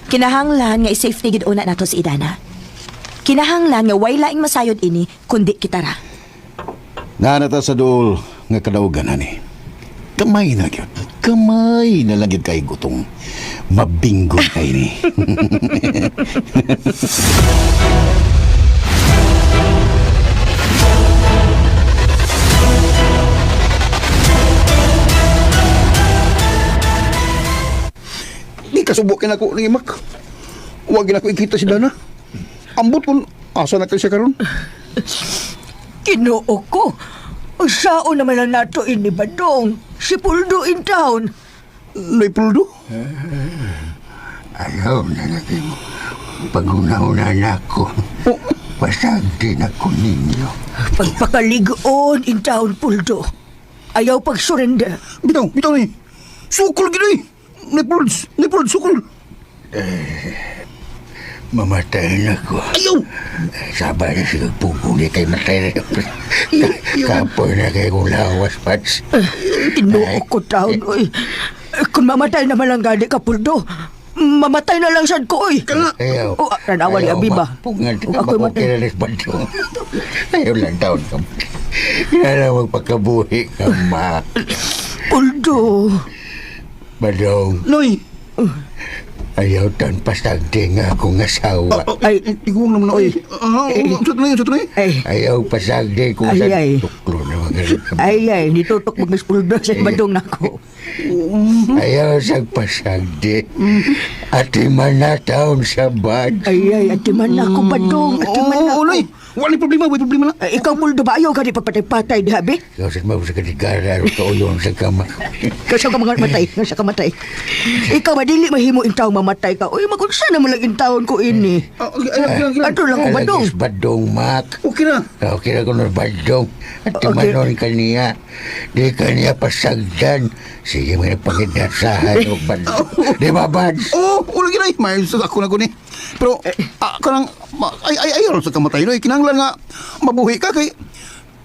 Kinahanglan nga i-safe ni gid una nato si Idana. Kinahanglan nga way laing masayod ini kundi kita ra. Nanata sa dool, nga kadaugan ani. Kamay na gyud. Kamay na lang gyud kay gutong mabinggon kay ni. Di kasubukin ako ng imak. Huwag na ako ikita si Dana. Ambot kung asa na kayo siya karon. Kinuo ko. Sao naman lang nato ini Badong? Si Puldo in town. Nay Puldo? Ayaw na lagi mo. Pag-una-una na ako. Pasag din ako ninyo. Pagpakaligoon in town, Puldo. Ayaw pag-surrender. Bitaw ni. Sukol gini. Nay Puldo, sukol. Mamatay na ko. Ayaw! Sabar na siya pupuli kay matay na. Kapoy na kay kong lawas, Pats. Kinuo ko taon, oy. Kung mamatay naman lang gani ka, Puldo, mamatay na lang siya ko, oy. Ayaw. Tanawa ni Abiba. Pungan ka Ako'y ba kung matay. kilalis ba ito? Ayaw lang taon ka. Kaya magpakabuhi ka, ma. Puldo. Badong, Noy! ayaw tan pasagdi nga akong asawa. Ay, Tigong naman na, oy. Sa tunay. ay, Ayaw pasagdi kung Ay, sa ay. tuklo na magaling. ay, nitutok mo Miss Puldo sa Badong nako. Ayaw sa pasagdi. Ati man na taon sa bad. Ay, atiman na ako, Badong. Atiman na ako. Noy! Wala problema na. Ikaw, Puldo, ba ayaw ka di pagpatay-patay, di habi? Ikaw sa mga sa katigara o kauyon sa kama. Kasi ka mga matay, nasa ka matay. Ikaw, madili mahimo intaw mamatay ka. Uy, magunsa na mo lang intaon ko ini. Ato lang ko, Badong. Alagis badong, Mak. Okay na. Okay na kung badong. At Okay. manon kaniya. Di kaniya pasagdan. Sige, may nagpangidat sa hayop badong. Di ba, Bads? Ulo gina. May ako na ko ni. Pero, kanang, ayaw sa kamatay, Noy. Kinanglan nga, mabuhi ka kay,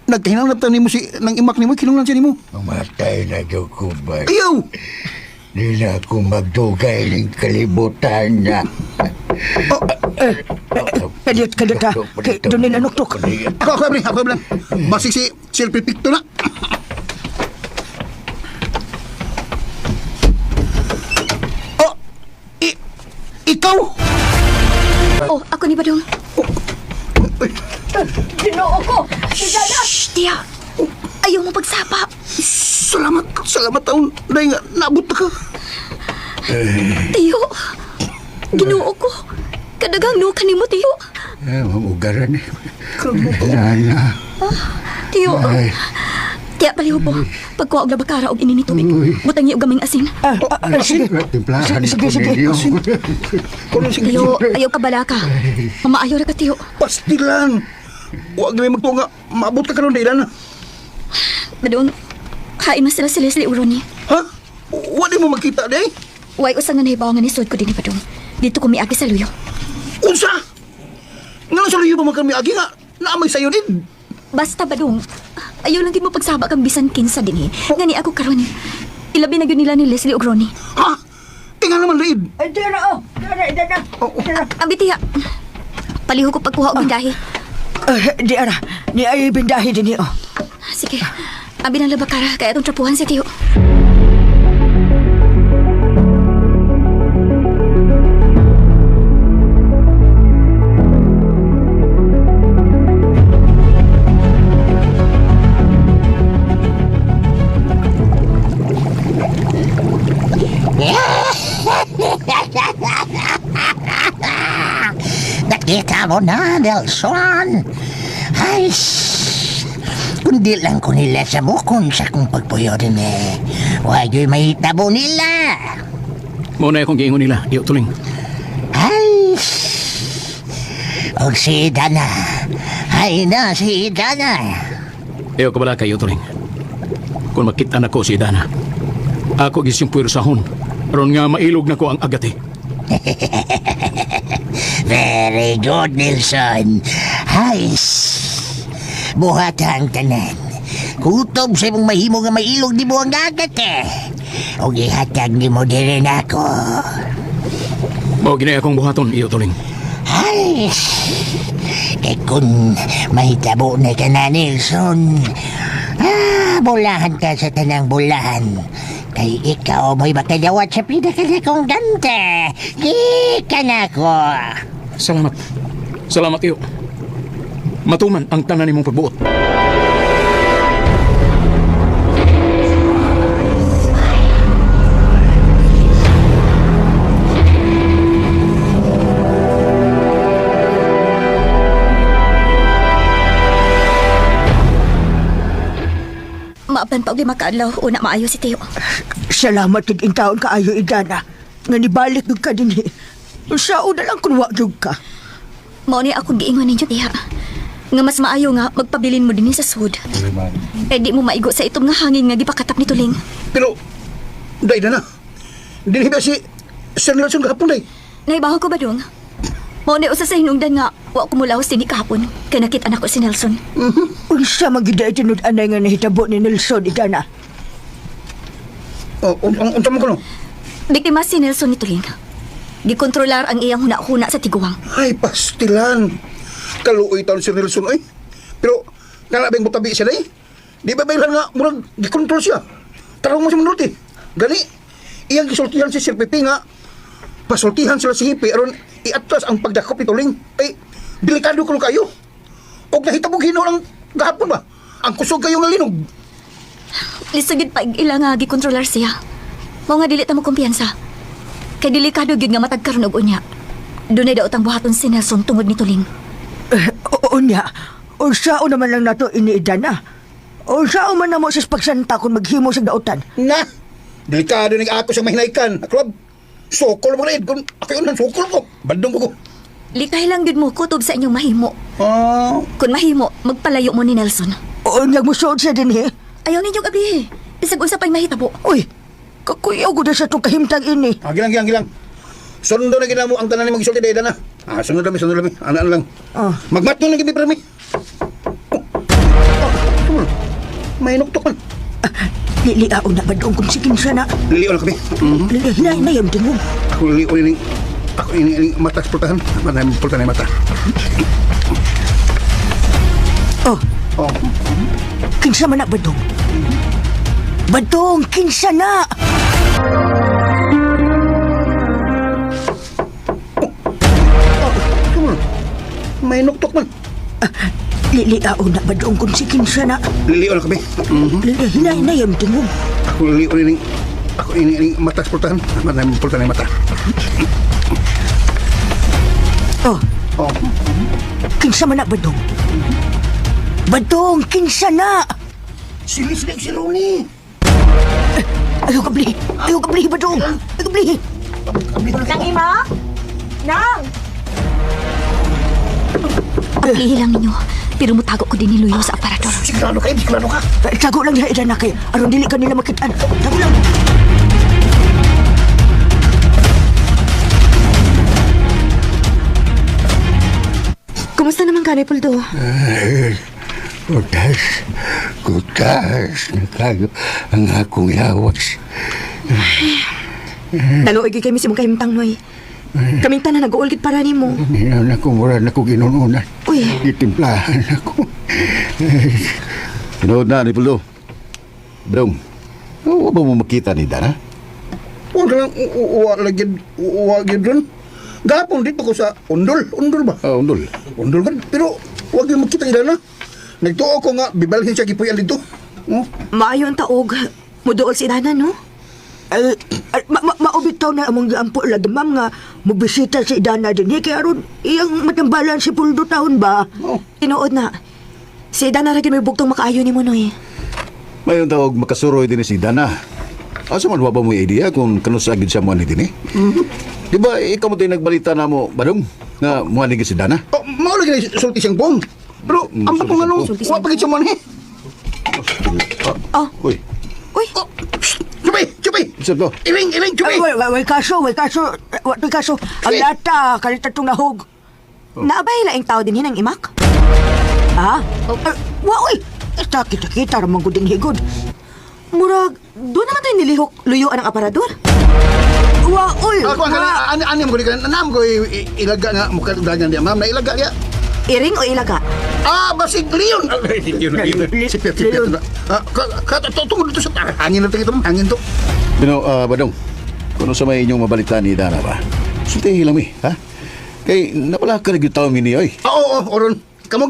nagkahinanglan ni mo si, nang imak ni mo, kinanglan siya ni mo. Mamatay na daw ko, Bads. Ayaw! Di na ako magdugay ng kalibutan niya. Kadiyot ka. Doon din anuktok. Ako lang. Basig si selfie picture na. Oh! Ikaw! Oh, ako ni Badong. Ginoo ko! Shh, Tia. Ayaw mo pagsapa. Salamat taon. Dahil nga, naabot na ka. Tiyo. Ginoo ko. Kadagang no kanimo, Tiyo. Mamugaran eh. Lala. Tiyo. Ay. Tiya, paliho po. Pagkuha og labakara og ini ni tubig. Butang niyo og gaming asin. Sige. Timplahan Sige. Tiyo, ayaw ka bala ka. Mamaayo ra ka, Tiyo. Pastilan. Huwag na may magtunga. Maabot ka karon dahil na. Badong, hain na sila si Leslie Uroni. Ha? Huwag mo magkita, day? Way usang nga nahibawangan ni Sud ko din ni Badong. Dito ko miagi sa luyo. Unsa? Nga sa luyo pa man kami agi nga. Naamay sa'yo din. Basta Badong, ayaw lang gid mo pagsaba kang bisan kinsa dinhi. Ngani ako karon. Ilabi na gyud nila ni Leslie ug Ronnie. Ha? Tingnan naman, Raid. Dara. Abi tiya. Paliho ko pagkuha og bindahi. Di ara. Ni ay bindahi din niyo. Sige. Abi nang labakara kaya atong trapuhan si Tiyo. Nakita mo na, Nelson. Ay, kundi lang ko nila sa bukon sa kong pagpuyo din eh. Huwag yung mahitabo nila. Muna akong giingon nila, iyo tuling. Ay, og si Dana. Ay na si Dana. Iyo kabala kayo tuling. Kung makita na ko si Dana, ako gis yung puwersahon. Aron nga mailog na ko ang agati. Very good, Nelson. Ay, buhat ang tanan. Kutob sa imong mahimo nga mailog di mo ang agat eh. O gihatag ni mo din ako. Mao ginay akong buhaton, iyo tuling. Ay, kung mahitabo na ka na, Nelson, Bulahan ka sa tanang bulahan. Kay ikaw mo'y makadawat sa pinakadakong ganda. Gika na ko. Salamat. Salamat iyo. Matuman ang tanan nimong pagbuot. Maaban pa og 5 kaadlaw una maayo si Teo. Salamat kag intaon kaayo Idana. Nga nibalik gyud ka dinhi. Sao na lang kun wa gyud ka. Mao ni akong giingon ninyo diha. Nga mas maayo nga magpabilin mo dinhi sa sud. Eh di mo maigo sa itom nga hangin nga gipakatap ni Tuling. Pero, day na na. Dili ba si Sir Nelson kahapon, day? Naibaho ko ba dong? Mao ni usa sa hinungdan nga wa ko mulawas dinhi kahapon. Kay nakita na ko si Nelson. Unsa magida tinud anay nga nahitabo ni Nelson Idana? Unta mo ko no? Biktima si Nelson ni Tuling. Gikontrolar ang iyang huna-huna sa tiguang. Ay, pastilan. Kaluoy taon si Nelson, ay. Pero, kalabing mutabi siya, day. Di ba baylan nga, murag, gikontrol siya. Tarong mo siya manulti. Gani, iyang gisultihan si Sir Pepe nga, pasultihan sila si Hipi, aron iatras ang pagdakop ni Tuling. Ay, delikado ko kayo. Og nahitabog hinaw ang gahapon ba? Ang kusog kayo nga linog. Lisagid pa ila nga gikontrolar siya. Mao nga dili ta mo kumpiyansa. Kay delikado gyud nga matag karon og unya. Dunay daot ang buhaton si Nelson tungod ni Tuling. Unya, unsao naman lang nato ini Idana. Unsao man namo sa pagsanta kung maghimo sa daotan. Na, delikado nag ako sa mahinaykan. Aklab, sokol mo rin. Kung ako yun ang sokol ko, bandong ko. Likay lang gyud mo kutob sa inyong mahimo. Kung mahimo, magpalayo mo ni Nelson. Unya mo suod siya dinhi. Ayaw ninyong abihi. Isag usa pa'y mahitabo. Uy, kakuyaw ko na sa itong kahimtang ini. Gilang. Sundo na ginamo ang tanan ni mag-isulti day na. Sunod kami. Ano lang. Magmat na gibi premi. May nuktok man. Liliao na ba doon kung sikin siya na? Liliw na kami. Liliao na yung tingog. Ako ini mata pultahan. Mana pultahan mata. Oh. Kinsa man na Badong? Badong, kinsa na? May nuktok man. Liliao na Badong kung si kinsa na? Liliw na kami. Liliao na yung tingog. Ako ini mata pultahan. Mana pultahan mata. Oh. Kinsa man na Badong? Badong, kinsa na? Silis-silis si Ronnie. Ayaw ka beli, Badong. Ayaw ka beli. Nang ima? Nang! Paglihi lang ninyo. Pero mutago ko din ni Luyo sa aparador. Sigurado ka. Tago lang niya Idana kay. Aron dili ka nila makitaan. Tago lang. Kumusta naman ka, Puldo? Kutas na kayo ang akong yawas. Naluoy kay kami si mong kahimtang, Noy. Kaming tanan nag-uulgit para ni mo. Ninaw na ko, mura na ko ginununan. Uy. Itimplahan ako. Tinood na, Nipuldo. Dong, huwag ba mo makita ni Dana? Huwag lang uwag doon. Gapon dito ko sa undol ba? Undol. Undol ka. Pero huwag yung makita nila na. Nagtuo ko nga, bibalhin siya kipuyan dito. Maayo ang taog. Muduol si Dana, no? Maubitaw na among giampo lagi ma'am nga mubisita si Idana din. Kaya aron iyang matambalan si Puldo taon ba? Tinuod na. Si Dana rin may bugtong makaayo ni mo, Noy. Mayon tawag makasuroy din si Dana. Asa man wa ba mo idea kung kanusagid siya mo ni din eh? Di ba ikaw mo tayo nagbalita na mo, Badong, nga muhanig si Dana? Mao lagi na sulti siyang pong. Pero ang patong ano, wala pagit siya man eh. Uy, Chupay! isa to. Iring, chupay! Way kaso. Ang lata, kalita itong nahog. Naabay laing tao din ng imak? Ha? Uy! Kita ramang guding higod. Murag, doon naman tayo nilihok luyuan ang aparador. Uy! Ako ang ani mo ko ilaga nga mukha dagan dia ma'am na ilaga ya. Iring o ilaga? Basig Leon! Sipir. Tunggu dito sa hangin na ito, hangin to. Badong, kung sa may inyong mabalitan ni Dana ba? Sultihin lang ha? Kay napala ka nag-utaw mini, oy. Oo, Oron. Kamo.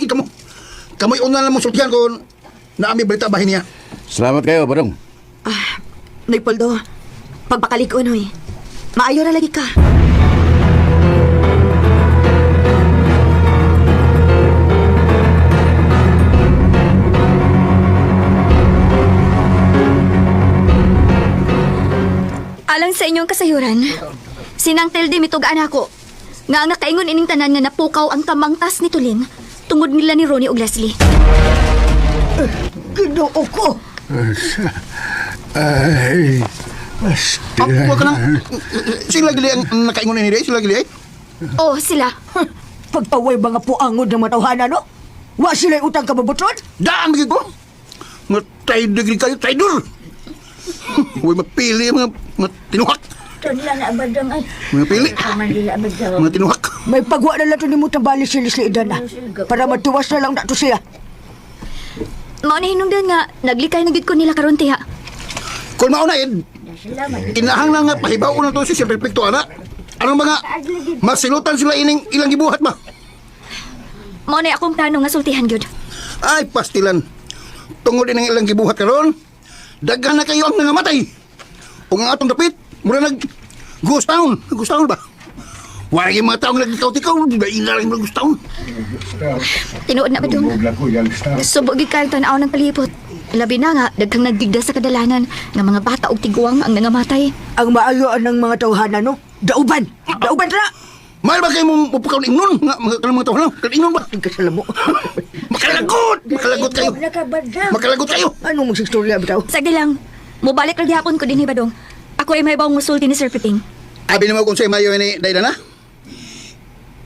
Kamo'y una lang mong sultihan ko na aming balita bahin niya. Salamat kayo, Badong. Leopoldo, pagpakalik ko, noy. Maayo na lagi ka. Alang sa inyong kasayuran, sinang Telde mitugaan ako. Nga ang nakaingon ining tanan nga napukaw ang tamangtas ni Tuling tungod nila ni Ronnie ug Leslie. Ginoo ko. Ay, Huwag ka lang. Sila gili ang nakaingon ni Ray? Sila gili Oh, sila. Pagpaway mga puangod ng matawhana, no? Wa sila'y utang kababutron? Daan lagi ko. Mga traidor. Huwag mapili mga tinuhak. Mga pili. Mga tinuhak. May pagwa na lang ito ni mo tambali si Leslie Idana para matuwas na lang nato siya. Mao na hinungdan nga naglikay na gid ko nila karon tiha. Kung mauna kinahang lang nga pahibaw na to si Sir Perfecto, ana. Anong mga masilutan sila ining ilang gibuhat ba? Mao na akong plano nga sultihan gyud. Ay, pastilan. Tungod din ang ilang gibuhat karon, daghan na kayo ang nangamatay. Kung ang atong dapit, mura ghost town ba? Wala yung mga taong nagtikaw-tikaw, di ba ina lang yung ghost town? Tinuod na ba dong? Subog gid kayo tanaw ng palipot. Labi na nga, daghang nagdigda sa kadalanan nga mga bata og tiguang ang nangamatay. Ang maayoan ng mga tawhana, no? Dauban na! Mahal ba kayo mong pupukaw ng ingnon? Mga tawhan lang, ingnon ba? Kasalam mo. Makalagot kayo! Anong magsistorya bitaw? Sagdi lang, mubalik lagi hapon ko din Badong. Ako ay may bawang musulti ni Sir Piping. Abi naman kung sa'yo mayo ni Daydana?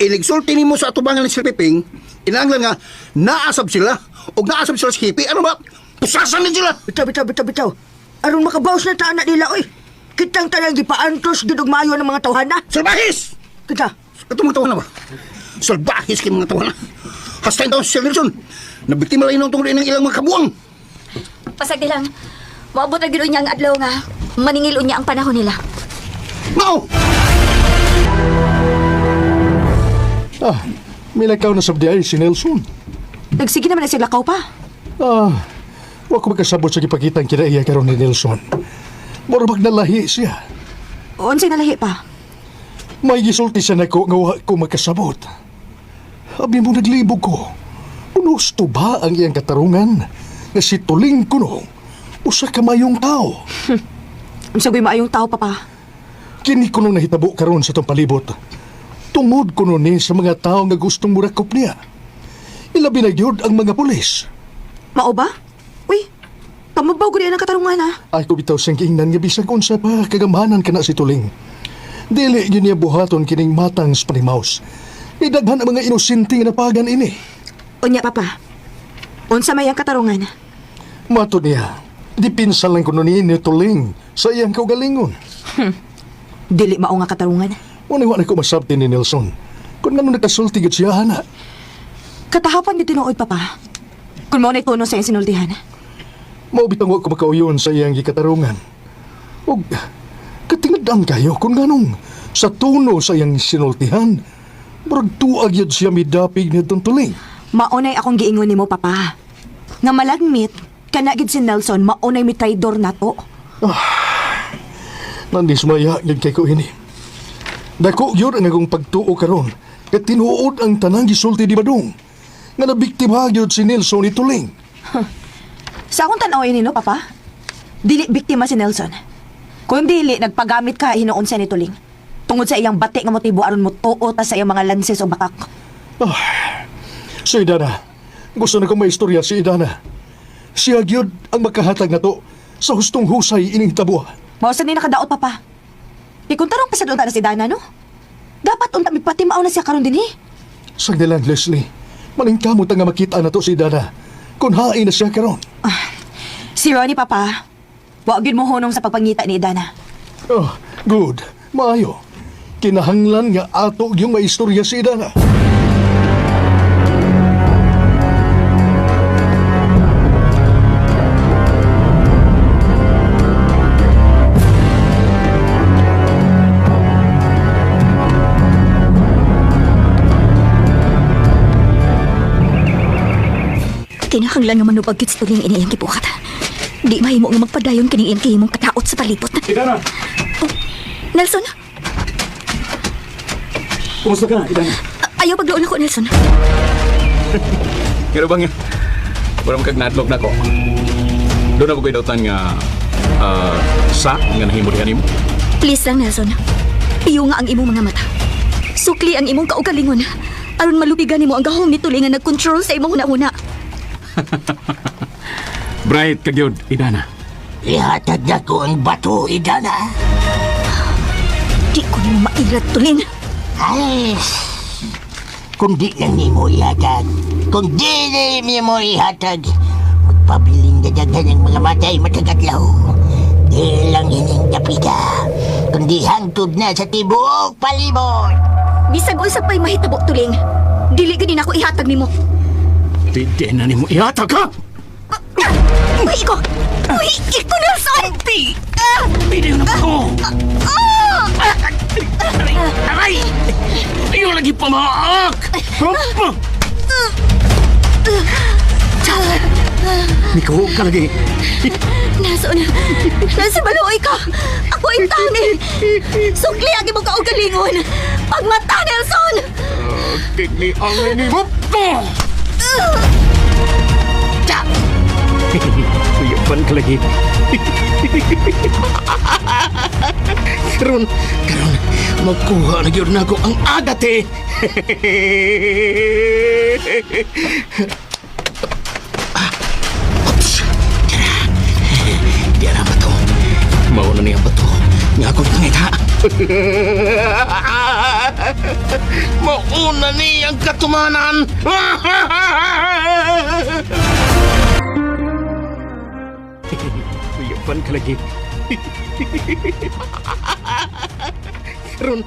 Iligsulti ni mo sa atubangan ni Sir Piping, inanglan nga, naasab sila, o naasab sila sa hipi, ano ba? Pusasan din sila! Bitaw. Aron makabawas na taan na nila, oy. Kitang tanang gipaantos gidugmayo ng mga tawhana. Salbahis! Kita. Ito mga tawhana ba? Salbahis kayo mga tawhana. Hastain taon si Sir Nelson. Nabiktima lang tungkol ng ilang mga kabuang. Pasagdi lang, maabot na ginoon niya ang adlaw nga, maningil niya ang panahon nila. Mao! Milakaw na sabdi ay si Nelson. Nagsige naman na sila kaw pa. Wa ko magkasabot sa gipakitang kinaiya karon ni Nelson. Mura magnalahi siya. Unsay nalahi pa? May gisulti siya nako nga wa ko magkasabot. Abi mo naglibog ko. Unusto ba ang iyang katarungan nga si Tuling kuno usa ka mayong tao? Unsay maayong tao, papa? Kini kuno nahitabo karon sa tong palibot. Tungod kuno ni sa mga tao nga gustong murakop niya. Ilabi na gyud ang mga pulis. Mao ba? Uy, pamabaw ko ang katarungan, ha? Ay ko bitaw siyang kiingnan nga bisag unsa pa kagamanan kana si Tuling. Dili yun niya buhaton kining matang sa panimaus. Idaghan ang mga inosente nga napagan ini. Unya, papa. Unsa may ang katarungan? Mato niya, dipinsan lang kuno ni Tuling sa iyang kaugalingon. Dili mao nga katarungan. Wala ko masabti ni Nelson. Kung nga nung nakasulti gud siya, hana. Katahapan di tinuod, papa. Kung mo na ituno sa iyang sinultihan. Maubitang wa ko makauyon sa iyang gikatarungan. O, katingadaan kayo kung ganong sa tuno sa iyang sinultihan, murag tuag yun siya midapig ni Tuling. Maunay akong giingon nimo, papa. Nga malagmit, kanagid si Nelson, maunay mi traidor nato. Nandismaya yun kay ko ini. Dako yun ang akong pagtuo karon kat tinuod ang tanang gisulti di Badong nga nabiktima yun si Nelson ni Tuling. Sa akong tanawin nino, papa, dili biktima si Nelson. Kung dili, nagpagamit ka hinoon sa ni Tuling. Tungod sa iyang bati nga motibo aron mo tuo ta sa iyang mga lanses o bakak. Si Idana, gusto na kong maistorya si Idana. Siya gyud ang makahatag na to sa hustong husay ining tabuha. Mao sa ni nakadaot, papa. Di kung tarong pasad unta na si Dana, no? Dapat unta mipatimaw na siya karon dinhi. Sagdalan, Leslie. Maningkamot nga makita na to si Idana. Kung hain na siya karon. Si Ronnie, papa. Wag yun mo hunong sa pagpangita ni Idana. Good. Maayo. Kinahanglan nga ato yung maistorya si Idana. Kinahanglan nga manubag gid sa tuling iniyang gibuhat. Di mahimo nga magpadayon kini iyang kahimong kadaot sa palibot. Idana! Nelson, Kumusta ka, Idana? ayaw pagdoon ako, Nelson. Pero bang, wala mo kag natlog na ko. Doon ako kayo dautan nga sa nga nahimurihan mo. Please lang, Nelson. Iyo nga ang imong mga mata. Sukli ang imong kaugalingon. Aron malubigan nimo ang gahom ni tuling nga nag-control sa imong huna-huna. Bright kagyod, Idana. Ihatag na ko ang bato, Idana. Di ko nimo mairat tuling. Ay, kung di na nimo ihatag, kung di na nimo ihatag, magpabiling na daghan ng mga matay matagatlaw. Di lang hining dapita, kundi hangtod na sa tibuok palibot. Bisag unsa pa'y mahitabo tuling. Dili gid nako ihatag nimo. Di na nimo ihatag ka! Uy ko! Uy ko, Nelson! Pili na ko! Aray! Ayaw lagi pamaak! Miko ka lagi! Nelson! Nelson, maluoy ka! Ako ang tani! Sukli ang imong kaugalingon! Pagmata, Nelson! Kini ang inibot ko! Uyapan ka lagi. Karon, magkuha na yun na ako ang agate. Oops! Diyan ang bato. Mauna niya ang bato. Nga akong pangita. Mauna niya ang katumanan. Uyapan ka lagi. Karon,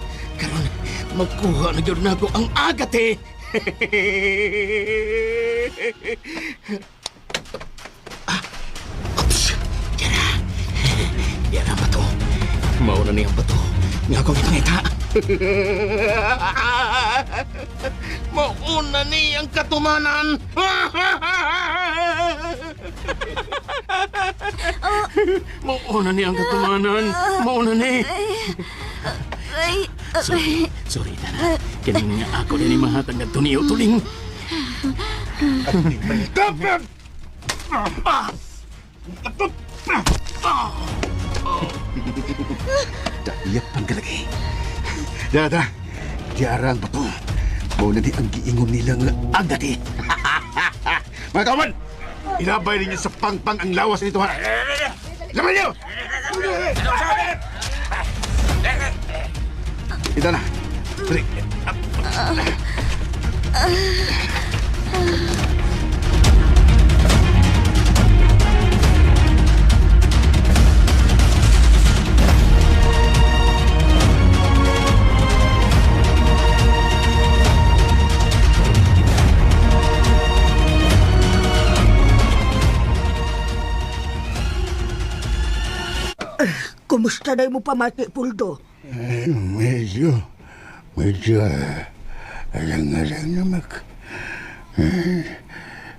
magkuha na yun na ako ang agate. Oops! Diyan ang bato. Mauna niya ang bato. Nga akong ipangita. Mauna niya ang katumanan. Mauna niya ang katumanan. Mauna ni. Sorry, Dana. Kining nga ako din mahatag na tuniyo tuling. Dapat! Iyak pang galagi. Dada, diarang pa to. Mauna di ang giingon nilang agati. Mga kawan, ilabay ninyo sa pangpang ang lawas nito, ha? Laban niyo! Ito na. Dali. Kumusta na mo pamati, Puldo? Medyo, alang-alang na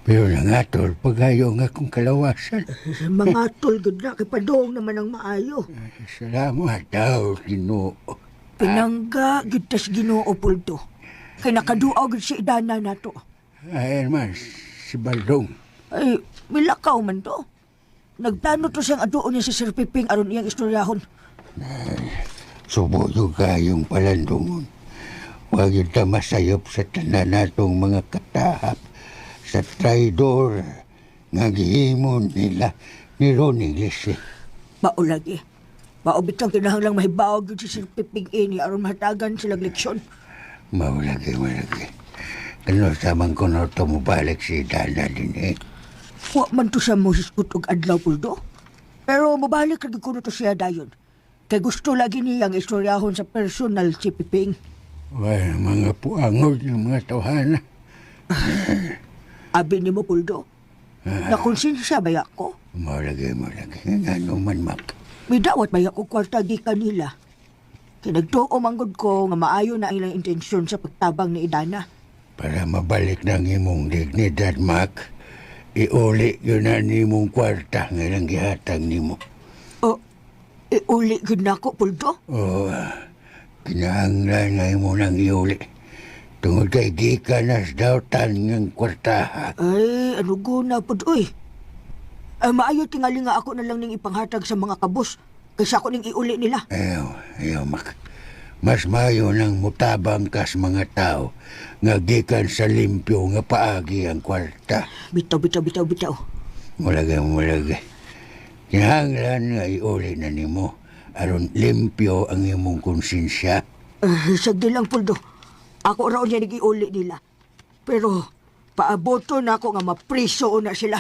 pero nangatol, pagayo nga kong kalawasan. Mga tol, gud na, kay Padong naman ang maayo. Salamat daw, Ginoo. Pinangga, gid tas Ginoo, Puldo. Kay nakaduaw gid si Idana nato. Ay, mas, si Baldong. Ay, milakaw man to. Nagplano to siyang aduon niya si Sir Piping aron iyang istoryahon. Subuyo kayong palandungon. Huwag yun ta masayop sa tanan natong mga katahap sa traidor nga gihimon nila ni Ron Iglesias. Mao lagi. Mao bitang kinahanglang mahibaw gid si Sir Piping ini aron mahatagan silang leksyon. Maulagi. Kano samang kuno tumubalik si Dana din eh. Wa man to siya mo hiskut og adlaw, Puldo. Pero mabalik lagi kuno to siya dayon. Kay gusto lagi niyang istoryahon sa personal si Piping. Well, mga puangod ng mga tawhana. Abi ni mo, Puldo. Nakonsensya ba ako? Maulagi. Nga man, Mak. May dawat ba ako kwarta di kanila? Kinagtuo manggod ko nga maayo na ilang intensyon sa pagtabang ni Idana. Para mabalik ng imong dignidad, Mak. iuli yun na ni mong kwarta nga lang gihatag ni mo. Oh, uli gid nako, Puldo. O, kinahanglan nga mo nang iuli. Tungod kay di ka nas dawtan ng kwartahan. Ay, ano guna, Puldo, Ay, maayo tingali nga ako na lang ning ipanghatag sa mga kabos kaysa ako ning iuli nila. Ayaw, Mak. Mas mayo nang mutabang ka sa mga tao nga gikan sa limpyo nga paagi ang kwarta. Bitaw. Mulagay. Kinahanglan nga iuli na nimo aron limpyo ang imong konsensya. Sagdi lang, Puldo. Ako raw niya nag-iuli nila. Pero, paaboto na ako nga mapriso na sila.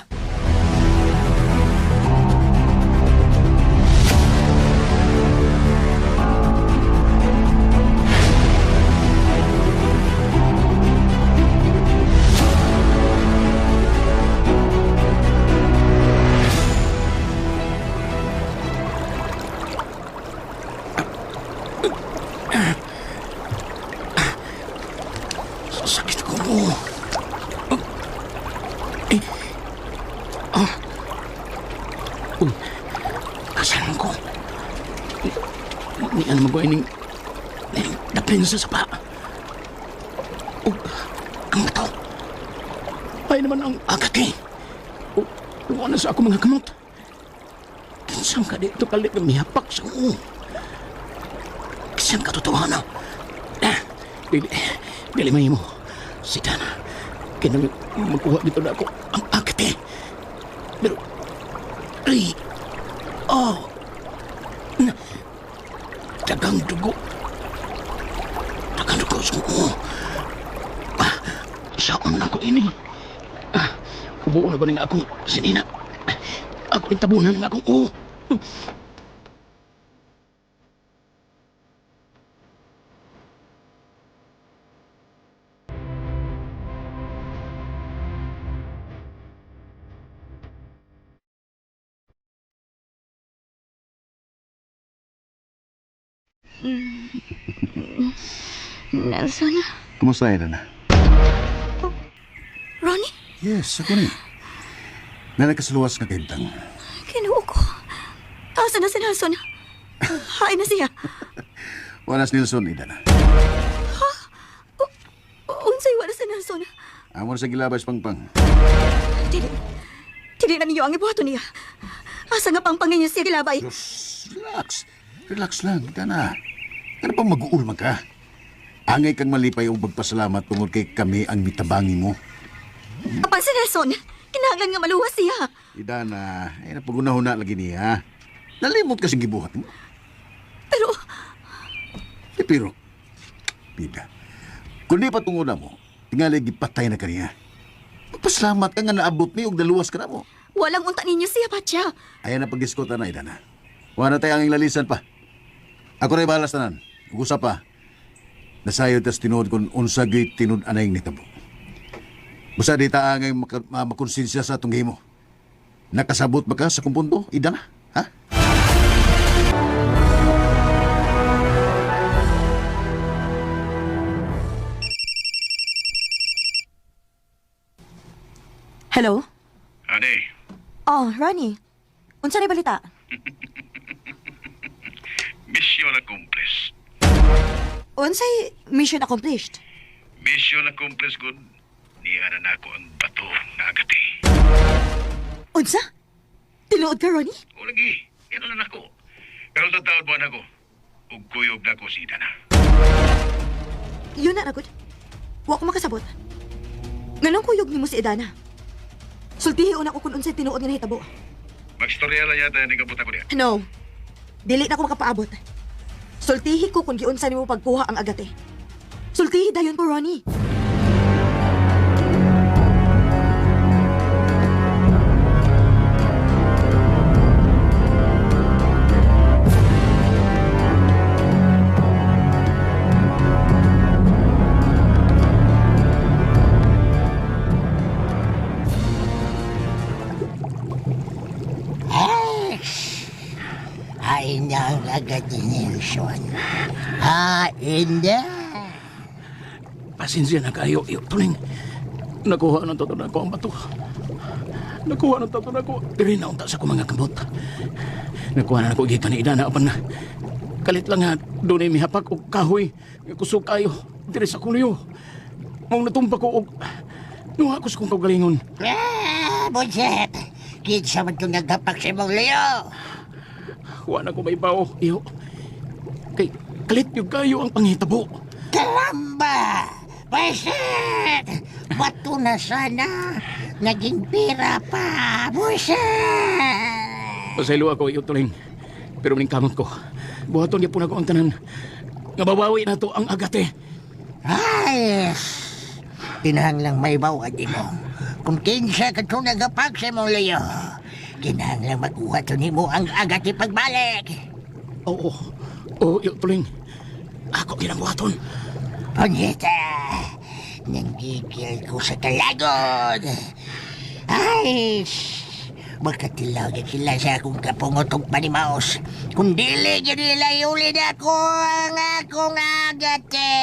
Sakit ko mo. Kasalan ko. Ni alam mo ining dapin sa sapa. Ang ito. Ay naman ang agati. Wala sa ako mga kamot. Kinsang ka dito kalit na mihapak sa mo. Kinsang katotohanan. Dili may mo. Si Dana. Kaya magkuha dito na ako ang agati. Pero, dagang dugo sa mo. Saan na ko ini? Ubuo na ba nga akong sinina? Ako itabunan nga akong Nelson? Kumusta yun, Dana? Ronnie? Yes, ako ni. Na nagkasuluwas nga kaintang. Kinuo ko. Asa na si Nelson? Hain na siya. Wala si Nilson, Dana. Unsay wala si Nelson? Amo na sa gilabas pangpang. Dili na ninyo ang ibuhato niya. Asa nga pangpangin niya siya gilabay? Relax lang, Dana. Ano pang mag-uulman ka? Angay kang malipay o magpasalamat tungod kay kami ang mitabangi mo. Apan si Nelson, kinahanglan nga maluwas siya. Dana, ay napagunahuna lagi niya. Nalimot kasing gibuhat mo. Pero, Pida, kung di pa tunguna mo, tingali gipatay na kaniya. Magpasalamat ka nga naabot niyo og naluwas ka na mo. Walang unta ninyo siya, Patya. Ayan na pag-iskota na, Dana. Wala na tayo ang lalisan pa. Ako na ibalas tanan. Ug-usap pa. Nasayod tas tinuod kung unsa gay tinud anay nitabo. Busa di ta angay makonsensya sa atong gihimo. Nakasabot ba ka sa kumpunto, Dana? Ha? Hello? Ade, Oh, Ronnie. Unsa ni balita? mission accomplished. Unsay mission accomplished? Mission accomplished, good. Niya na ako ang bato na agati. Unsa? Tinuod ka, Ronnie? O lagi, yan na ako. Pero sa taon buwan ako, ug kuyog na ko si Dana. Yun na, Ragod. Wa ko makasabot. Nganong kuyog ni mo si Idana? Sultihi una ko kung unsay tinuod nga nahitabo. Magstorya lang yata ni kabuta ko niya. No. Dili na ko makapaabot. Sultihi ko kung giunsa nimo pagkuha ang agate. Sultihi dayon ko, Ronnie. Hain na ang agad ni Nelson. Hain na. Pasensya na kayo, tuling. Nakuha na to na ko ang bato. Nakuha ng tato na ko. Diri na unta sa ko mga kambot. Nakuha na ako gikan ni Idana apan na. Kalit lang nga, doon ay mihapak o kahoy. Kusog kayo. Diri sa kuliyo. Mong natumpa ko og... Nuha ko sa kong kagalingon. Bonset! Kinsa man itong naghapak sa imong liyo. Huwa na ko may bao, iyo. Kay, kalit yung kayo ang panghitabo. Karamba! Bonset! Bato na sana. Naging pira pa. Bonset! Pasaylo ako, iyo tuling. Pero maning kamot ko. Buhaton niya po na ko ang tanan. Nga babawi na to ang agate. Ay! Kinahanglang may bawad mo. Kung kinsa ka ito nagapag sa mong liyo, kinahanglang makuha to nimo ang agati pagbalik. Oo. Oo, iyo tuling. Ako ginangwaton. Ponyeta, nanggigil ko sa talagod. Ay! Magkatilaw na sila sa akong kapungotong panimaos. Kung dili yun nila iulid ako ang akong agate.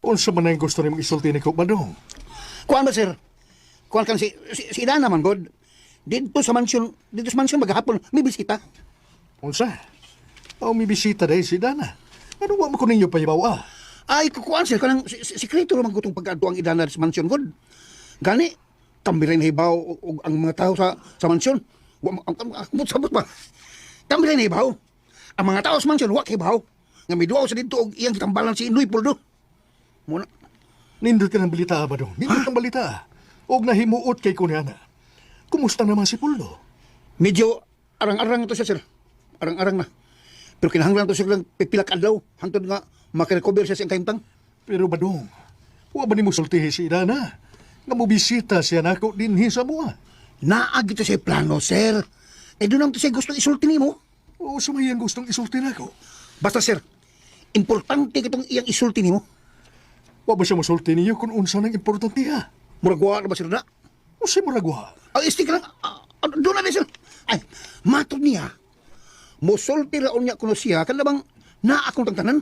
Unsa man ang gusto nimong isulti ni ko, Badong? Kuan ba, sir? Kuan kan si Idana man, God. Dito sa mansyon maghapon, may bisita. Unsa? O may bisita dahil si Dana. Ano wa mo ko ninyo pahibaw Ay, kukuan, sir, kanang sikreto naman ko itong pagkaadto ang Idana sa mansyon, God. Gani, kami rin nahibaw og ang mga tao sa mansyon. Sabot ba? Kami rin nahibaw. Ang mga tao sa mansyon, wak hibaw. Nga may duwaw sa dito og iyang kitambalan si Inoy Puldo. Muna. Nindot ka ng balita, Badong. Nindot ng balita. Og nahimuot kay kunyana. Kumusta naman si Puldo? Medyo arang-arang ito siya, sir. Arang-arang na. Pero kinahanglan ito siya lang pipilak adlaw. Hangtod nga makarecover siya sa kaimtang. Pero Badong, wa ba ni mo sultihi si Idana? Nga mo bisita siya nako dinhi sa mua. Naag ito siya plano, sir. Eh doon naman ito siya gusto isulti ni mo. O sumayan gustong isulti nako. Basta, sir, importante kitong iyang isulti ni mo. Wa ba siya masulti niyo kung unsa nang importante ha? Muragwa na ba, sir, na? O si Maragwa? Ay, istig lang. Doon na, sir. Ay, matod niya. Musulti raon niya kuno siya. Kaya bang naakong tanan?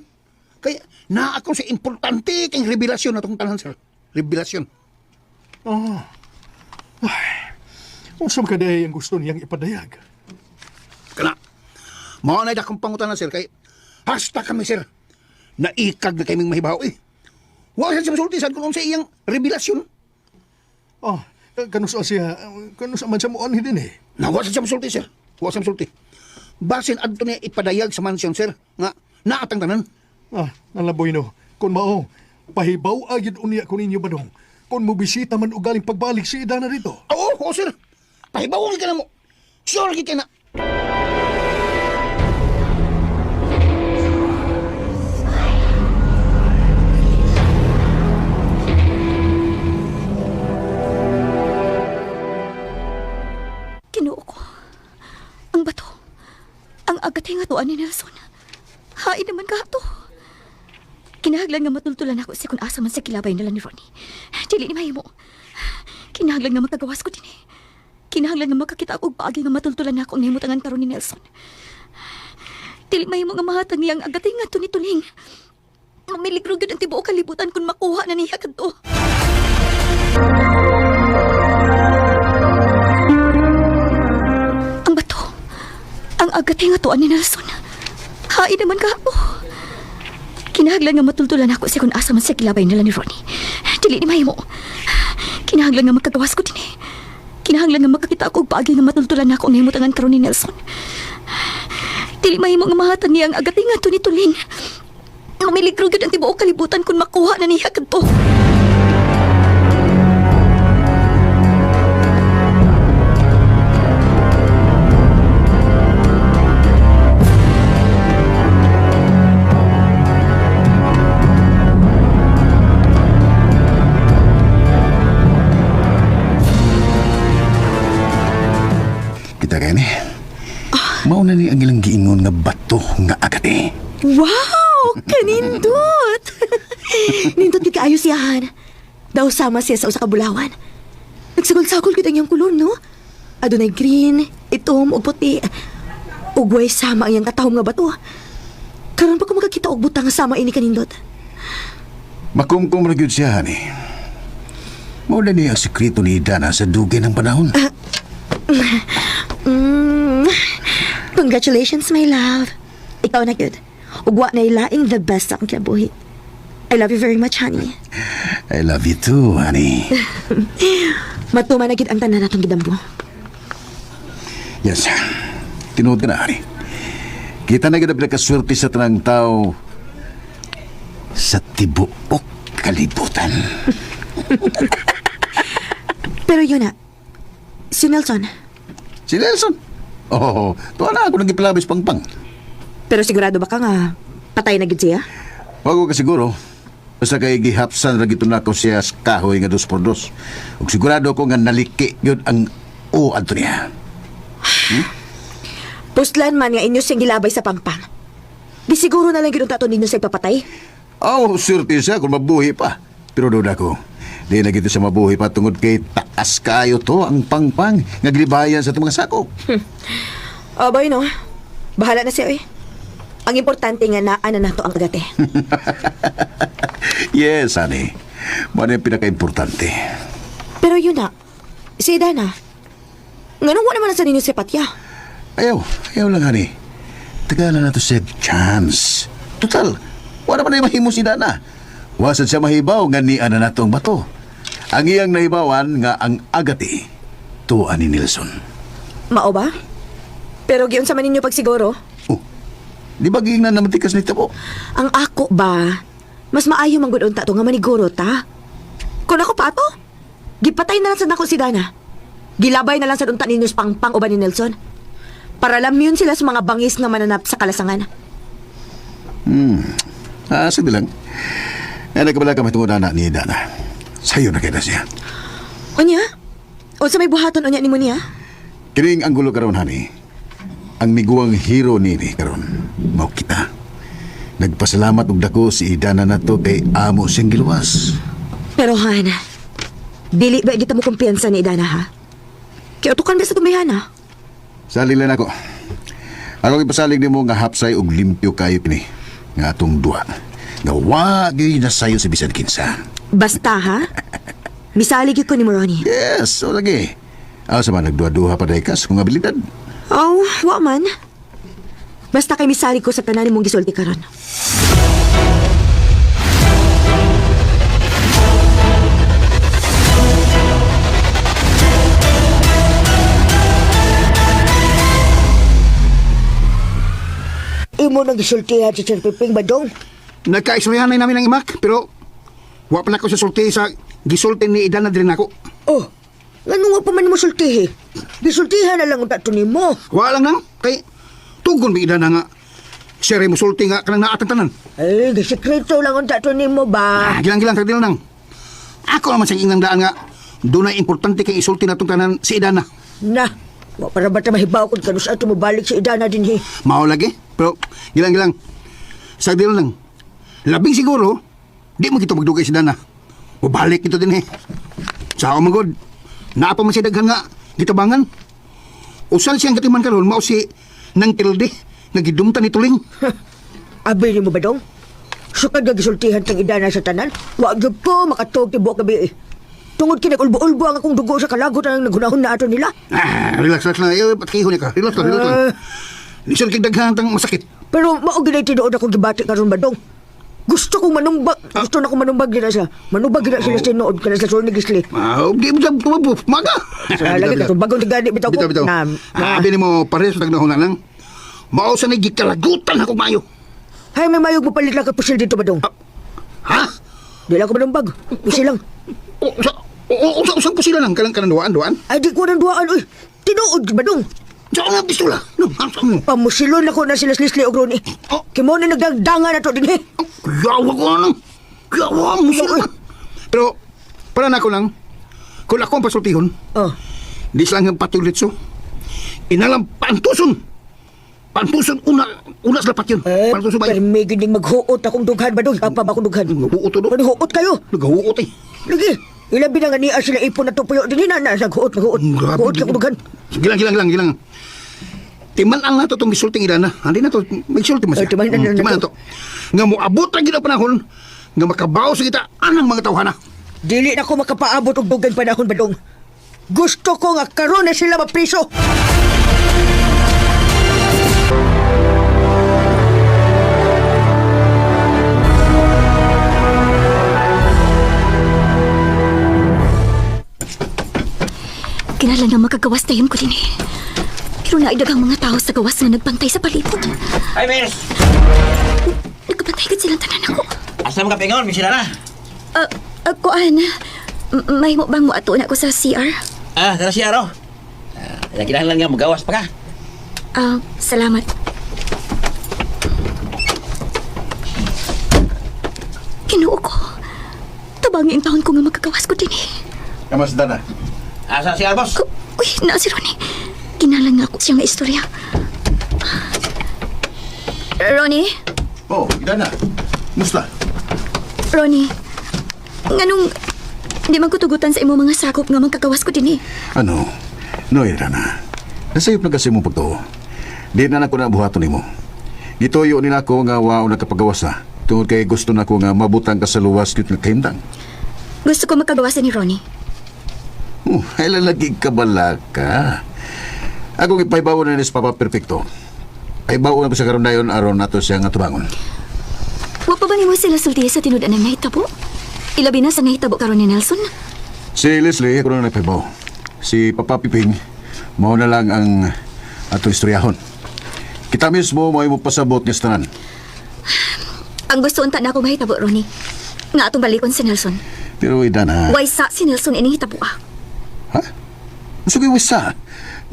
Kaya naakong siya importante kayong revelasyon na itong tanan, sir. Revelasyon. Ay, unsa man kaday ang gusto niyang ipadayag? Kana. Mga na akong pangutan na, sir. Kay hasta kami, sir. Naikag na kaming mahibaw, eh. Huwag siya masulti sa kung sa iyang revelasyon. Kanusa siya, kanusa man siya mo anhin din eh. Huwag siya masulti, sir. Huwag siya masulti. Basin adto niya ipadayag sa mansyon, sir. Nga, naatang tanan. Nalaboy no. Kung mao, pahibaw agad unya ko ninyo, Badong. Kung mo bisita man ugaling pagbalik si Idana rito. Oo, sir. Pahibawon ka na mo. Sure ka na. Kinuo ko. Ang bato. Ang agate nga tuan ni Nelson. Hain naman ka to. Kinahaglan nga matultulan ako si kung asa man sa kilabay nila ni Ronnie. Dili ni mahimo. Kinahaglan nga magkagawas ko din eh. Kinahanglan nga makakita ako og paagi nga matultulan ako ang nahimutangan karon ni Nelson. Dili mahimo nga mahatag niyang agate nga to ni Tuling. Mamiligro gyud ang tibuok kalibutan kung makuha na niya kadto. Ang bato. Ang agate nga tuan ni Nelson. Hain naman ka ako. Kinahanglan nga matultulan ako si kung asa man sa kilabay nila ni Ronnie. Dili ni mahimo. Kinahanglan nga magkagawas ko din eh. Kinahanglan nga makakita ako og paagi nga matultulan ako ang nahimutangan karon ni Nelson. Dili mahimo nga mahatag niya ang agate nga to ni Tuling. Mamiligro gyud ang tibuok kalibutan kung makuha na niya kadto. Kita kaya ni. Mauna ni ang ilang giingon nga bato nga agate. Wow! Oh, kanindot! Nindot gid kaayo siyahan. Daw sama siya sa usa ka bulawan. Nagsagol-sagol gid ang iyang kulon, no? Adunay green, itom, ug puti. Ug way sama ang iyang katahom nga bato. Karon pa ko makakita og butang nga sama ini kanindot. Makumkum ra gyud siya, honey. Mao na niya ang sekreto ni Dana sa dugay ng panahon. Congratulations, my love. Ikaw na good. Ug wa na ilaing the best sa akong kinabuhi. I love you very much, honey. I love you too, honey. Matuman na gid ang tanan natong gidambo. Yes. Tinuod ka na, honey. Kita na gid ang pinakaswerte sa tanang tao sa tibuok kalibutan. Pero yun na. Si Nelson. Si Nelson? Oo, tuwa na ako nagipalabis pangpang. Pero sigurado ba ka nga patay na gid siya? Wag ko ka siguro. Basta kay gihapsan ra gito nako siya sa kahoy nga 2x2. Ug sigurado ko nga naliki yun ang adto niya. Puslan man nga inyo siyang gilabay sa pangpang. Di siguro na lang ginuntato ninyo sa ipapatay? Oh, surti siya kung mabuhi pa. Pero doon ako, di na gito siya mabuhi pa tungod kay taas kayo to ang pangpang nga glibayan sa itong mga sakop. Abay no, bahala na siya eh. Ang importante nga naan na nato ang kagate. Yes, honey. Mo na yung pinaka-importante. Pero yun na, si Dana, nga nung wala naman na sa ninyo si Patya. Ayaw lang, honey. Tagalan na to siya chance. Total, wala pa na yung mahimo si Dana. Wasad siya mahibaw nga ni ana na to ang bato. Ang iyang nahibawan nga ang agati, tuwa ni Nelson. Mao ba? Pero giyon sa man ninyo pagsiguro? Di ba giing na namatikas nito po? Ang ako ba, mas maayo manggudon ta to nga maniguro ta. Kung ako pa to, gipatay na lang sa nako si Dana. Gilabay na lang sa dunta ninyo sa pangpang uban ni Nelson. Para lamyon sila sa mga bangis nga mananap sa kalasangan. Sige lang. Nagkabala ka matungod na ni Dana. Sa'yo na kaya siya. Onya? O sa may buhaton onya ni mo niya? Kining ang gulo karon, honey. Ang miguang hero nini karon, mao kita. Nagpasalamat og dako si Dana na to kay amo siyang giluwas. Pero Han, dili ba kita mo kumpiyansa ni Dana ha? Kaya utukan ba sa tumihan ha? Salig lang ako. Ako ipasalig nimo nga hapsay og limpyo kayo kini. Nga atong duha. Nga wagi na sayo sa bisan kinsa. Basta ha? Misalig ko ni Moroni. Yes, o lagi. Ako sa mga nagduha-duha pa daykas kung abilidad. Oh, wa man. Basta kay misalig ko sa tanan mong gisulti karon. Imo nang gisultihan si Sir Piping Badong. Nagkaisurihan na namin ang imak, pero wa pa na ko sa sulti sa gisulti ni Idan na din ako. Oh, ano nga pa man mo sultihi? Gisultihan na lang ang tato ni mo. Wa lang nang, kay tugon mi Idan na nga. Siya rin mo sulti nga kanang naatang tanan. Ay, gisekreto lang ang tato ni mo ba? Gilang-gilang, kagdil nang. Ako naman siyang ingang daan nga, doon na importante kay isulti na itong tanan si Idan na. Na, wa para ba ta mahibaw kung kanus ato mo balik sa idana din hi. Mao lagi, pero gilang-gilang. Sagdil lang. Labing siguro, di mo kita magdugay si Dana. Mabalik ito din eh. Sa ako magod, naapa man siya daghan nga, gitabangan. Usan siyang katiman karon mao si nang tilde, nagidumta ni Tuling. Abi ni mo ba dong? Sukad nga gisultihan tang idana sa tanan, wa gyud ko makatog tibuok gabi eh. Tungod kinag-ulbo-ulbo ang akong dugo sa kalagot ang naghunahon na ato nila. Relax lang. Patkihon ka. Relax lang. Lisan kay daghan tang masakit. Pero mao gid tinuod ako gibati karon ba dong? Gusto kong manumbag. Gusto na akong manumbag nila siya. Manubag nila sila tinuod kana sa sulod ni Gisli. Di mo siya tumabo. Maga. Sa lagi ka bagong tigani bitaw ko. Bitaw. Abi ni mo pares sa tagnahon lang. Mao sa nagikalagutan ako mayo. Hay may mayog mo palit lang ka pusil dito ba dong? Ha? Di lang ko manumbag. Pusil lang. Usang po sila lang kanang duaan? Ay di ko nang duaan. Uy, tinuod ba dong? Diyan nga pistola. Pamusilon ako na sila Slisli og Ronnie. Kimo na nagdagdanga na to din eh. Yawa ko lang. Yawa mo sila. Pero, para na ako lang, kung ako ang pasultihon, di sila nga patulitso, inalang pantuson. Pantuson una sa lapat yun. Pantuson ba? Pero may gining maghuot akong dughan ba doon? Papa ba akong dughan? Naghuot to do. Maghuot kayo. Naghuot eh. Lagi. Ilabi na nga niya sila ipon na tupuyo din na naghuot. Grabe. Huot akong dughan. Gilang. Timan ang nato itong gisulting idana. Hindi na to. May sulti man siya. Timan na to. Nga mo abot lagi na panahon. Nga makabaw sa kita. Anang mga tawhana. Dili na ko makapaabot og dugan panahon ba dong. Gusto ko nga karon na sila mapriso. Kinala na magagawas tayo ko din eh. Pero naidagang mga tao sa gawas nga nagbantay sa palibot. Ay, miss! Nagkabantay ka silang tanan ako. Asa mo ka pingon, miss Idana? Kuan, may mo bang mo ato na ko sa CR? Tara siya, Aro. Kinahanglan nga magawas pa ka. Salamat. Kinuo ko. Tabangin taon ko nga magagawas ko din eh. Kamas Dana. Asa siya, boss? Uy, na si Ronnie. Kinalang nga ako siya nga istorya. Ronnie? Oh, Dana. Musta? Ronnie, nganong di man ko tugutan sa imo mga sakop nga magkagawas ko din eh. Ano? No, Dana. Nasayop na kasi mong pagtuo. Di na ako na buhaton nimo. Gituyo nila ako nga wow na kapagawas na. Tungod kay gusto na ko nga mabutang ka sa luwas kit nga kahimtang. Gusto ko magkagawasan ni Ronnie. Ay lalagig ka bala ka. Ako ipaibaw na ni Papa Perfecto. Ay bawo na ko sa karon dayon aron nato siya nga tubangon. Wa pa ba nimo sila sultiya sa tinud-an ng nahitabo? Ilabi na sa nahitabo karon ni Nelson. Si Leslie ako na nagpaibaw. Si Papa Piping mao na lang ang ato istoryahon. Kita mismo mo pasabot nga tanan. Ang gusto unta na ako mahitabo, Ronnie. Nga atong balikon si Nelson. Pero Idana. Why sa si Nelson ining hitabo ah? Ha? Sugi wisa.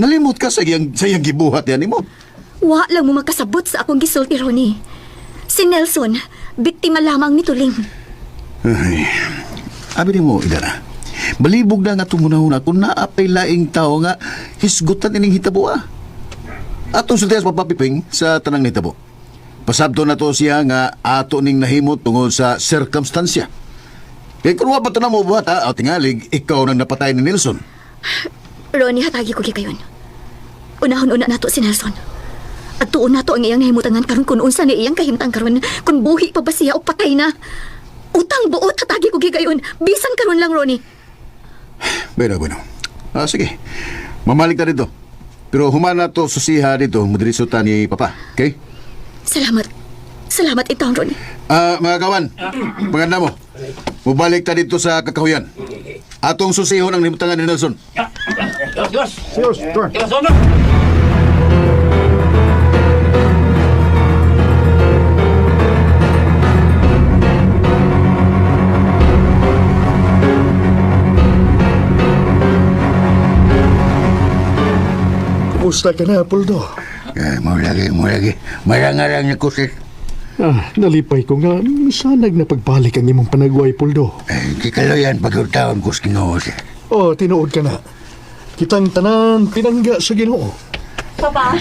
Nalimot ka sa iyang gibuhat yan nimo. Wa lang mo magkasabot sa akong gisulti, Ronnie. Si Nelson, biktima lamang ni Tuling. Ay, abi ni mo, Idana. Balibog na nga tumunahon kung naapay laing tao nga hisgutan ining hitabo ah. Atong sultias papapiping sa tanang hitabo. Pasabto na to siya nga ato ning nahimot tungod sa circumstansya. Kaya kung wapa ito na mo buhat ha, o tingalig, ikaw nang napatay ni Nelson. Ronnie, hatagi ko kayon. Unahon-una nato si Nelson. At tuon nato ang iyang nahimutangan karon kung unsa ni iyang kahimtang karon kung buhi pa ba siya o patay na. Utang buot hatagi ko gayon. Bisan karon lang, Ronnie. Bueno. Sige. Mamalik na dito. Pero humana to susiha dito, madrisutan ni Papa. Okay? Salamat itaon, Ronnie. Mga kawan, maganda mo. Mubalik ta dito sa kakahuyan. Atong susihon ang limutangan ni Nelson. Serious, Tor. Kumusta ka na, Poldo? Mo lagi. Marangarang na kusit. Nalipay ko nga, sanag na pagbalik ang imong panagway, Poldo. Di kaloyan pagkutaon ko sa Ginoo. Oh, tinuod ka na. Kitang tanan pinangga sa Ginoo. Papa,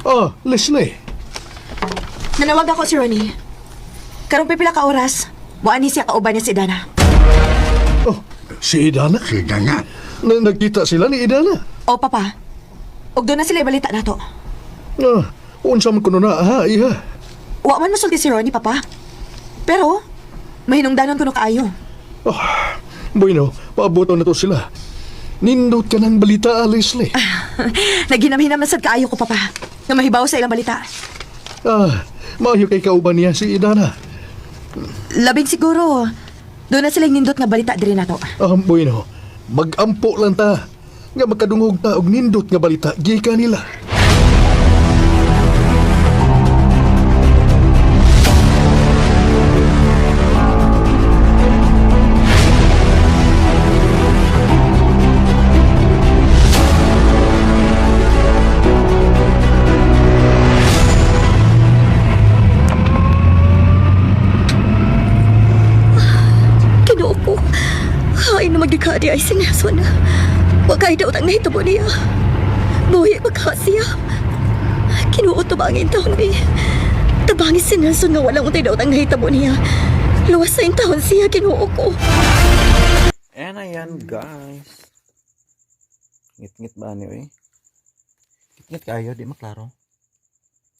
Oh, Leslie. nanawag ako si Ronnie. Karong pipila ka oras, buwan ni siya kauban niya si Dana. Oh, si Idana? Si Dana. Nagkita sila ni Idana? O, Papa. Og doon na sila balita nato. Unsa man kuno na, ha, iha? Wa man masulti si Ronnie, Papa. Pero, mahinungdanon ko no kaayo. Oh, bueno, paaboto na to sila. Nindot ka ng balita, Leslie. Naginamhinam na sad kaayo ko, Papa. Nga mahibaw sa ilang balita. Maayo kay kauban niya si Idana. Labing siguro, doon na silang nindot nga balita diri nato. Bueno, mag-ampo lang ta. Nga magkadungog ta og nindot nga balita, gika nila. Kinuo ko. Hain na magigadi ay si Nelson. Wakay daw tang nahitabo niya. Buhi magka siya. Kinuot tabangin taon, be. Tabangin si Nelson nga walang untay daw ang nahitabo niya. Luwas sa taon siya, kinuo ko. And ayan guys. Ngit-ngit ba niyo eh? Ngit-ngit kayo, di maklaro.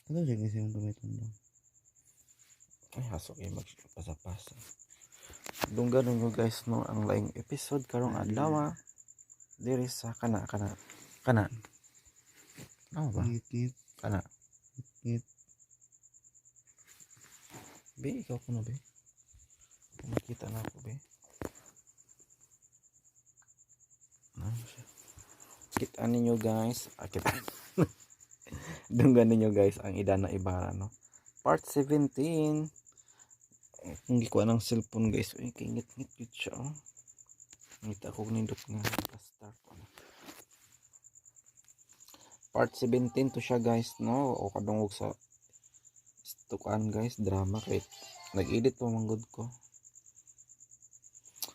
Ano siya kasi yung tumitundong? Ay, hasok yung magpasa-pasa. Dunggan nyo guys no, ang laing episode karong adlaw. Diri sa kana. Ano ba? Ngit-ngit. Kana. Ngit-ngit. Be, ikaw ko na be. Makita na ako be. Ano siya? Kita ninyo guys. Kita. Dunggan ninyo guys ang Idana Ibarra no. Part 17. Hindi ko ng cellphone guys. Uy, kingit-ngit yun siya oh. Ngita ko nindot nga. Start ko na. Part 17 to siya guys no. O kadungog sa tukan guys. Drama kay nag-edit po manggod ko.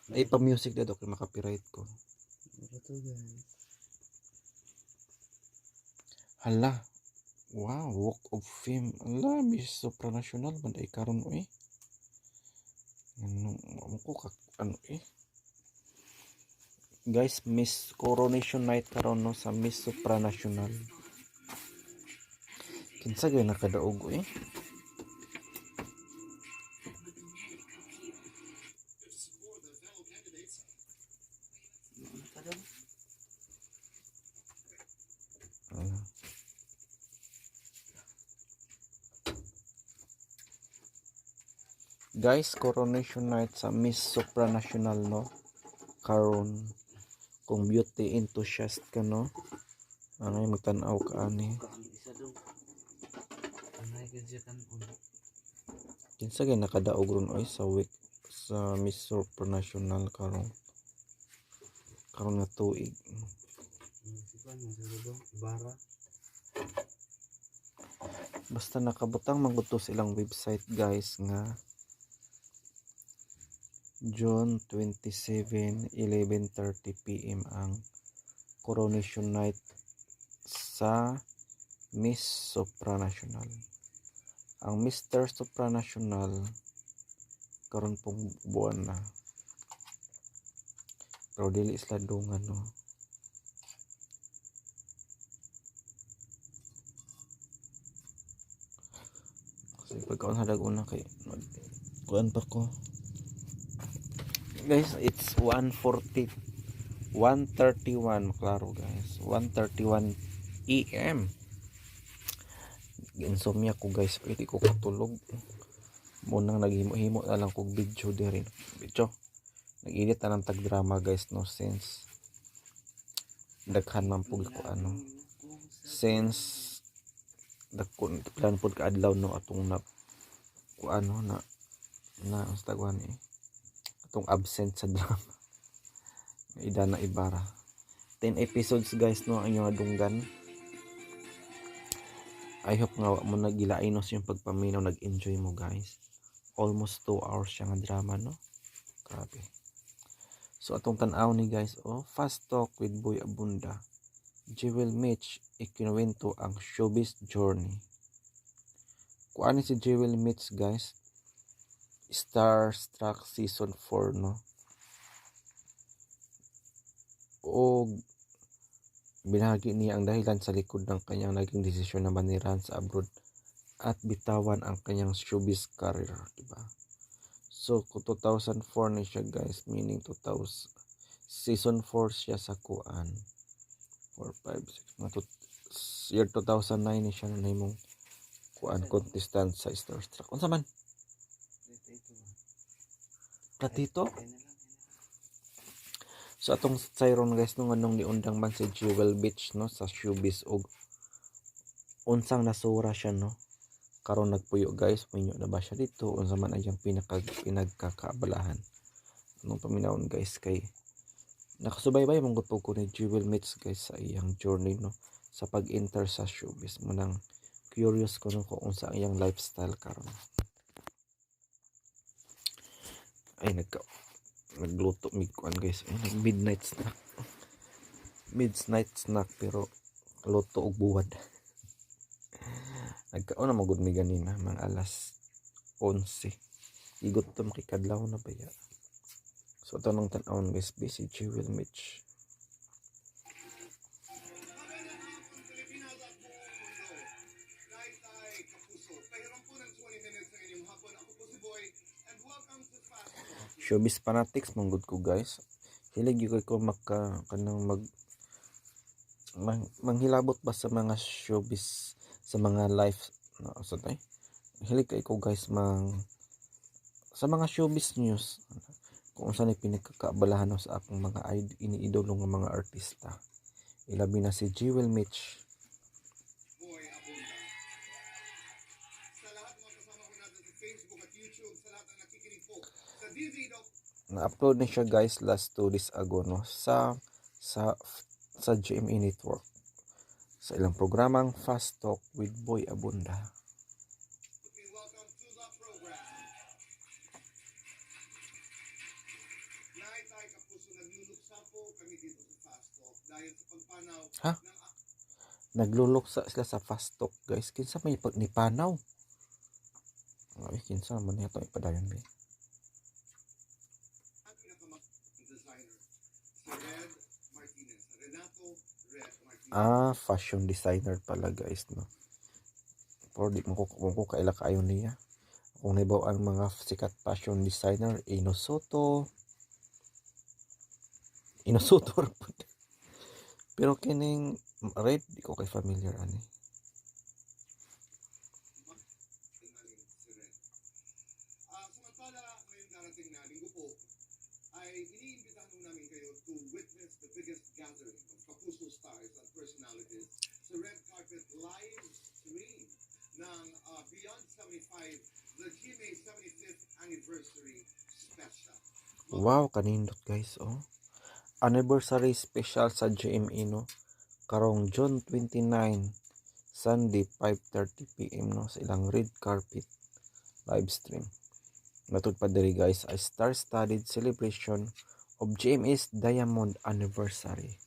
Ay pa music na daw kay makapiright ko. Ito guys. Hala. Wow, Walk of Fame. Hala, Miss Supranational banday karon eh. Ano ko ano eh. Guys, Miss Coronation Night karon no sa Miss Supranational. Kinsa gyud nakadaog eh. Guys, Coronation Night sa Miss Supranational no. Karon kung beauty enthusiast ka no. Ano yung magtanaw ka ani. Kinsa gyud nakadaog ron oy sa week sa Miss Supranational karon. Karon nga tuig. Basta nakabutang mangguto silang website guys nga June 27, 11:30 PM ang Coronation Night sa Miss Supranational. Ang Mr. Supranational karon pong buwan na. Pero dili isla dungan no. Kasi pagkaon hadag una kay kuan pa ko. Guys, it's 1:31 klaro guys. 1:31 AM. Insomnia ko guys, pwede ko katulog. Munang naghimo-himo na lang kog video diri. Video. Nag-edit na ng tag-drama guys no since daghan man pug ko ano. Since dakon plan pud ka adlaw no atong na ko ano na ang tagwan eh. Atong absent sa drama. Idana Ibarra. 10 episodes guys no ang inyong adunggan. I hope nga mo nagilainos yung pagpaminaw, nag-enjoy mo guys. Almost 2 hours siya nga drama no. Grabe. So atong tan-aw ni guys Fast Talk with Boy Abunda. Jewel Mitch ikinuwento ang showbiz journey. Kuan si Jewel Mitch guys. Starstruck season 4 no. O binahagi niya ang dahilan sa likod ng kanyang naging desisyon na maniran sa abroad at bitawan ang kanyang showbiz career, diba? So 2004 na siya guys, meaning 2000 season 4 siya sa kuan 4, 5, 6 year 2009 na siya na himong kuan contestant sa Starstruck. Unsa man? Platito? So atong sayron guys nung anong niundang man si Jewel Beach no sa showbiz og unsang nasura siya no. Karon nagpuyo guys, minyo na ba siya dito? Unsa man ayang pinagkakaabalahan. Anong paminawon guys kay nakasubaybay mong gud ko ni Jewel Beach guys sa iyang journey no sa pag-enter sa showbiz. Manang curious ko no kung unsa ang iyang lifestyle karon. Ay nagluto kuan guys ay midnight snack pero luto og buwad. Nagkaon na magud mi ganina mga alas 11. Igot to makikadlaw na ba ya. So ito nung tanawon guys, si Jewel Mitch. Showbiz fanatics manggod ko guys. Hilig gyud ko kanang manghilabot ba sa mga showbiz, sa mga live na sa tay. Hilig kay ko guys sa mga showbiz news kung saan ay pinagkakaabalahan sa akong mga iniidolo ng mga artista. Ilabi na si Jewel Mitch. Na-upload na siya guys last 2 days ago no sa GMA Network sa ilang programang Fast Talk with Boy Abunda. Ha? Nagluluksa sila sa Fast Talk guys. Kinsa may nipanaw? Ay, kinsa man ito ipadayon ba? Fashion designer pala guys no. Pero di mo ko kaila kayo niya. Kung naibaw ang mga sikat fashion designer, Inosoto pero kining red di ko kay familiar ani. Samantala ngayong darating na linggo po ay iniimbitahan namin kayo to witness the biggest gathering of Kapuso stars and personalities sa red carpet live stream ng Beyond 75, the GMA 75th anniversary special. Wow, kanindot guys oh. Anniversary special sa GMA no. Karong June 29, Sunday 5:30 PM no sa ilang red carpet live stream. Matod pa diri guys, a star-studded celebration of GMA's Diamond Anniversary.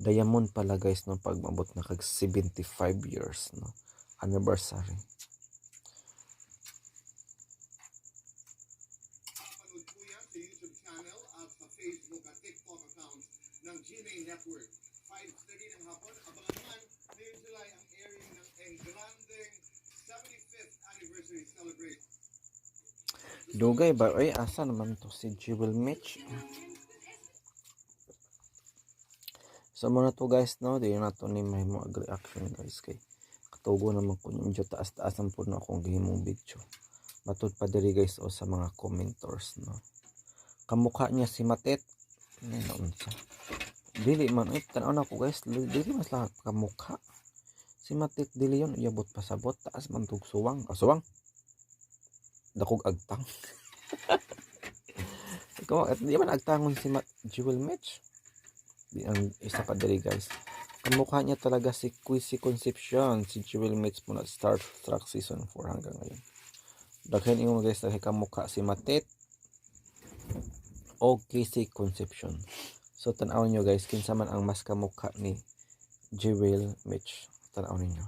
Diamond pala guys no pag mabot na kag 75 years no anniversary. Panood po yan sa YouTube channel at sa Facebook at TikTok accounts ng GMA Network. 5:30 ng hapon, abangan naman ngayon July ang airing ng engrandeng 75th anniversary celebration. Dugay ba? Ay, asa naman to si Jewel Mitch? So muna to guys no, di na to ni may mo reaction guys kay katugo naman ko yung medyo taas-taasan po na akong gihimong video. Matod pa diri guys o sa mga commenters no. Kamukha niya si Matet. Ano sa? Dili man tanaw na ko guys, dili mas lahat kamukha. Si Matet dili yon iabot pa sabot taas man tug suwang. Suwang. Dakog agtang. Ikaw, di man agtangon si Jewel Mitch. Di ang isa pa dali guys. Kamukha niya talaga si Quizzy Concepcion, si Jewel Mitch muna Star Trek Season 4 hanggang ngayon. Daghan ingon guys dahil kamukha si Matet o Quizzy Concepcion. So tanaw nyo guys, kinsa man ang mas kamukha ni Jewel Mitch. Tanaw ninyo.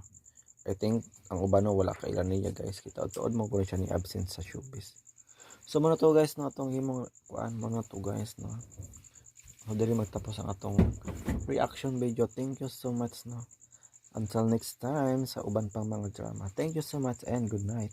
I think ang ubano wala kailan niya guys. Kita tuod mo ko siya ni absent sa showbiz. So muna to guys no atong himong kuan muna to guys no. So diri magtapos ang atong reaction video. Thank you so much no. Until next time sa uban pang mga drama. Thank you so much and good night.